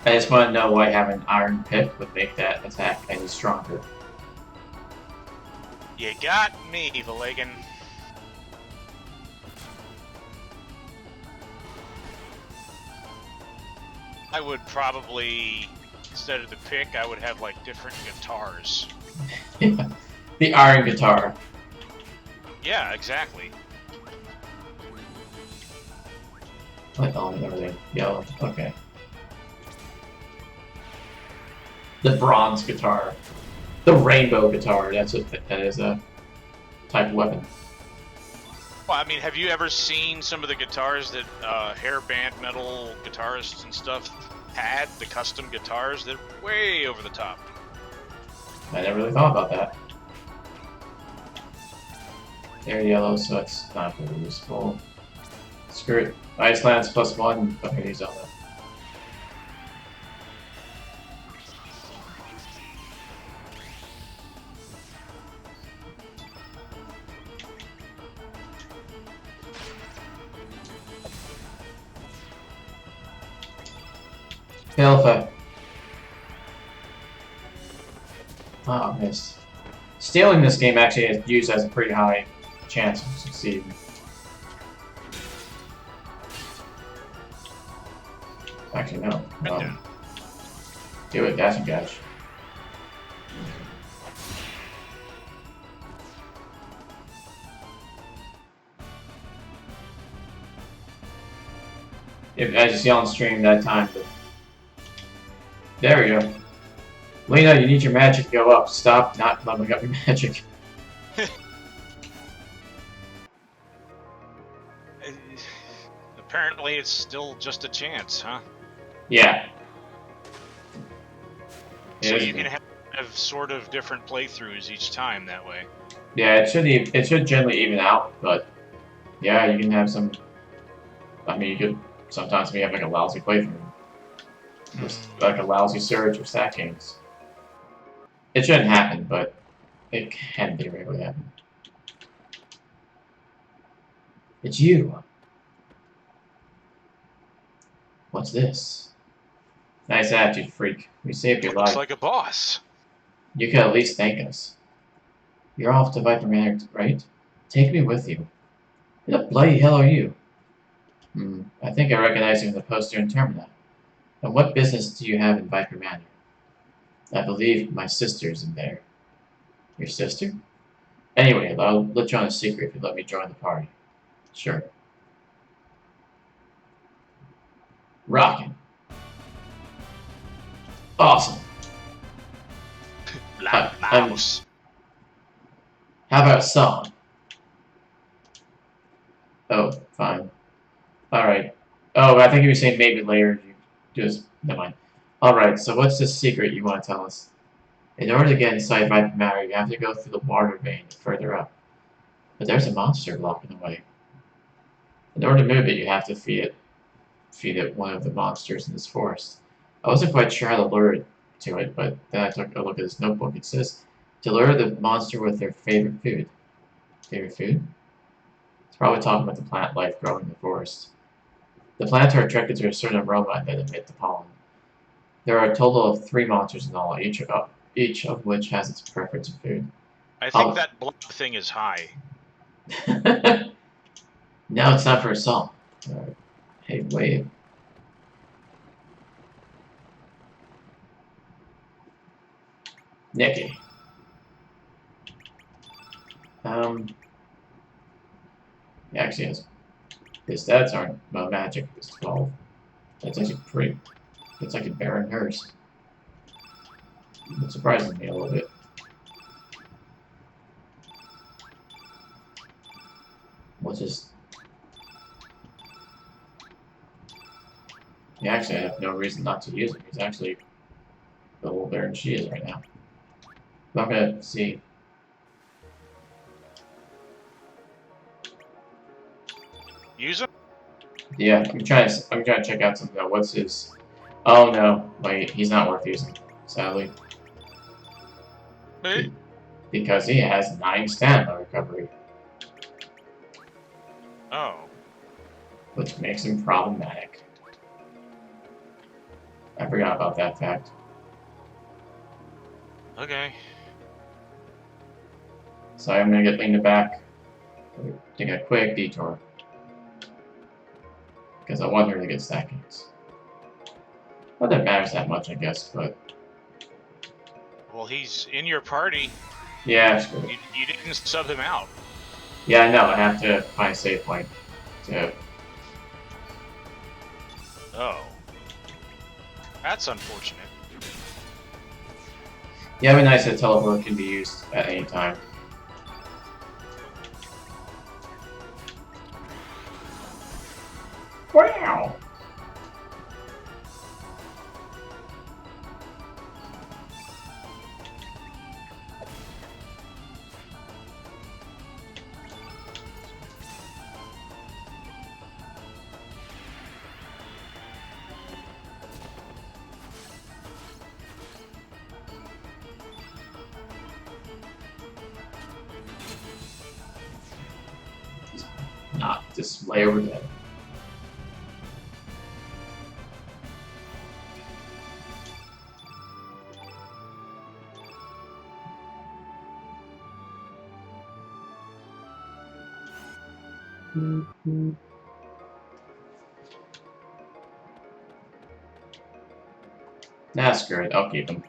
I just want to know why having Iron Pick would make that attack any stronger. You got me, Vilagen. I would probably, instead of the pick, I would have like different guitars. Yeah, the iron guitar. Yeah, exactly. What element are they? Yellow. Okay. The bronze guitar. The rainbow guitar. That's what that is a type of weapon. Well, I mean, have you ever seen some of the guitars that hair band metal guitarists and stuff had? The custom guitars? They're way over the top. I never really thought about that. They're yellow, so it's not very useful. Screw it. Ice Lance +1. Okay, use all that. Alpha. Oh, missed. Stealing this game actually is used as a pretty high chance of succeeding. Actually, no. Right then. Do it, dash and gash. As you see on stream that time, but there we go. Lena, you need your magic to go up. Stop not leveling up your magic. Apparently, it's still just a chance, huh? Yeah. So you can have sort of different playthroughs each time that way. Yeah, it should generally even out, but yeah, you can have some. I mean, you could sometimes we have like a lousy playthrough, just like a lousy surge or stack games. It shouldn't happen, but it can theoretically happen. It's you. What's this? Nice attitude, freak. We saved your Looks life. like a boss. You could at least thank us. You're off to Viper Manor, right? Take me with you. Who the bloody hell are you? I think I recognize you in the poster in Termina. And what business do you have in Viper Manor? I believe my sister's in there. Your sister? Anyway, I'll let you on a secret if you let me join the party. Sure. Rockin'. Awesome. Black mouse. How about a song? Oh, fine. Alright. Oh, I think you were saying maybe later. You just never mind. Alright, so what's the secret you want to tell us? In order to get inside Viper Manor, you have to go through the water vein further up. But there's a monster blocking the way. In order to move it, you have to feed it one of the monsters in this forest. I wasn't quite sure how to lure it to it, but then I took a look at this notebook. It says, to lure the monster with their favorite food. Favorite food? It's probably talking about the plant life growing in the forest. The plants are attracted to a certain aroma that emit the pollen. There are a total of 3 monsters in all, each of which has its preference of food. I think that blob thing is high. Now it's time for a song. Hey, wave. Nikki. Actually, his stats aren't magic. It's 12. That's actually pretty. It's like a Baron Hurst. It surprises me a little bit. What's his? Yeah, actually, I have no reason not to use him. He's actually the little Baron she is right now. I'm not gonna see. Use him? Yeah, I'm trying to check out something. What's his? Oh no, wait, he's not worth using, sadly. Hey. Because he has 9 stamina recovery. Oh. Which makes him problematic. I forgot about that fact. Okay. So I'm gonna get Lena back. Take a quick detour. Because I want her to get stackings. Not that it matters that much, I guess, but... Well, he's in your party. Yeah, screw it. You didn't sub him out. Yeah, I know. I have to find a save point to... Oh. That's unfortunate. Yeah, it'd be nice that teleport can be used at any time. Wow! Not display over there. Nah, screw it. I'll keep him.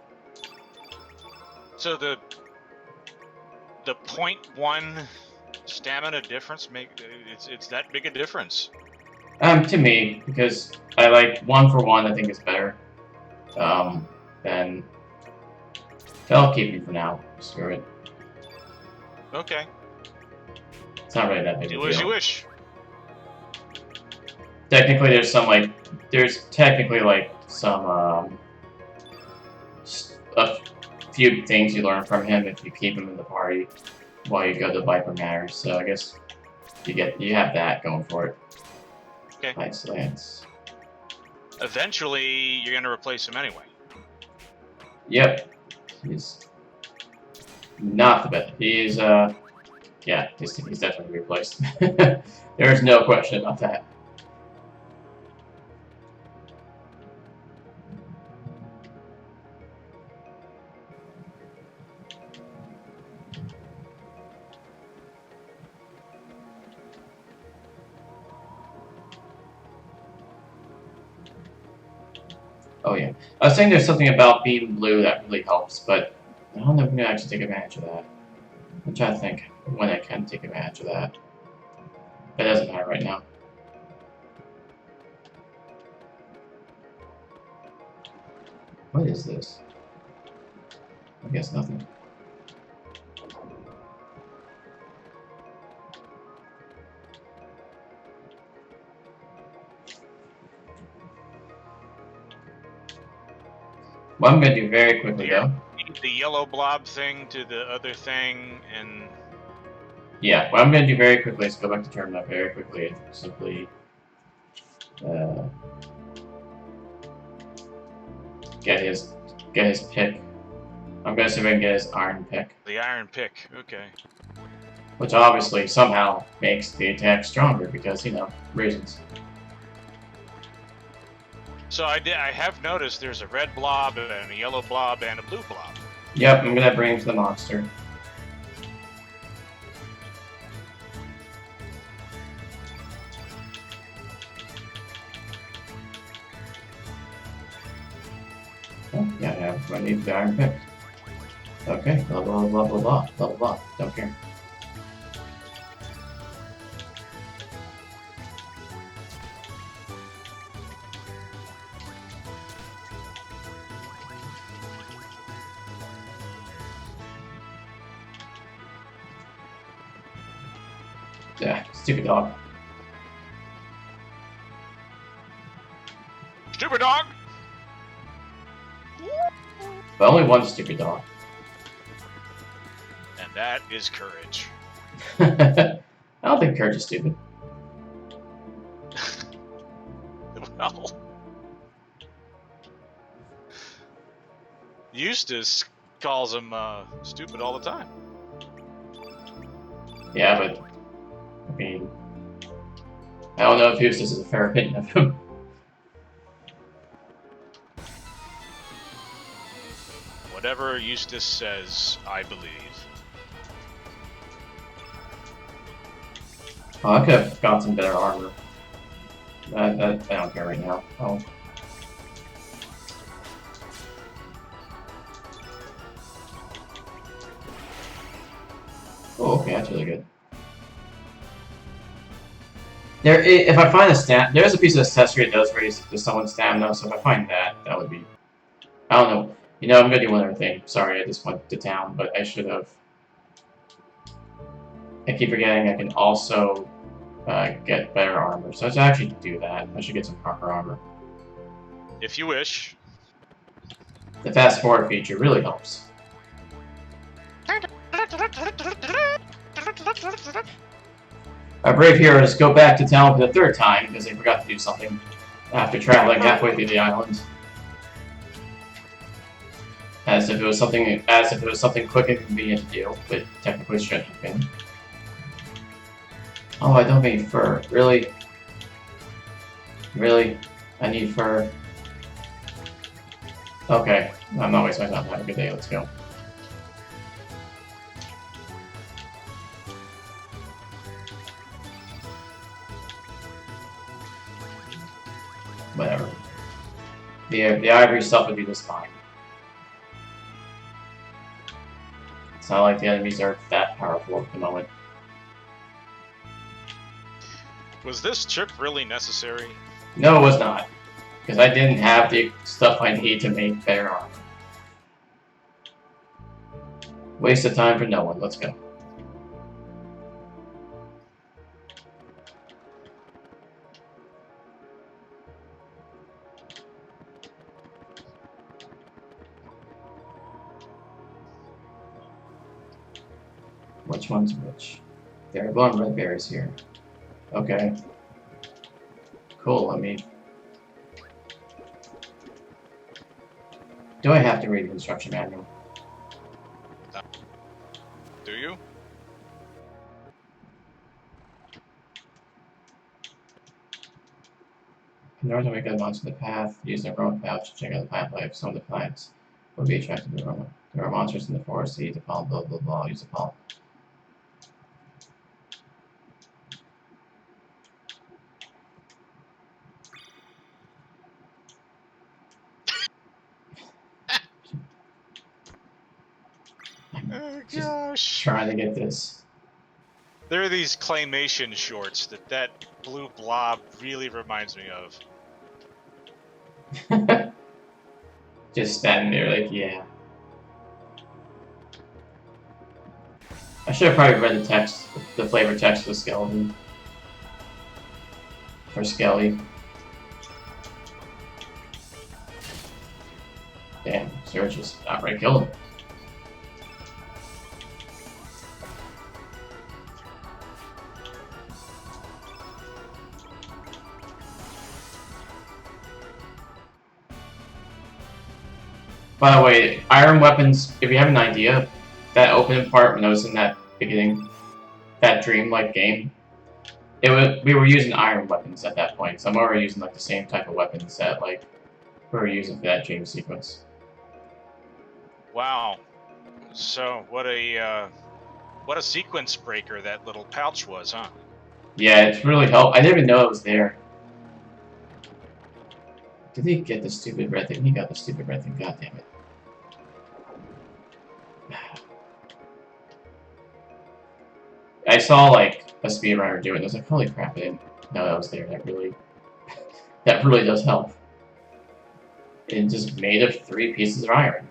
So the 0.1 stamina difference it's that big a difference? To me, because I like 1-for-1. I think is better. Then I'll keep him for now. Screw it. Okay. It's not really that big a Do deal. as you wish. Technically, there's some some a few things you learn from him if you keep him in the party while you go to Viper Matters. So I guess you have that going for it. Okay. Nice Lance. Eventually, you're gonna replace him anyway. Yep. He's not the best. He's yeah, he's definitely replaced. There's no question about that. Oh yeah. I was saying there's something about being blue that really helps, but I don't know if I'm gonna actually take advantage of that. I'm trying to think when I can take advantage of that. It doesn't matter right now. What is this? I guess nothing. What I'm gonna do very quickly though. The yellow blob thing to the other thing, and yeah, what I'm gonna do very quickly is go back to tournament very quickly and simply get his pick. I'm gonna see if I can get his iron pick. The iron pick, okay. Which obviously somehow makes the attack stronger because, you know, reasons. So I have noticed there's a red blob and a yellow blob and a blue blob. Yep, I'm gonna bring him to the monster. Oh, yeah, I need the iron pick. Okay, blah blah blah blah blah blah blah. Don't care. Yeah, stupid dog. Stupid dog! But only one stupid dog. And that is courage. I don't think courage is stupid. Well, Eustace calls him stupid all the time. Yeah, but I mean, I don't know if Eustace is a fair opinion of him. Whatever Eustace says, I believe. Oh, I could have got some better armor. I don't care right now. Oh. Oh, okay, that's really good. If I find there's a piece of accessory that does raise someone's stamina, so if I find that, that would be... I don't know. You know, I'm gonna do one other thing. Sorry, I just went to town, but I should have... I keep forgetting I can also get better armor, so I should actually do that. I should get some proper armor. If you wish. The fast forward feature really helps. Our brave heroes go back to town for the third time because they forgot to do something after traveling halfway through the island. As if it was something quick and convenient to do, but technically shouldn't have been. Oh, I don't need fur. Really? Really? I need fur. Okay, I'm not wasting my time. Have a good day. Let's go. Whatever. The ivory stuff would do just fine. It's not like the enemies are that powerful at the moment. Was this trip really necessary? No, it was not. Because I didn't have the stuff I need to make better armor. Waste of time for no one. Let's go. Which one's which? There are blonde red berries here. Okay. Cool, let me... Do I have to read the instruction manual? Do you? In order to make a monster the path, use the aroma pouch to check out the plant life. Some of the plants will be attracted to the aroma. There are monsters in the forest, so eat the pollen, blah blah blah, use the pollen. Oh gosh. Trying to get this. There are these claymation shorts that blue blob really reminds me of. Just standing there like, yeah. I should have probably read the text, the flavor text for skeleton. For Skelly. Damn, Surge just outright killed him. By the way, iron weapons, if you have an idea, that opening part when I was in that beginning, that dream-like game, we were using iron weapons at that point, so I'm already using like the same type of weapons that like we were using for that dream sequence. Wow. So what a sequence breaker that little pouch was, huh? Yeah, it's really helped. I didn't even know it was there. Did he get the stupid red thing? He got the stupid red thing, god damn it. I saw like a speedrunner do it and I was like, holy crap, I didn't know that was there. That really does help. It's just made of 3 pieces of iron.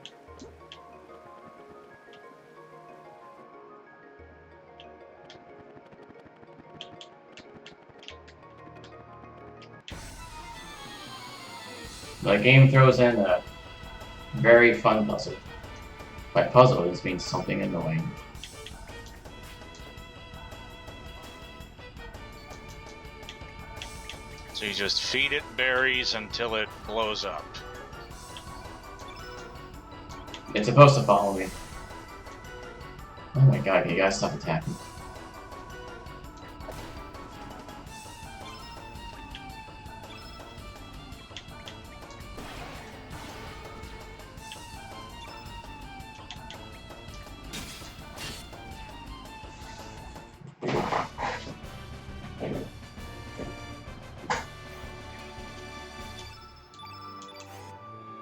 The game throws in a very fun puzzle. By puzzle, this means something annoying. So you just feed it berries until it blows up. It's supposed to follow me. Oh my god, you guys stop attacking.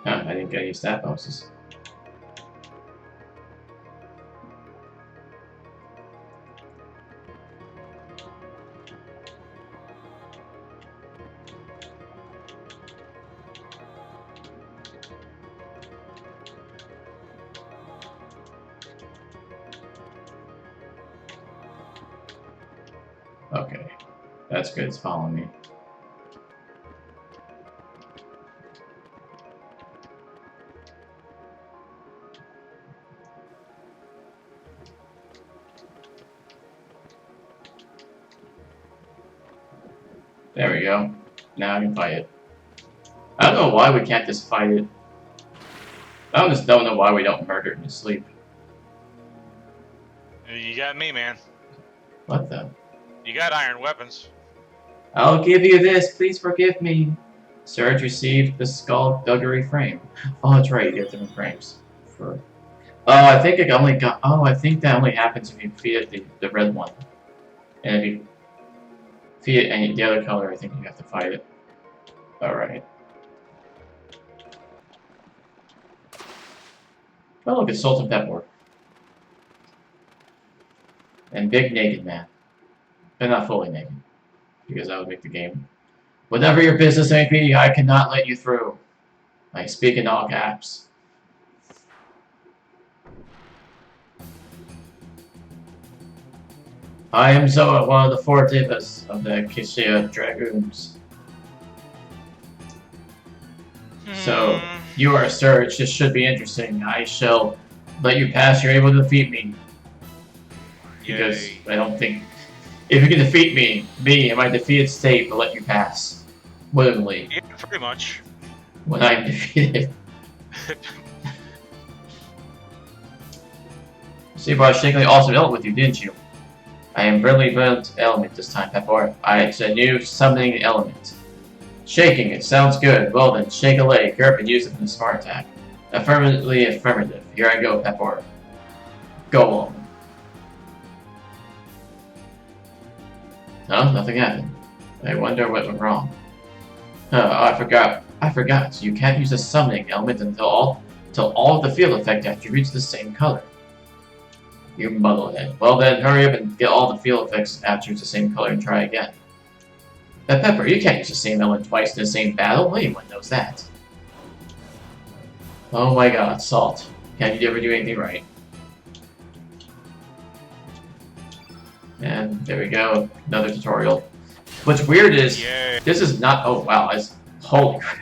I didn't get any stat bonuses. Okay, that's good, it's following me. There we go. Now I can fight it. I don't know why we can't just fight it. I just don't know why we don't murder it in his sleep. You got me, man. What the? You got iron weapons. I'll give you this, please forgive me. Surge received the skullduggery frame. Oh, that's right, you get different frames. For I think it only got. Oh, I think that only happens if you feed it the red one. And if you feed it any the other color, I think you have to fight it. Alright. Oh, look, it's Salt and Pepper. And Big Naked Man. But not fully naked. Because that would make the game. Whatever your business may be, I cannot let you through. I speak in all caps. I am Zoa, one of the 4 divas of the Kishia Dragoons. So, you are a Surge. This should be interesting. I shall let you pass. You're able to defeat me. Because I don't think... If you can defeat me in my defeated state will let you pass. Willingly. Yeah, pretty much. When I'm defeated. So you brought a shakily awesome element with you, didn't you? I am brilliantly built element this time, Pepor. It's a new summoning element. Shaking, it sounds good. Well then, shake a leg. Hurry up and use it in the smart attack. Affirmatively affirmative. Here I go, Pepor. Go on. No, nothing happened. I wonder what went wrong. I forgot. You can't use a summoning element until all of the field effect attributes the same color. You muddlehead. Well then, hurry up and get all the field effects attributes the same color and try again. Pepper, you can't use the same element twice in the same battle. Anyone knows that. Oh my god, Salt. Can't you ever do anything right? And there we go. Another tutorial. What's weird is, this is not... Oh wow, holy crap.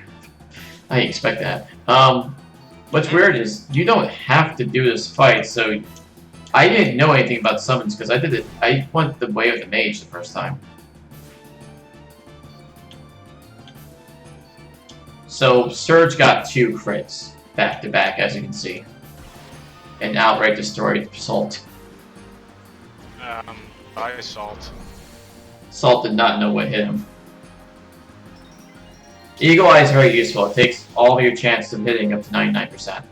I didn't expect that. What's weird is, you don't have to do this fight, so... I didn't know anything about summons because I went the way of the mage the first time. So Surge got 2 crits back to back, as you can see, and outright destroyed Salt. By Salt. Salt did not know what hit him. Eagle Eye is very useful. It takes all of your chances of hitting up to 99%.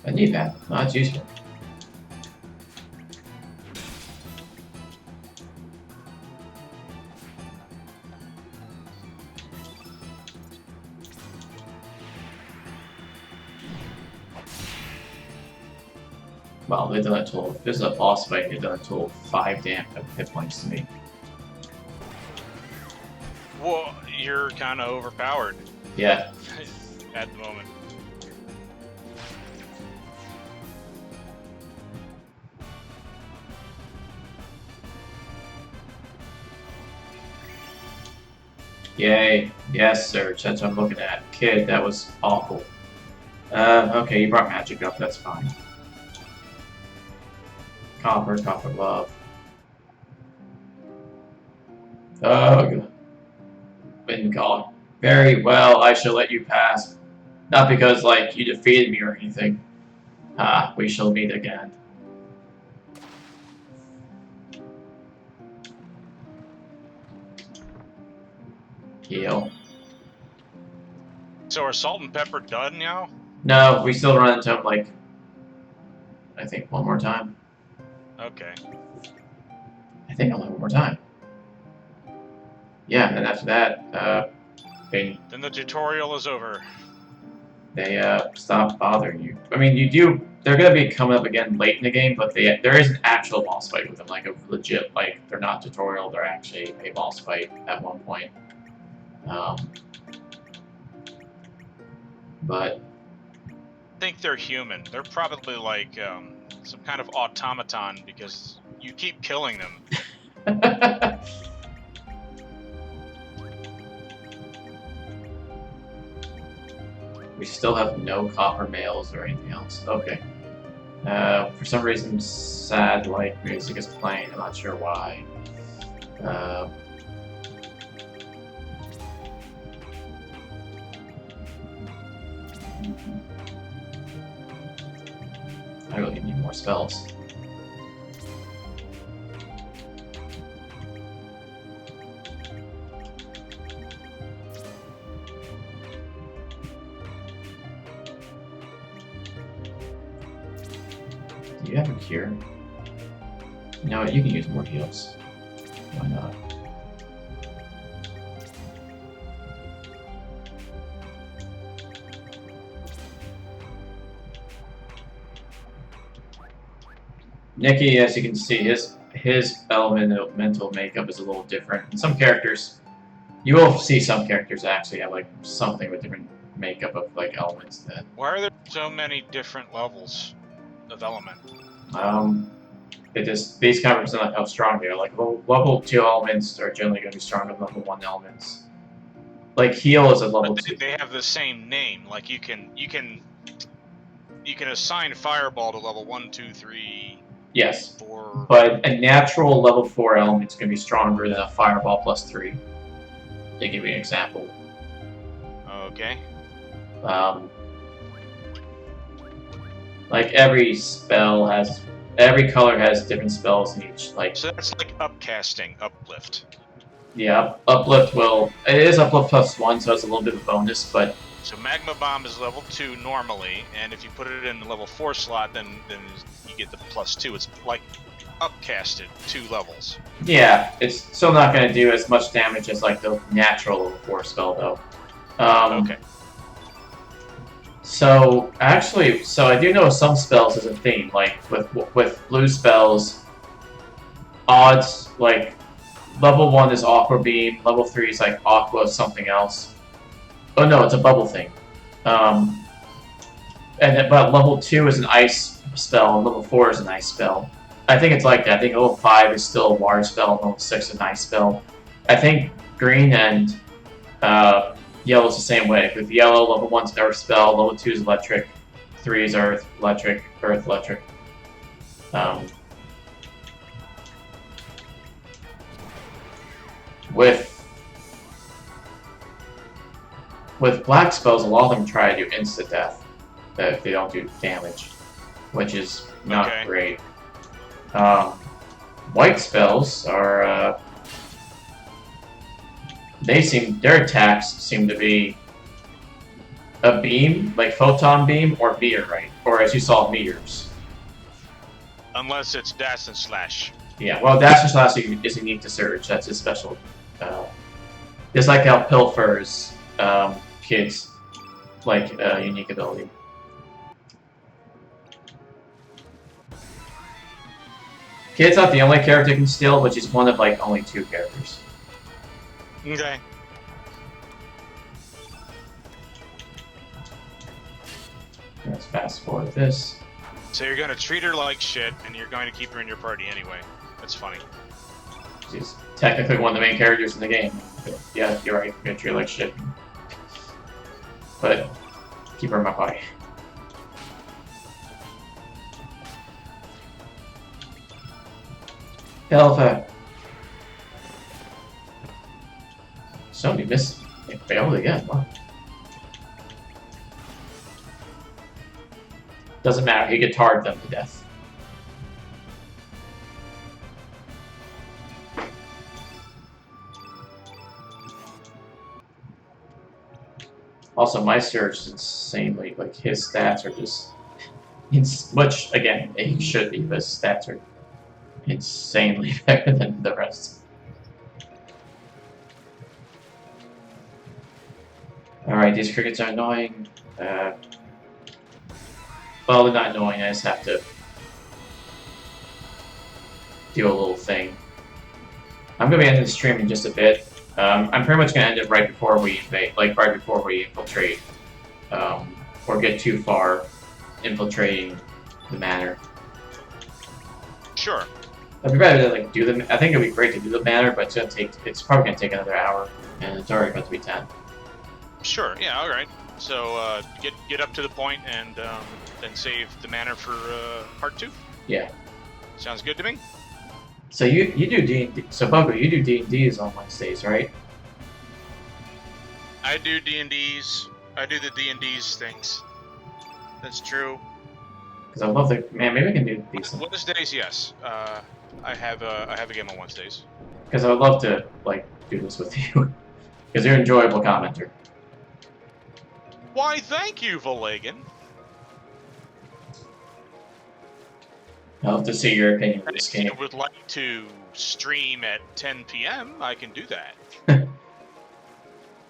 I need that. No, that's useful. Wow, they've done a total. This is a boss fight. They've done a total of 5 damn hit points to me. Well, you're kind of overpowered. Yeah. At the moment. Yay. Yes, Surge. That's what I'm looking at. Kid, that was awful. Okay, you brought magic up. That's fine. Copper glove. Ugh. Wind call. Very well, I shall let you pass. Not because, like, you defeated me or anything. We shall meet again. Heal. So are Salt and Pepper done now? No, we still run into him, like, I think one more time. Okay. I think only one more time. Yeah, and after that, then the tutorial is over. They stop bothering you. I mean, they're gonna be coming up again late in the game, but there is an actual boss fight with them, like a legit, like, they're not tutorial, they're actually a boss fight at one point. But I think they're human. They're probably like some kind of automaton because you keep killing them. We still have no copper mails or anything else. Okay. For some reason, sad like music is playing. I'm not sure why. I really need more spells. Do you have a cure? You know what, you can use more heals. Why not? Nikki, as you can see, his elemental makeup is a little different. And some characters, you will see some characters actually have like something with different makeup of like elements that. Why are there so many different levels of element? It just these kind of represent how strong they are. Like level 2 elements are generally going to be stronger than level 1 elements. Like heal is a level 2. They have the same name. Like you can assign fireball to level 1, 2, 3. Yes, 4. but a natural level 4 element is going to be stronger than a fireball plus 3. To give you an example. Okay. Like every color has different spells in each. Like so that's like upcasting, uplift. Yeah, uplift it is uplift plus 1, so it's a little bit of a bonus, but. So Magma Bomb is level 2 normally, and if you put it in the level 4 slot, then you get the plus 2. It's like upcasted 2 levels. Yeah, it's still not going to do as much damage as like the natural level 4 spell, though. Okay. So actually, I do know some spells as a theme. Like with blue spells, odds like level 1 is Aqua Beam, level 3 is like Aqua something else. Oh no, it's a bubble thing. But level 2 is an ice spell, and level 4 is an ice spell. I think it's like that. I think level 5 is still a water spell, and level 6 is an ice spell. I think green and yellow is the same way. With yellow, level 1 is earth spell, level 2 is electric, 3 is earth, electric, earth, electric. With black spells, a lot of them try to do instant death if they don't do damage, which is not great. White spells are their attacks seem to be a beam, like photon beam, or meteorite, or as you saw, meteors. Unless it's dash and slash. Yeah, well, dash and slash is unique to Surge. That's his special. Just like how Pilfer's kids like unique ability. Kid's not the only character you can steal, but she's one of like only 2 characters. Okay. Let's fast forward this. So you're gonna treat her like shit, and you're going to keep her in your party anyway. That's funny. She's technically one of the main characters in the game. But yeah, you're right. I'm gonna treat her like shit. But keep her in my party. Hell, somebody missed. They failed again. Wow. Doesn't matter. He guitared them to death. Also, my Surge is insanely, like, his stats are just... Which, again, he should be, but his stats are insanely better than the rest. Alright, these crickets are annoying. Well, they're not annoying, I just have to do a little thing. I'm going to be ending the stream in just a bit. I'm pretty much going to end it right before we invade, like right before we infiltrate, or get too far infiltrating the manor. Sure. I'd be rather to like do the. I think it'd be great to do the manor, but it's probably going to take another hour, and it's already about to be 10. Sure. Yeah. All right. So get up to the point and then save the manor for part 2. Yeah. Sounds good to me. So you do D&D. So Bubba, you do D&Ds on Wednesdays, right? I do D&Ds. I do the D&Ds things. That's true. Because I'd love to. Man, maybe we can do decent. Wednesdays, yes. I have a game on Wednesdays. Because I would love to like do this with you. Because you're an enjoyable commenter. Why, thank you, Vilagen. I'd love to see your opinion of this If game. you would like to stream at 10 p.m., I can do that.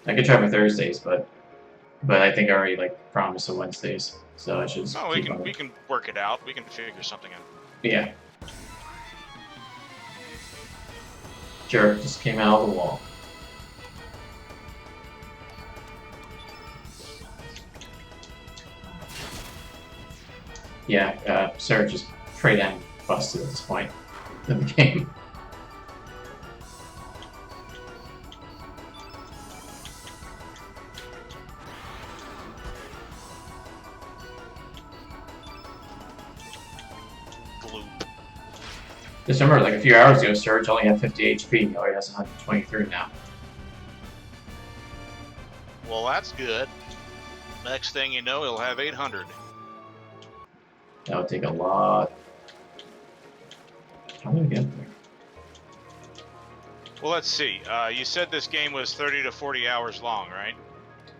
I could try for Thursdays, but I think I already like promised on Wednesdays, so I should. Oh, we can work it out. We can figure something out. Yeah. Jerk just came out of the wall. Yeah, Surge is pretty damn busted at this point in the game. Gloop. Just remember, like a few hours ago, Surge only had 50 HP. Oh, he has 123 now. Well, that's good. Next thing you know, he'll have 800. That would take a lot. How do we get there? Well, let's see. You said this game was 30 to 40 hours long, right?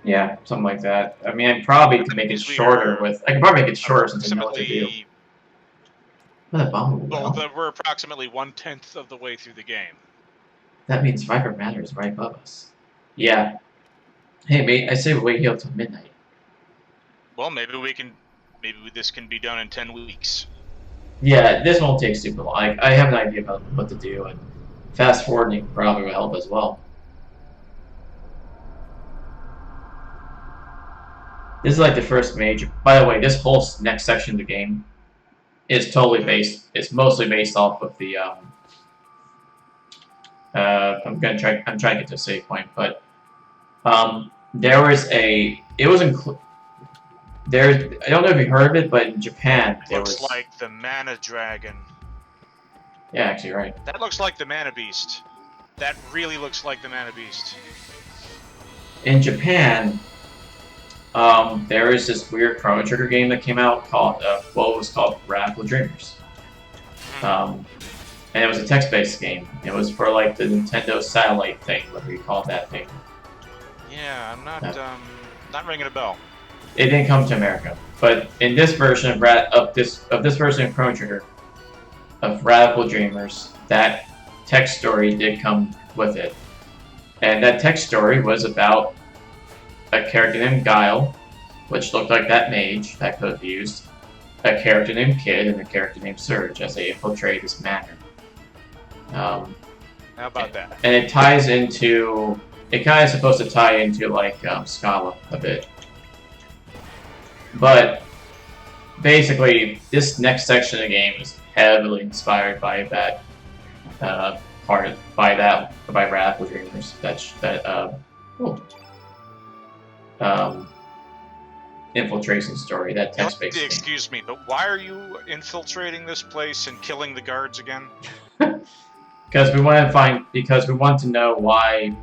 Yeah, something like that. I mean, I probably could make it shorter with. I could probably make it shorter since I know what to do. What abominable Well, we're approximately 1/10 of the way through the game. That means Viper Manor is right above us. Yeah. Hey, mate, I say we wait here till midnight. Well, maybe this can be done in 10 weeks. Yeah, this won't take super long. I have an idea about what to do, and fast forwarding probably will help as well. This is like the first major. By the way, this whole next section of the game is totally based. It's mostly based off of the. I'm trying to get to a save point, but there was a. It was there. I don't know if you heard of it, but in Japan there looks was. Like the Mana Dragon. Yeah, actually, right. That looks like the Mana Beast. That really looks like the Mana Beast. In Japan, there is this weird Chrono Trigger game that came out called, it was called Radical Dreamers. And it was a text-based game. It was for like the Nintendo satellite thing, whatever you call that thing. Yeah, I'm not ringing a bell. It didn't come to America, but in this version of this version of Chrono Trigger, of Radical Dreamers, that text story did come with it, and that text story was about a character named Guile, which looked like that mage that could have used, a character named Kid, and a character named Surge as they infiltrate this manor. How about that? And it ties into. It kind of supposed to tie into like Scala a bit, but basically this next section of the game is heavily inspired by that by Radical Dreamers. Infiltration story, that text-based game. Excuse me, but why are you infiltrating this place and killing the guards again? Because we want to know why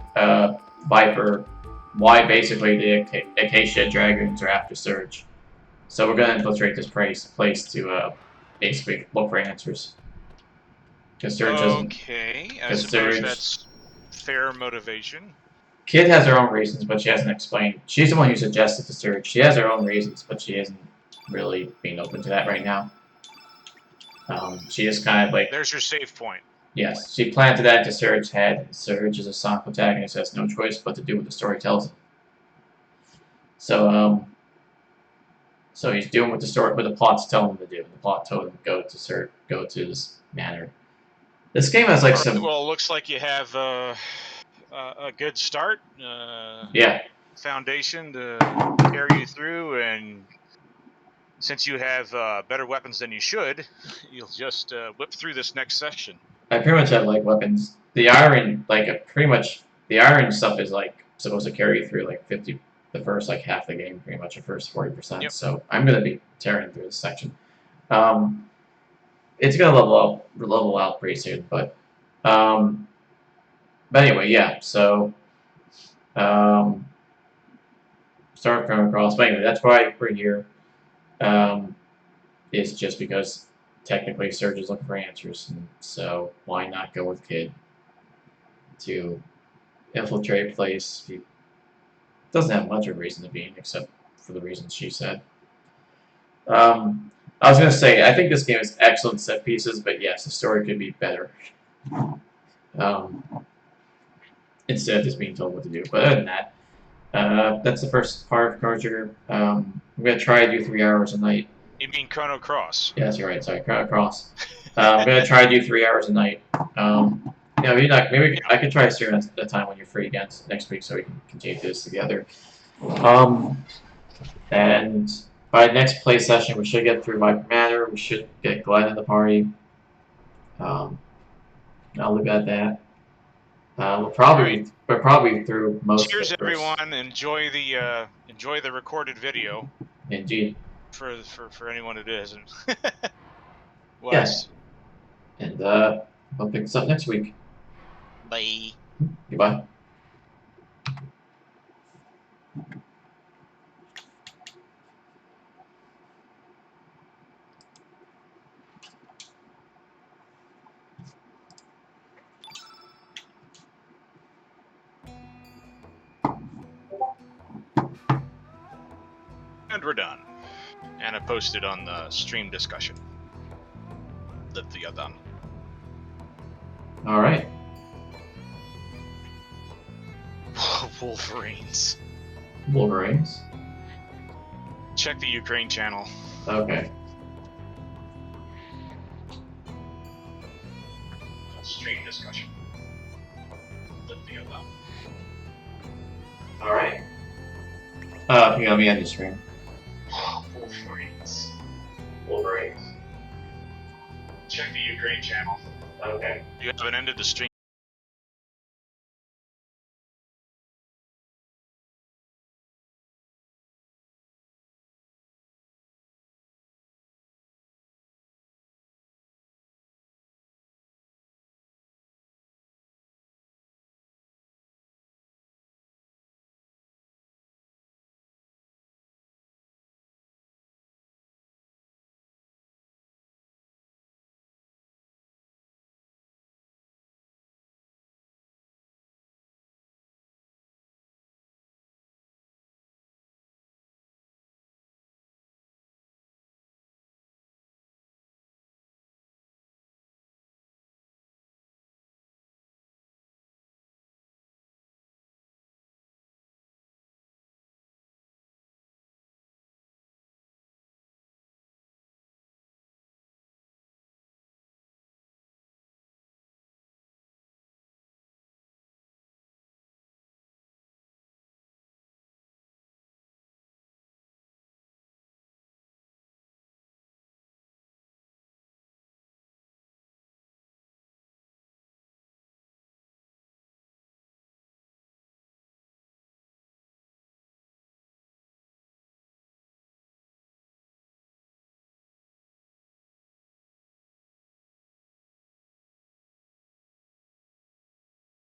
why basically the Acacia Dragons are after Surge. So we're gonna infiltrate this place to basically look for answers. Because Surge doesn't. Okay, I suppose that's fair motivation. Kid has her own reasons, but she hasn't explained. She's the one who suggested to Surge. She has her own reasons, but she isn't really being open to that right now. She just kind of like. There's your save point. Yes, she planted that into Surge's head, and Surge is a soft protagonist who has no choice but to do what the story tells him. So he's doing what the plot's telling him to do. The plot told him to go to this manor. This game has like some. Well, it looks like you have a good start. Yeah. Foundation to carry you through, and since you have better weapons than you should, you'll just whip through this next section. I pretty much have like weapons. The iron, the iron stuff is like supposed to carry you through like the first like half the game, pretty much the first 40%. Yep. So I'm gonna be tearing through this section. It's gonna level out pretty soon, but anyway, yeah. So start Chrono Cross. But anyway, that's why we're here. is just because technically Surge is looking for answers, and so why not go with Kid to infiltrate a place he doesn't have much of a reason to be in, except for the reasons she said. I was going to say, I think this game has excellent set pieces, but yes, the story could be better. Instead of just being told what to do. But other than that, that's the first part of Chrono Trigger. I'm going to try to do 3 hours a night. You mean Chrono Cross? Yes, you're right. Sorry, Chrono Cross. I'm going to try to do 3 hours a night. Maybe I could try to steer at the time when you're free again next week so we can continue this together. And by next play session, we should get through Viper Manor. We should get Glenn in the party. I'll leave it at that. We're probably through most. Cheers, of it everyone! Enjoy the recorded video. Indeed. For anyone who isn't. Yes. And we'll pick this up next week. Bye. Goodbye. And we're done. And I posted on the stream discussion that we are done. All right. Wolverines. Wolverines. Check the Ukraine channel. Okay. Stream discussion that we are done. All right. Let me end the stream. Wolverines. Wolverines. Check the Ukraine channel. Okay. You haven't ended the stream.